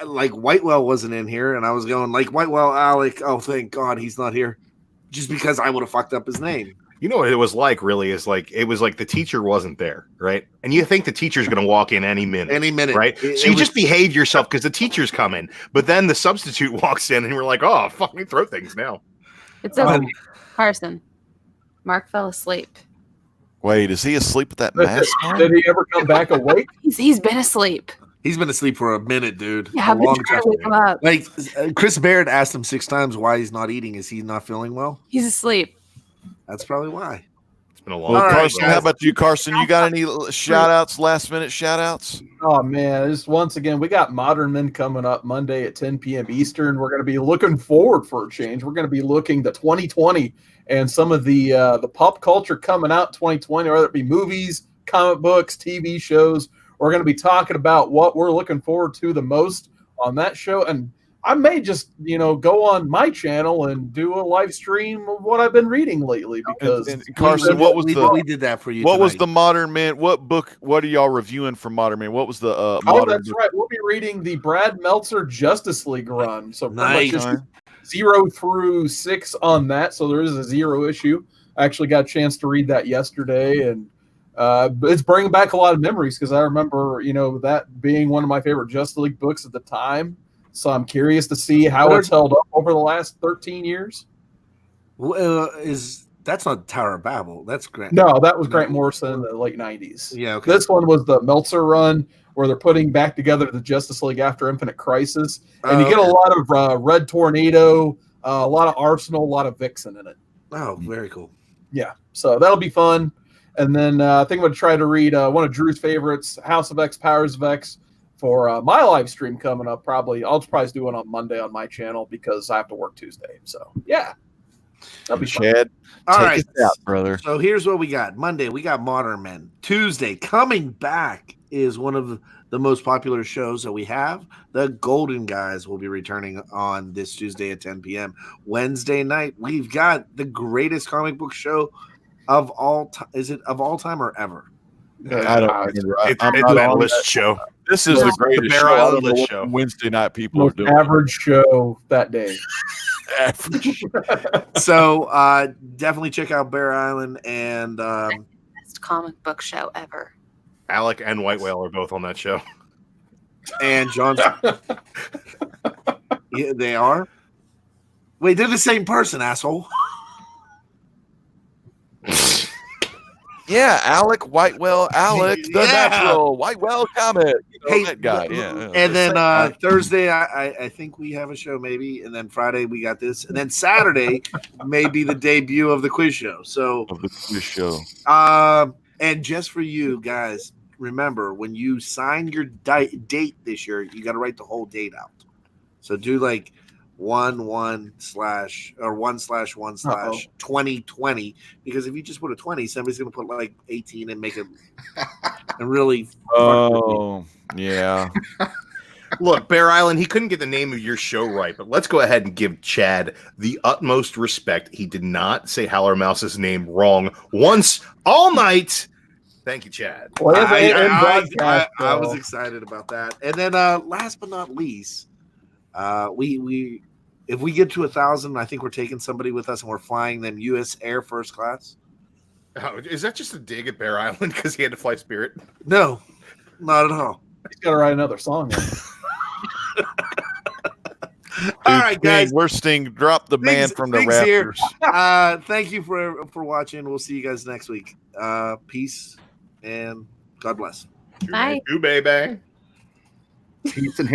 Whitewell wasn't in here, and I was going like Whitewell, Alec. Oh, thank God he's not here, just because I would have fucked up his name. You know what it was like, really, is like it was like the teacher wasn't there, right? And you think the teacher's going to walk in any minute, right? So you just behave yourself because the teacher's coming, but then the substitute walks in, and we're like, oh, fuck, we throw things now. It's okay. Carson, Mark fell asleep. Wait, is he asleep with that mask on? Did he ever come back awake? He's been asleep. He's been asleep for a minute, dude. Yeah, I've been trying to wake him up. Like Chris Barrett asked him 6 times why he's not eating. Is he not feeling well? He's asleep. That's probably why. It's been a long Well, time. Carson, how about you, Carson? You got any shout-outs, last-minute shout-outs? Oh, man. Just once again, we got Modern Men coming up Monday at 10 p.m. Eastern. We're going to be looking forward for a change. We're going to be looking to 2020 and some of the pop culture coming out in 2020, whether it be movies, comic books, TV shows. We're going to be talking about what we're looking forward to the most on that show. And I may just, go on my channel and do a live stream of what I've been reading lately. Because and Carson, we did that for you. What tonight. was the Modern Man? What book? What are y'all reviewing from Modern Man? What was the Modern? That's right. We'll be reading the Brad Meltzer Justice League run. So Nice. pretty much just 0 through 6 on that. So there is a 0 issue. I actually got a chance to read that yesterday, and it's bringing back a lot of memories because I remember, that being one of my favorite Justice League books at the time. So I'm curious to see how it's held up over the last 13 years. That's not Tower of Babel? That's Grant. No, that was Grant Morrison in the late 90s. Yeah, okay. This one was the Meltzer run where they're putting back together the Justice League after Infinite Crisis. And you get a lot of Red Tornado, a lot of Arsenal, a lot of Vixen in it. Oh, very cool. Yeah, so that'll be fun. And then I think I'm going to try to read one of Drew's favorites, House of X, Powers of X, for my live stream coming up. I'll probably do it on Monday on my channel because I have to work Tuesday. So, yeah. That'll be Chad. All right, Take it out, brother. So here's what we got. Monday, we got Modern Men. Tuesday, coming back is one of the most popular shows that we have. The Golden Guys will be returning on this Tuesday at 10 p.m. Wednesday night, we've got the greatest comic book show of all time. Is it of all time or ever? I don't remember. It's I'm an not on endless that. show. This is the greatest Bear show. I Island don't know what show. Wednesday night people are most doing. average show that day. Average. So definitely check out Bear Island and Best comic book show ever. Alec and White Whale are both on that show. John. Yeah, they are. Wait, they're the same person, asshole. Yeah, Alec Whitewell, Alec the Yeah. Natural, Whitewell Comic. Hey, That guy. Yeah. And then Thursday, I think we have a show maybe, and then Friday we got this, and then Saturday may be the debut of the quiz show. So, Of the show. and just for you guys, remember when you sign your date this year, you got to write the whole date out. So do like 1/1/1/2020, because if you just put a 20, somebody's gonna put like 18 and make it and really. Oh, yeah. Look, Bear Island, he couldn't get the name of your show right, but let's go ahead and give Chad the utmost respect. He did not say Howler Mouse's name wrong once all night. Thank you, Chad. Well, I was excited about that. And then last but not least, we if we get to 1,000, I think we're taking somebody with us and we're flying them U.S. Air First Class. Oh, is that just a dig at Bear Island because he had to fly Spirit? No, not at all. He's got to write another song. All right, guys. We're Sting. Drop the man from the Sting's here. Raptors. Thank you for watching. We'll see you guys next week. Peace and God bless. Bye. You baby. Peace and hair.